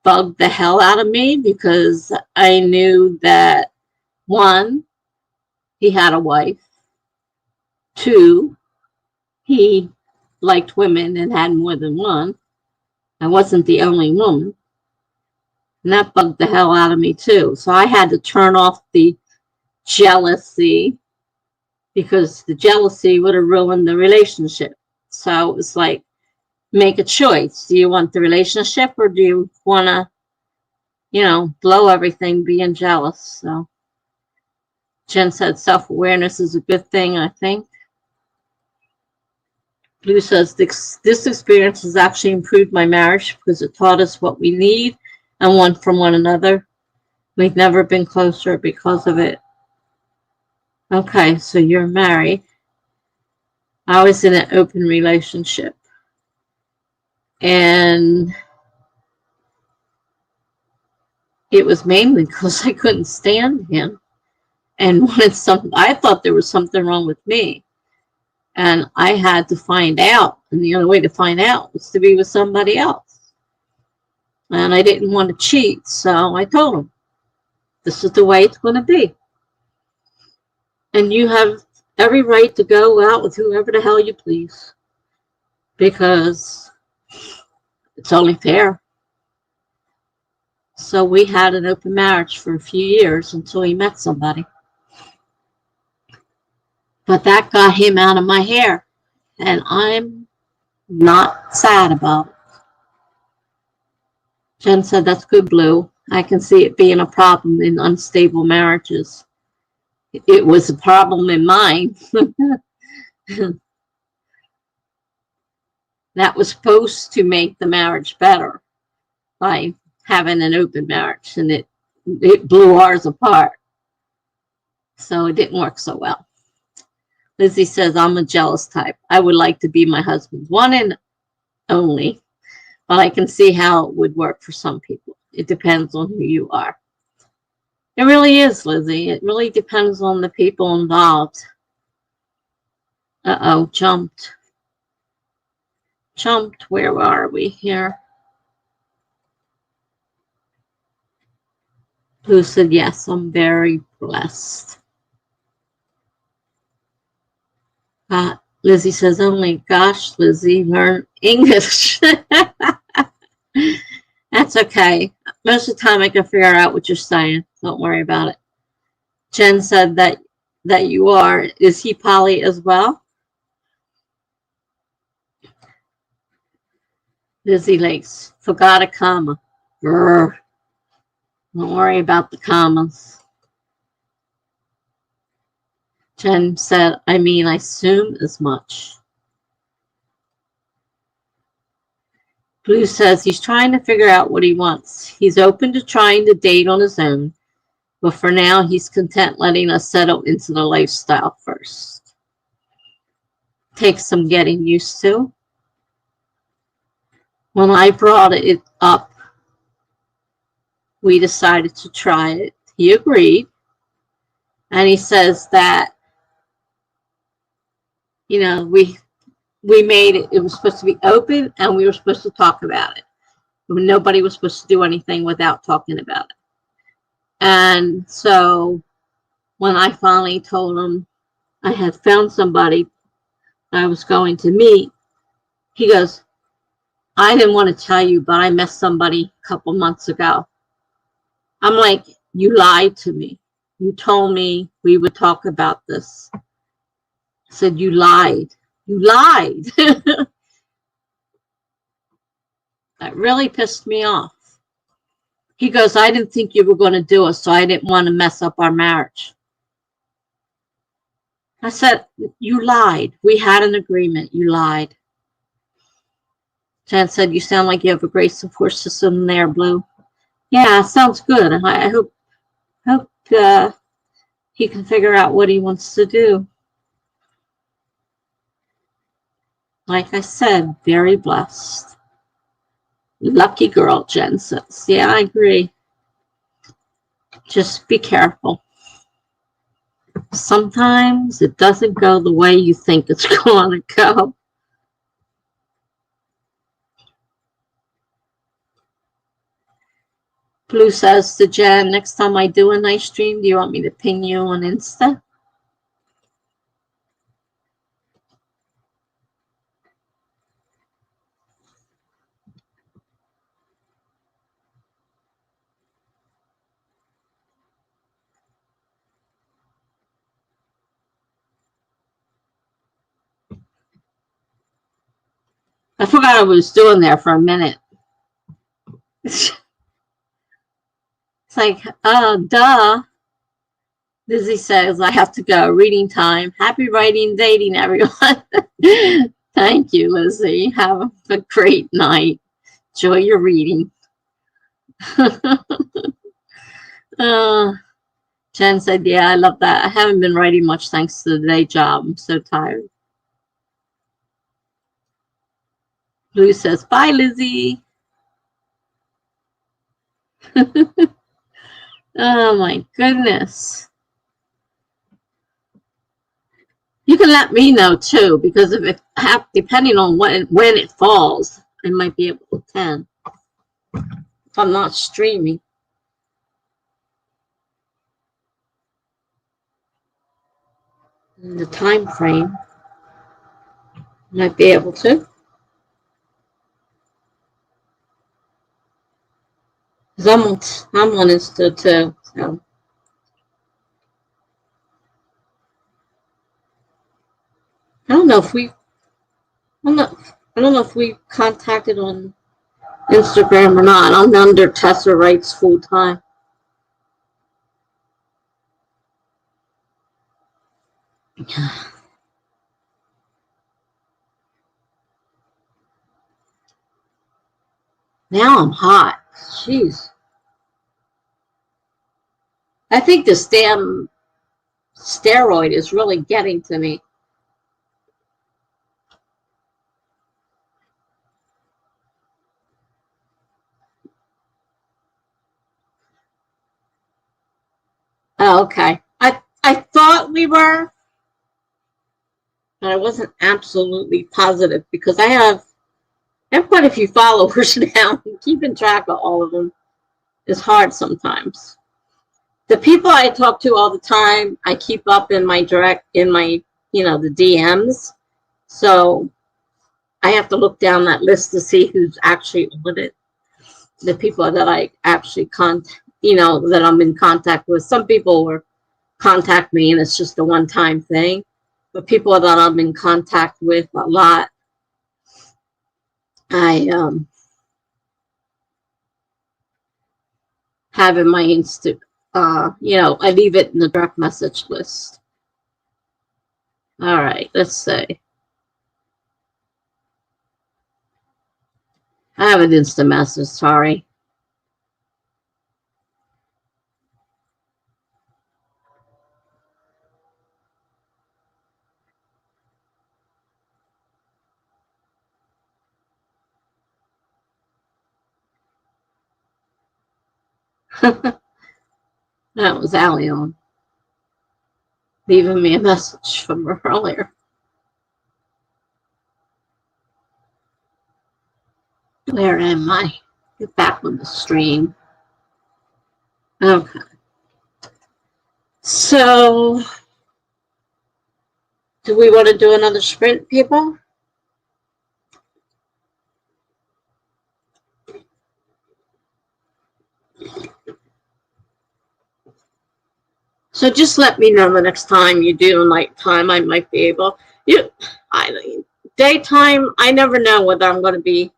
bugged the hell out of me because I knew that, one, he had a wife. Two, he liked women and had more than one. I wasn't the only woman. And that bugged the hell out of me too. So I had to turn off the jealousy because the jealousy would have ruined the relationship. So it was like, make a choice. Do you want the relationship or do you want to, blow everything being jealous? So Jen said self-awareness is a good thing, I think. Blue says, this experience has actually improved my marriage because it taught us what we need and want from one another. We've never been closer because of it. Okay, so you're married. I was in an open relationship. And it was mainly because I couldn't stand him and wanted something. I thought there was something wrong with me. And I had to find out. And the only way to find out was to be with somebody else. And I didn't want to cheat. So I told him, this is the way it's going to be. And you have every right to go out with whoever the hell you please. Because it's only fair. So we had an open marriage for a few years until he met somebody. But that got him out of my hair. And I'm not sad about it. Jen said, that's good, Blue. I can see it being a problem in unstable marriages. It was a problem in mine. That was supposed to make the marriage better by having an open marriage, and it blew ours apart. So it didn't work so well. Lizzie says, I'm a jealous type. I would like to be my husband's one and only, but I can see how it would work for some people. It depends on who you are. It really is, Lizzie. It really depends on the people involved. Uh-oh, jumped. Where are we here? Who said, yes, I'm very blessed. Lizzie says, oh my gosh, Lizzie, learn English. That's okay. Most of the time I can figure out what you're saying. Don't worry about it. Jen said that you are. Is he poly as well? Lizzie Lakes, forgot a comma. Grr. Don't worry about the commas. Jen said, I assume as much. Blue says he's trying to figure out what he wants. He's open to trying to date on his own, but for now he's content letting us settle into the lifestyle first. Takes some getting used to. When I brought it up, we decided to try it. He agreed. And he says that, we made it. It was supposed to be open and we were supposed to talk about it. Nobody was supposed to do anything without talking about it. And so when I finally told him I had found somebody I was going to meet, He goes, I didn't want to tell you, but I met somebody a couple months ago. I'm like, you lied to me. You told me we would talk about this. I said, you lied. You lied. That really pissed me off. He goes, I didn't think you were going to do it, so I didn't want to mess up our marriage. I said, you lied. We had an agreement. You lied. Jen said, you sound like you have a great support system there, Blue. Yeah, sounds good. I hope he can figure out what he wants to do. Like I said, very blessed. Lucky girl, Jen says. Yeah, I agree. Just be careful. Sometimes it doesn't go the way you think it's going to go. Blue says to Jen, next time I do a night stream, do you want me to ping you on Insta? I forgot what I was doing there for a minute. It's like, duh. Lizzie says, I have to go. Reading time. Happy writing, dating, everyone. Thank you, Lizzie. Have a great night. Enjoy your reading. Jen said, yeah, I love that. I haven't been writing much thanks to the day job. I'm so tired. Blue says, bye, Lizzie. Oh, my goodness. You can let me know, too, because if it depending on when it falls, I might be able to attend if I'm not streaming. In the time frame, might be able to. Because I'm on Insta, too. So. I don't know if we contacted on Instagram or not. I'm under Tessa Writes full time. Now I'm hot. Jeez. I think this damn steroid is really getting to me. Oh, okay. I thought we were, but I wasn't absolutely positive because I have quite a few followers now. Keeping track of all of them is hard sometimes. The people I talk to all the time, I keep up in my the DMs. So I have to look down that list to see who's actually on it. The people that I actually that I'm in contact with. Some people will contact me and it's just a one-time thing. But people that I'm in contact with a lot, I have in my I leave it in the direct message list. All right, let's see. I have an instant message, sorry. That was Allie on leaving me a message from earlier. Where am I? Get back on the stream. Okay. So, do we want to do another sprint, people? So just let me know the next time you do nighttime. I might be able. Daytime, I never know whether I'm going to be.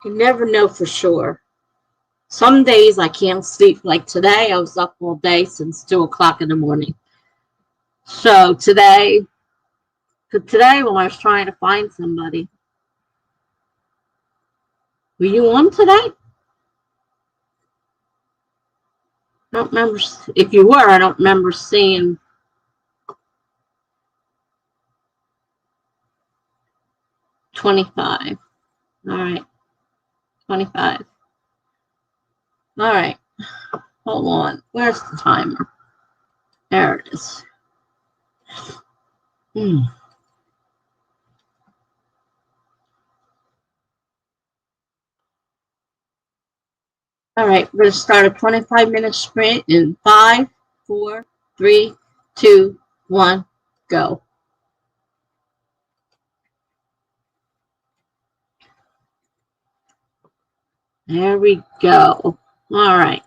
You never know for sure. Some days I can't sleep. Like today, I was up all day since 2 o'clock in the morning. So today when I was trying to find somebody, were you on today? I don't remember. If you were, I don't remember seeing. 25. All right. 25. All right. Hold on. Where's the timer? There it is. All right. We're going to start a 25-minute sprint in 5, 4, 3, 2, 1, go. There we go. All right.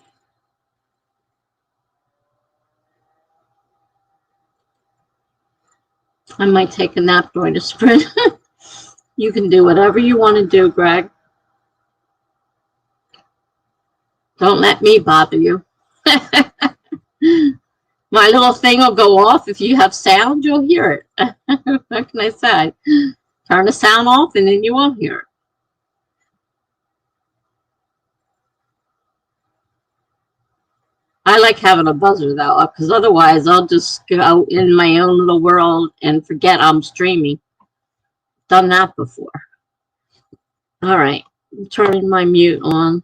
I might take a nap during the sprint. You can do whatever you want to do, Greg. Don't let me bother you. My little thing will go off. If you have sound, you'll hear it. What can I say? Turn the sound off and then you won't hear it. I like having a buzzer though, because otherwise I'll just go in my own little world and forget I'm streaming. Done that before. All right, I'm turning my mute on.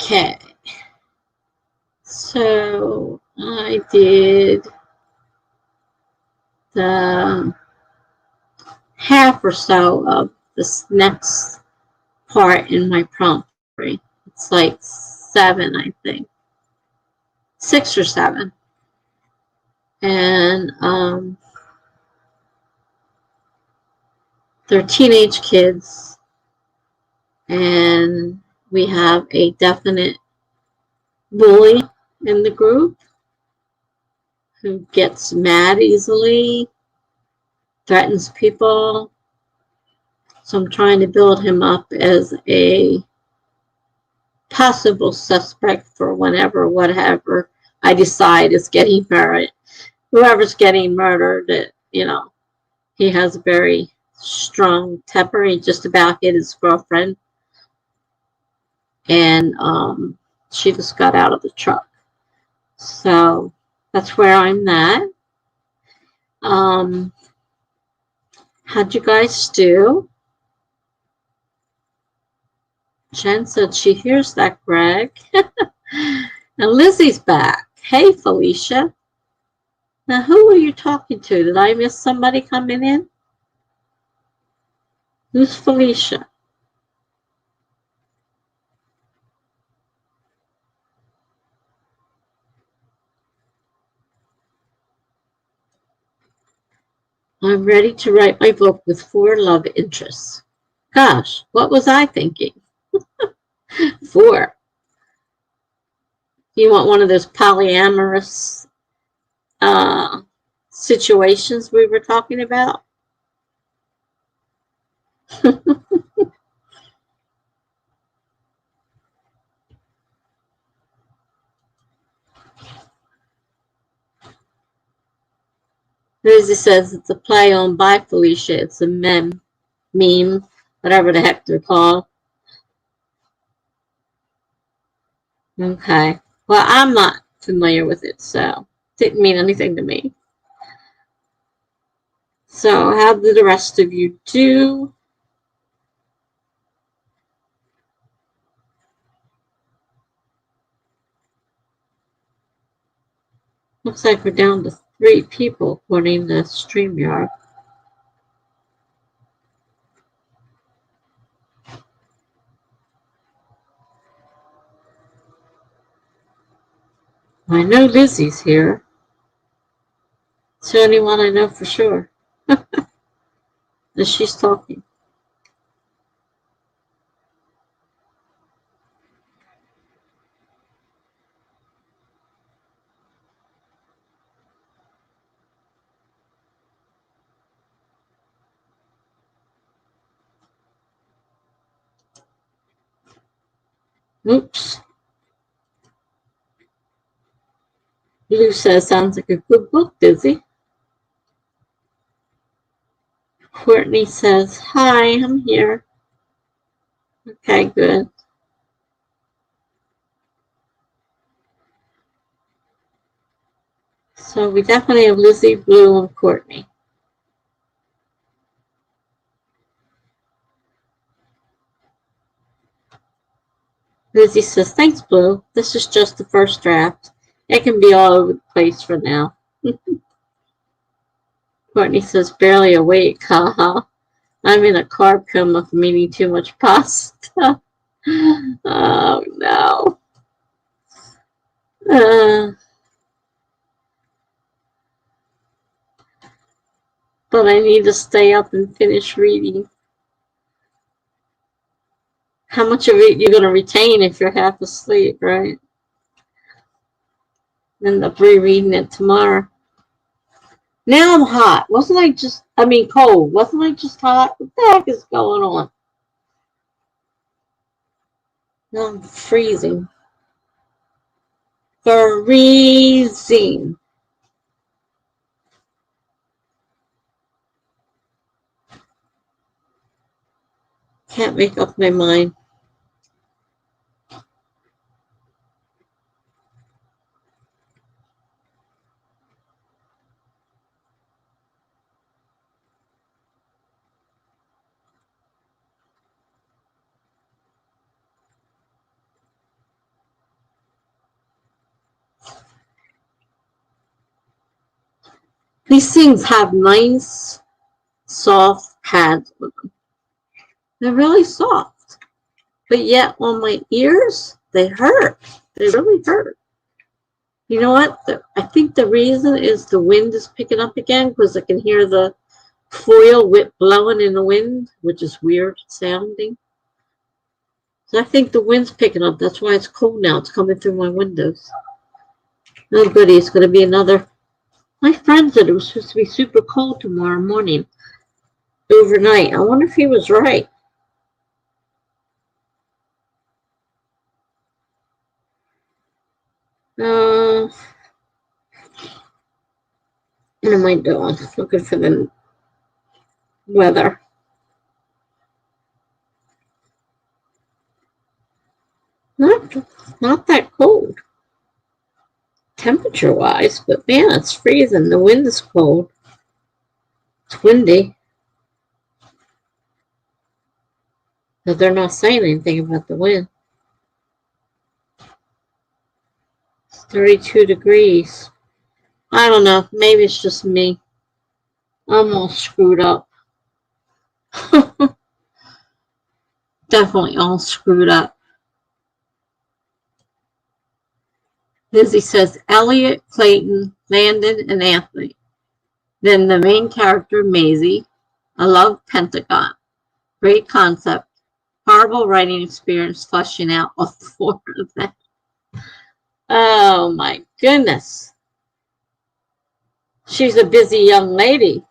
Okay. So I did the half or so of this next part in my promptery. It's like 7, I think. 6 or 7. And they're teenage kids. And we have a definite bully in the group who gets mad easily, threatens people. So I'm trying to build him up as a possible suspect for whatever I decide is getting murdered. Whoever's getting murdered, he has a very strong temper. He just about hit his girlfriend, and she just got out of the truck. So that's where I'm at. How'd you guys do? Jen said she hears that, Greg. And Lizzie's back. Hey, Felicia. Now, who are you talking to? Did I miss somebody coming in? Who's Felicia? I'm ready to write my book with 4 love interests. Gosh, what was I thinking? 4. You want one of those polyamorous situations we were talking about? Lizzie says it's a play on by Felicia. It's a meme, whatever the heck they're called. Okay. Well, I'm not familiar with it, so it didn't mean anything to me. So how did the rest of you do? Looks like we're down to 3 people according to StreamYard. I know Lizzie's here. It's the only one I know for sure. And she's talking. Oops. Lou says, sounds like a good book, Lizzie. Courtney says, hi, I'm here. Okay, good. So we definitely have Lizzie, Blue, and Courtney. Lizzie says, thanks, Blue. This is just the first draft. It can be all over the place for now. Courtney says, barely awake, haha. I'm in a carb coma from eating too much pasta. Oh, no. But I need to stay up and finish reading. How much of it you're going to retain if you're half asleep, right? End up rereading it tomorrow. Now I'm hot. Cold. Wasn't I just hot? What the heck is going on? Now I'm freezing. Freezing. Can't make up my mind. These things have nice, soft pads with them. They're really soft. But yet on my ears, they hurt. They really hurt. You know what? I think the reason is the wind is picking up again because I can hear the foil whip blowing in the wind, which is weird sounding. So I think the wind's picking up. That's why it's cold now. It's coming through my windows. Oh goody, it's going to be another. My friend said it was supposed to be super cold tomorrow morning, overnight. I wonder if he was right. What am I doing? Looking for the weather. Not that cold, temperature-wise, but man, it's freezing. The wind is cold. It's windy. But they're not saying anything about the wind. It's 32 degrees. I don't know. Maybe it's just me. I'm all screwed up. Definitely all screwed up. Lizzie says Elliot, Clayton, Landon, and Anthony. Then the main character, Maisie. I love Pentagon. Great concept. Horrible writing experience fleshing out all four of them. Oh my goodness. She's a busy young lady.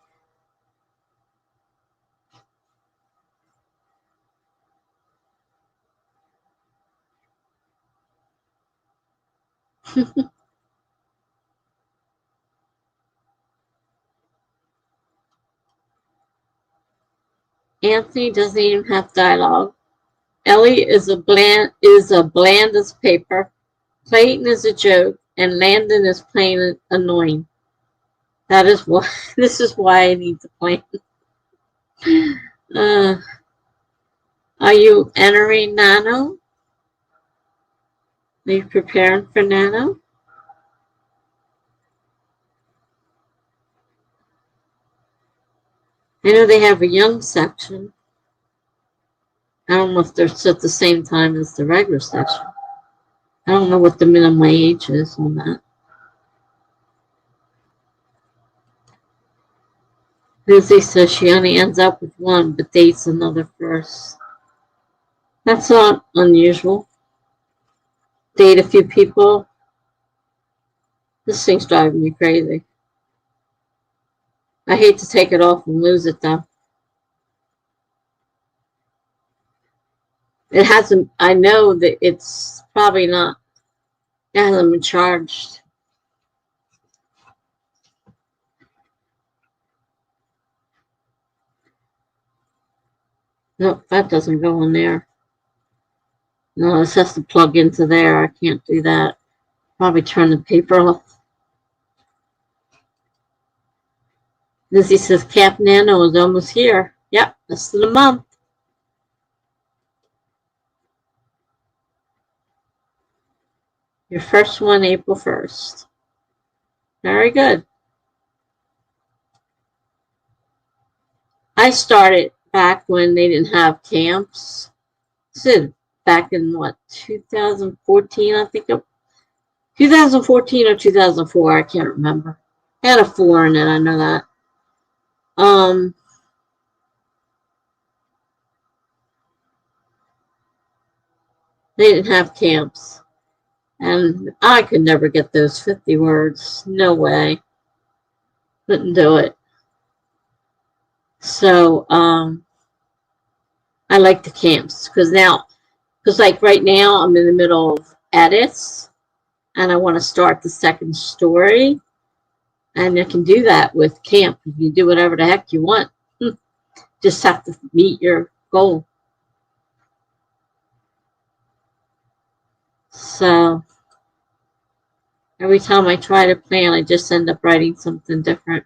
Anthony doesn't even have dialogue. Ellie is a bland as paper. Clayton is a joke, and Landon is plain annoying. That is why this is why I need to plan. Are you entering Nano? Are you preparing for Nano? I know they have a young section. I don't know if they're at the same time as the regular section. I don't know what the minimum age is on that. Lizzie says she only ends up with one, but dates another first. That's not unusual. Date a few people. This thing's driving me crazy. I hate to take it off and lose it, though. It hasn't, I know that it's probably not, it hasn't been charged. Nope, that doesn't go in there. No, this has to plug into there. I can't do that. Probably turn the paper off. Lizzie says Camp Nano is almost here. Yep, less than a month. Your first one, April 1st. Very good. I started back when they didn't have camps. So back in what, 2014, I think. 2014 or 2004, I can't remember. I had a 4 in it, I know that. They didn't have camps. And I could never get those 50 words. No way. Couldn't do it. So, I like the camps because like right now I'm in the middle of edits and I want to start the second story. And I can do that with camp. You can do whatever the heck you want. Just have to meet your goal. So every time I try to plan, I just end up writing something different.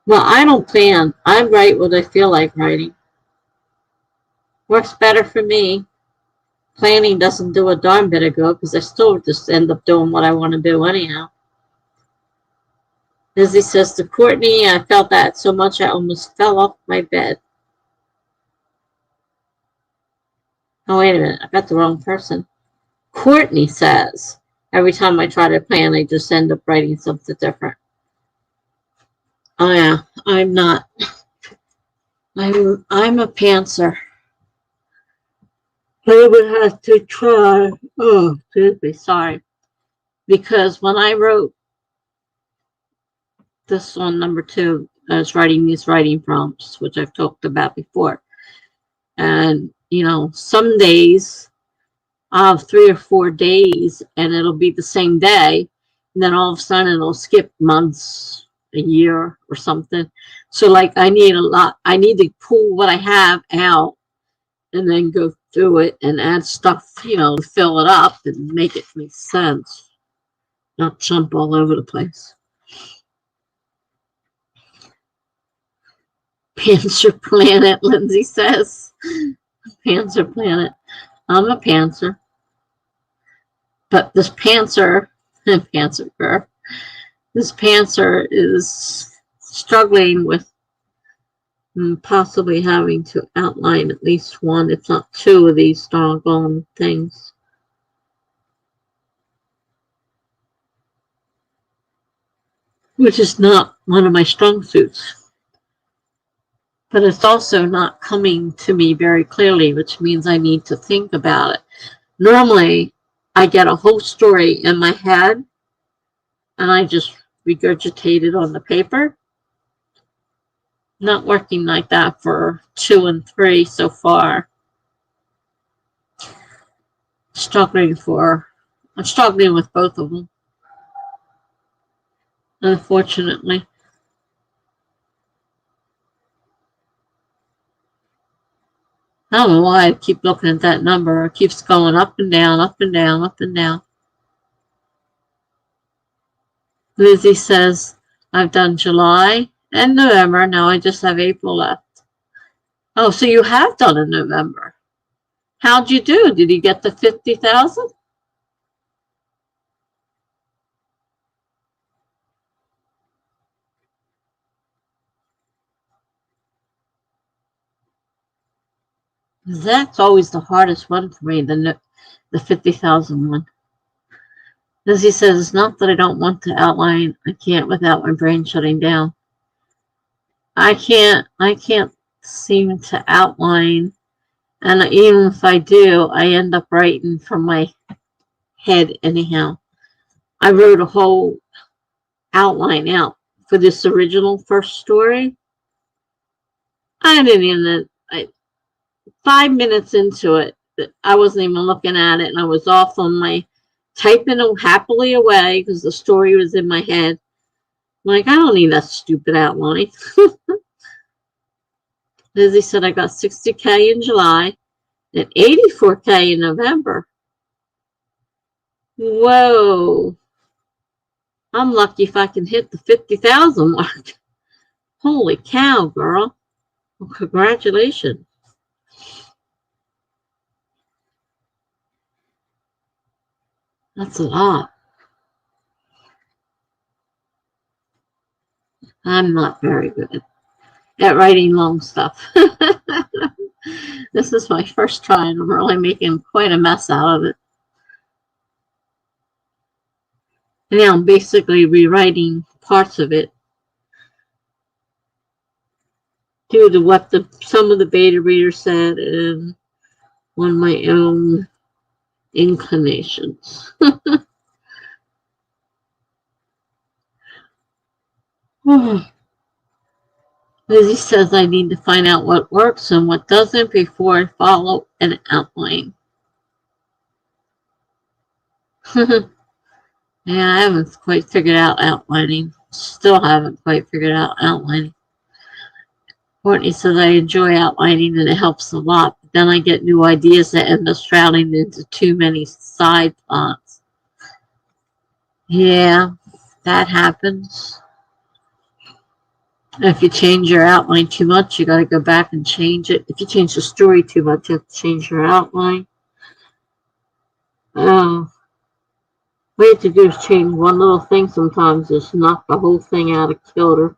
Well, I don't plan. I write what I feel like writing. Works better for me. Planning doesn't do a darn bit of good because I still just end up doing what I want to do anyhow. Lizzie says to Courtney, I felt that so much I almost fell off my bed. Oh, wait a minute. I got the wrong person. Courtney says, every time I try to plan, I just end up writing something different. Oh, yeah. I'm not. I'm a pantser. I would have to try. Oh, excuse me. Sorry. Because when I wrote this one, number 2, I was writing these writing prompts, which I've talked about before. And, some days I'll have 3 or 4 days and it'll be the same day. And then all of a sudden it'll skip months, a year or something. So like I need to pull what I have out and then go through it and add stuff, to fill it up and make it make sense. Not jump all over the place. Pantser Planet, Lindsay says. Pantser Planet. I'm a pantser. But this pantser girl, this pantser is struggling with possibly having to outline at least one, if not 2 of these doggone things. Which is not one of my strong suits. But it's also not coming to me very clearly, which means I need to think about it. Normally, I get a whole story in my head and I just regurgitate it on the paper. Not working like that for 2 and 3 so far. I'm struggling with both of them. Unfortunately. I don't know why I keep looking at that number. It keeps going up and down, up and down, up and down. Lizzie says, I've done July and November. Now I just have April left. Oh, so you have done in November. How'd you do? Did you get the 50,000? That's always the hardest one for me, the 50,000 one. Lizzie says, it's not that I don't want to outline. I can't without my brain shutting down. I can't seem to outline. And even if I do, I end up writing from my head anyhow. I wrote a whole outline out for this original first story. I didn't even, 5 minutes into it, I wasn't even looking at it, and I was off on my typing happily away because the story was in my head. Like, I don't need that stupid outline. Lizzie said I got 60K in July and 84K in November. Whoa. I'm lucky if I can hit the 50,000 mark. Holy cow, girl. Well, congratulations. That's a lot. I'm not very good at writing long stuff. This is my first try, and I'm really making quite a mess out of it. And now I'm basically rewriting parts of it due to what some of the beta readers said and on my own inclinations. Lizzie says I need to find out what works and what doesn't before I follow an outline. Yeah, I haven't quite figured out outlining. Still haven't quite figured out outlining. Courtney says I enjoy outlining and it helps a lot, but then I get new ideas that end up shrouding into too many side plots. Yeah, that happens. If you change your outline too much, you got to go back and change it. If you change the story too much, you have to change your outline. Oh. All you have to do is change one little thing sometimes, just knock the whole thing out of kilter.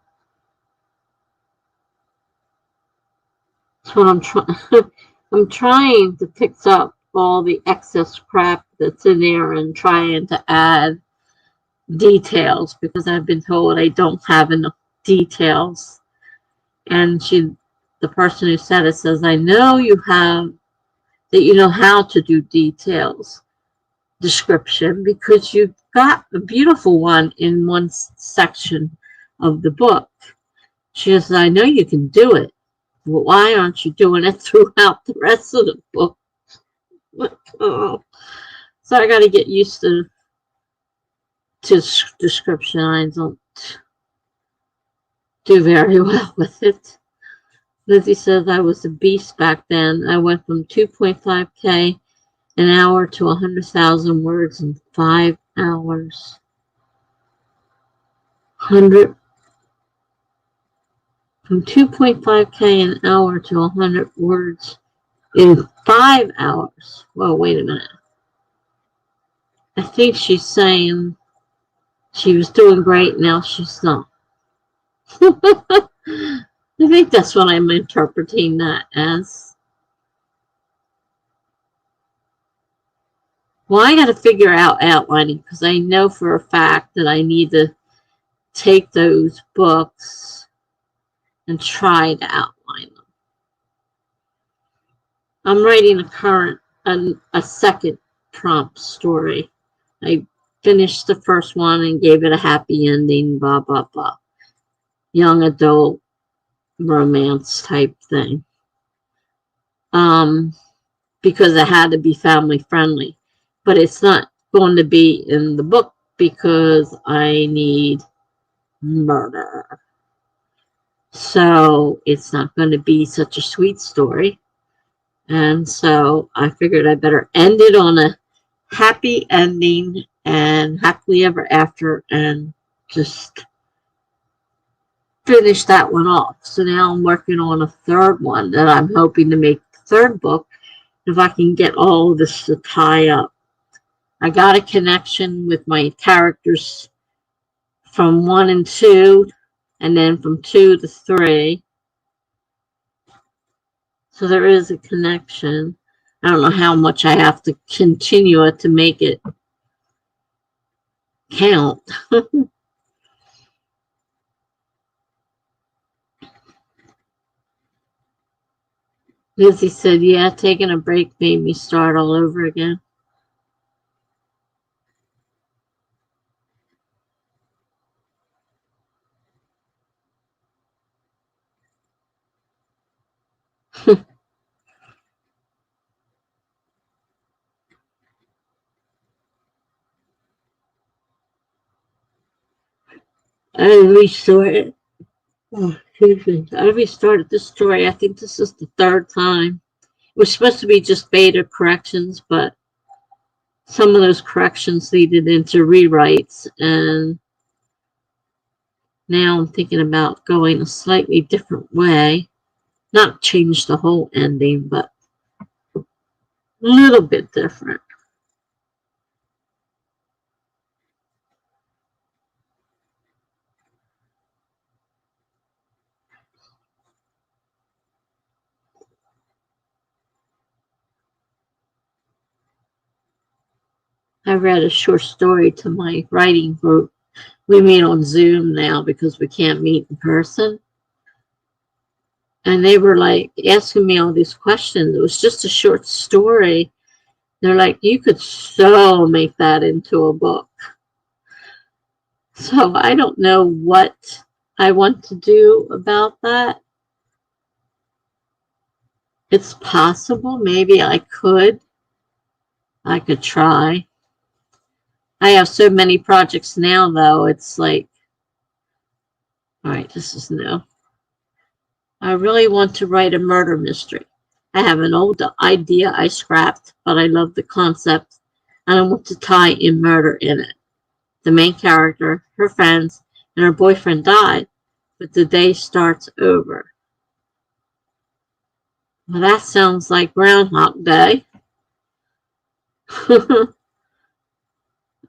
That's what I'm trying. I'm trying to fix up all the excess crap that's in there and trying to add details because I've been told I don't have enough details. And the person who said it says, I know that you know how to do details description because you've got a beautiful one in one section of the book. She says, I know you can do it. Well, why aren't you doing it throughout the rest of the book? Oh. So I got to get used to description. I don't do very well with it. Lizzie says I was a beast back then. I went from 2.5K an hour to 100,000 words in 5 hours. 100 from 2.5K an hour to 100 words in 5 hours. Well, wait a minute. I think she's saying she was doing great, now she's not. I think that's what I'm interpreting that as. Well, I got to figure out outlining because I know for a fact that I need to take those books and try to outline them. I'm writing a second prompt story. I finished the first one and gave it a happy ending, blah, blah, blah. Young adult romance type thing. Because it had to be family friendly. But it's not going to be in the book because I need murder. So it's not going to be such a sweet story. And so I figured I better end it on a happy ending and happily ever after and just finish that one off. So now I'm working on a third one that I'm hoping to make the third book if I can get all of this to tie up. I got a connection with my characters from 1 and 2 and then from 2 to 3. So there is a connection. I don't know how much I have to continue it to make it count. Lizzie said, yeah, taking a break made me start all over again. I restarted. Oh, excuse me. I restarted this story. I think this is the third time. It was supposed to be just beta corrections, but some of those corrections leaded into rewrites, and now I'm thinking about going a slightly different way. Not change the whole ending, but a little bit different. I read a short story to my writing group. We meet on Zoom now because we can't meet in person. And they were like asking me all these questions. It was just a short story. They're like, you could so make that into a book. So I don't know what I want to do about that. It's possible. Maybe I could try. I have so many projects now, though. It's like, all right, this is new. I really want to write a murder mystery. I have an old idea I scrapped, but I love the concept, and I want to tie in murder in it. The main character, her friends, and her boyfriend died, but the day starts over. Well, that sounds like Groundhog Day.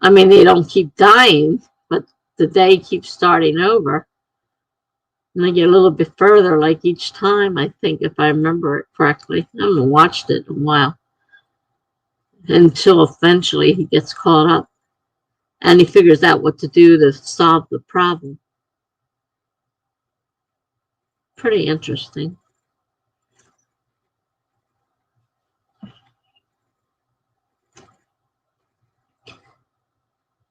I mean, they don't keep dying, but the day keeps starting over. And they get a little bit further, like each time, I think, if I remember it correctly. I haven't watched it in a while. Until eventually he gets caught up and he figures out what to do to solve the problem. Pretty interesting.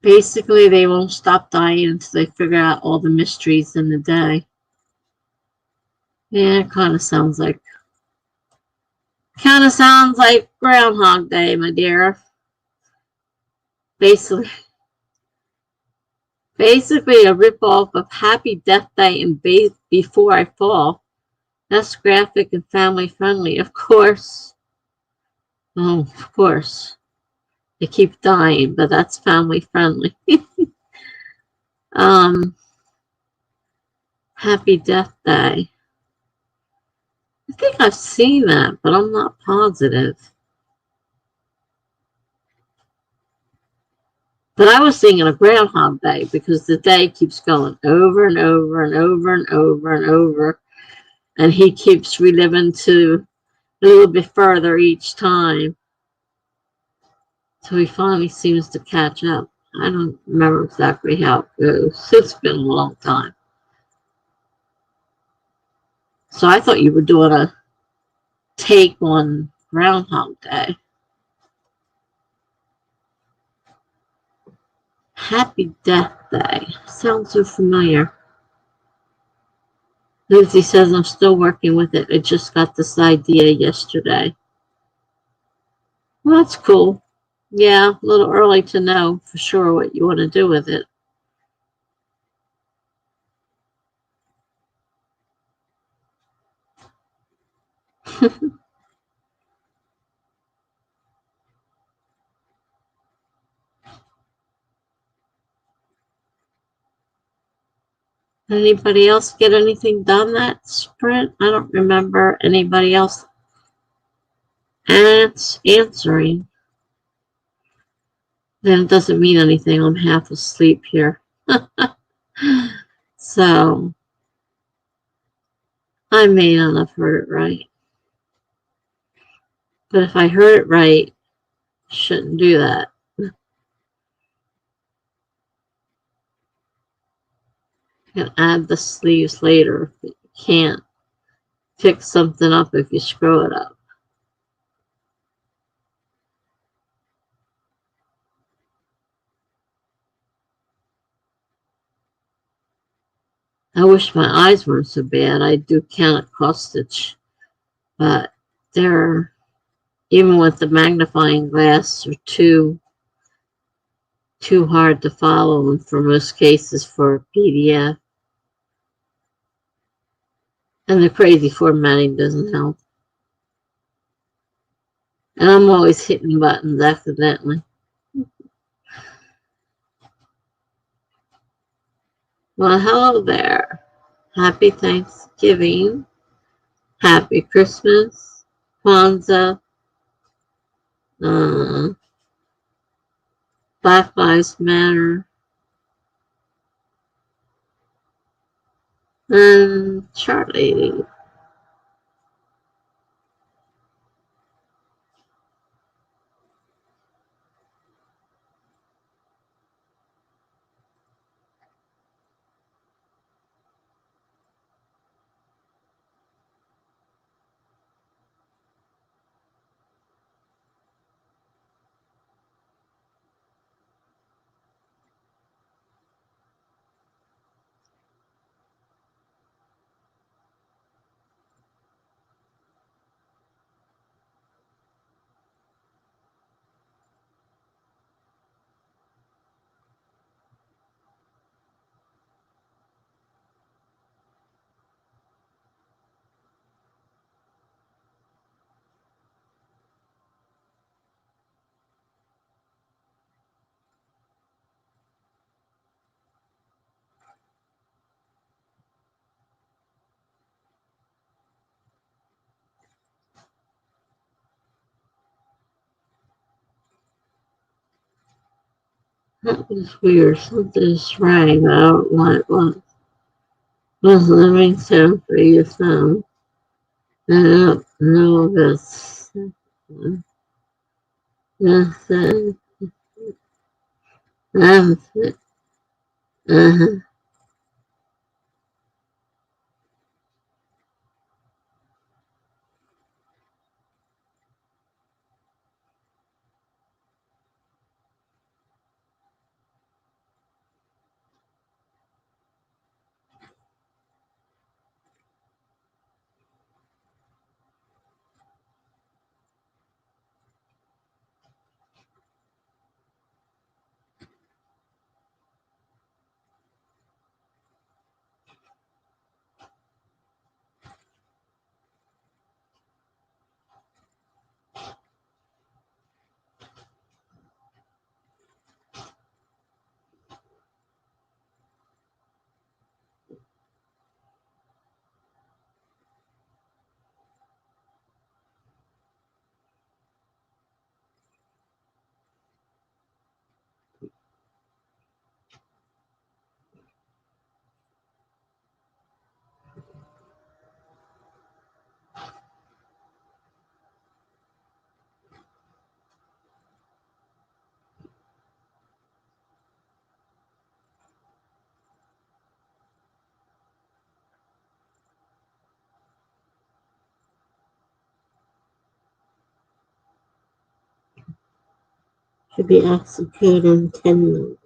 Basically, they won't stop dying until they figure out all the mysteries in the day. Yeah, it kind of sounds like Groundhog Day, my dear. Basically, basically a ripoff of Happy Death Day and Before I Fall. That's graphic and family friendly, of course. Oh, of course. They keep dying, but that's family friendly. um, Happy Death Day. I think I've seen that, but I'm not positive. But I was thinking of Groundhog Day because the day keeps going over and over and over and over and over. And he keeps reliving to a little bit further each time. So he finally seems to catch up. I don't remember exactly how it goes. It's been a long time. So I thought you were doing a take on Groundhog Day. Happy Death Day. Sounds so familiar. Lucy says, I'm still working with it. I just got this idea yesterday. Well, that's cool. Yeah, a little early to know for sure what you want to do with it. Anybody else get anything done that sprint? I don't remember anybody else answering. Then it doesn't mean anything. I'm half asleep here. So I may not have heard it right. But if I heard it right, I shouldn't do that. You can add the sleeves later. But you can't pick something up if you screw it up. I wish my eyes weren't so bad. I do count at cross stitch, but they're, even with the magnifying glass, are too hard to follow, and for most cases for PDF. And the crazy formatting doesn't help. And I'm always hitting buttons accidentally. Well, hello there. Happy Thanksgiving. Happy Christmas. Kwanzaa. Uh, Black Lives Matter. And Charlie. That was weird. Something's rang. I don't know what it was. Was the ringtone for your phone? I don't know this. Nothing. Nothing. Uh-huh. Should be executed in 10 minutes.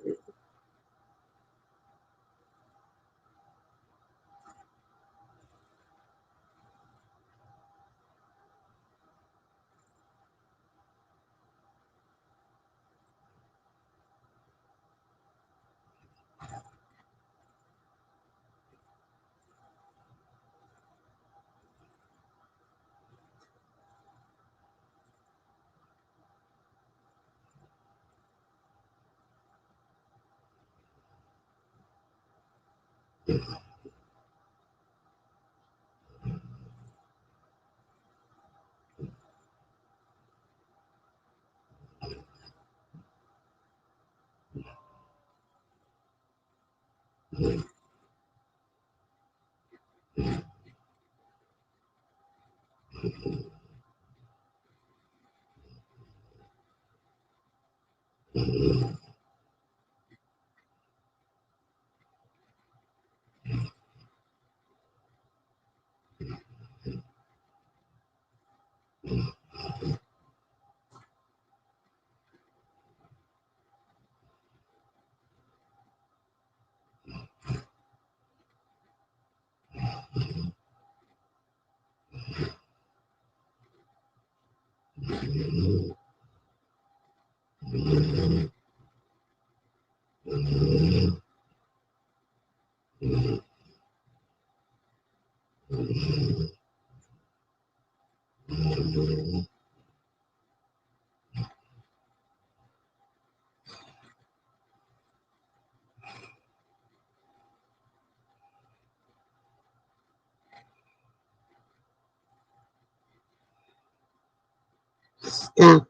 Stop.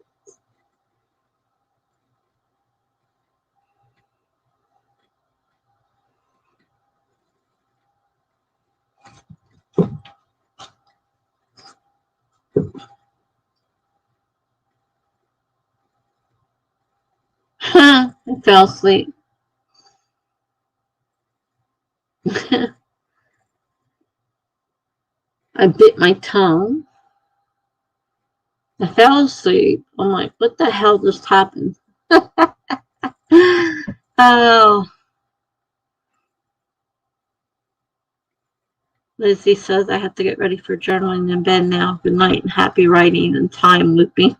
I fell asleep. I bit my tongue. I fell asleep. I'm like, what the hell just happened? Oh, Lizzie says I have to get ready for journaling in bed now. Good night and happy writing and time looping.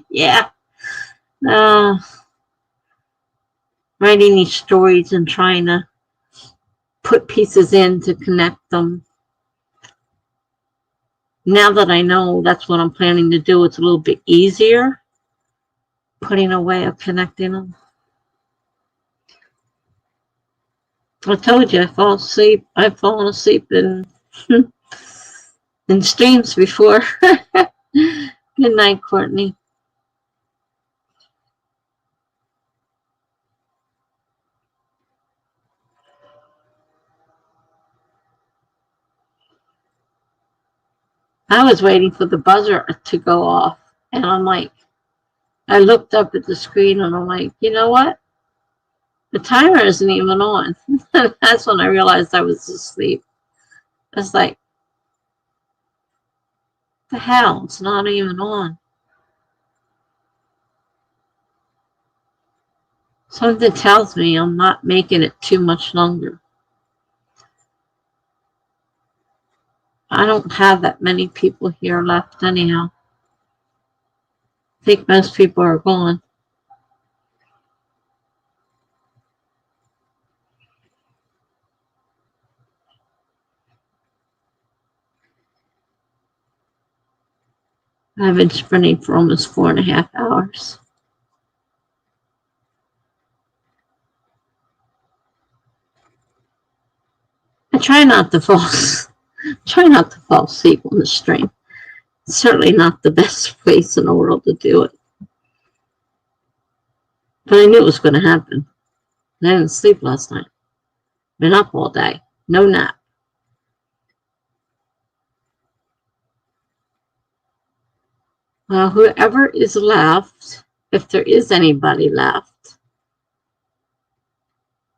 Yeah. Uh, Writing these stories and trying to put pieces in to connect them. Now that I know that's what I'm planning to do, it's a little bit easier putting a way of connecting them. I told you I fall asleep. I've fallen asleep in streams before. Good night, Courtney. I was waiting for the buzzer to go off. And I'm like, I looked up at the screen and I'm like, you know what? The timer isn't even on. That's when I realized I was asleep. I was like, the hell? It's not even on. Something tells me I'm not making it too much longer. I don't have that many people here left anyhow. I think most people are gone. I've been sprinting for almost 4.5 hours. I try not to fall asleep on the stream. It's certainly not the best place in the world to do it. But I knew it was going to happen. I didn't sleep last night. Been up all day. No nap. Well, whoever is left, if there is anybody left,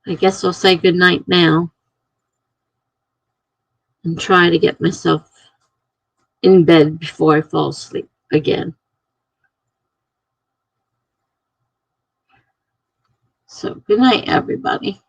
I guess I'll say goodnight now and try to get myself in bed before I fall asleep again. So good night, everybody.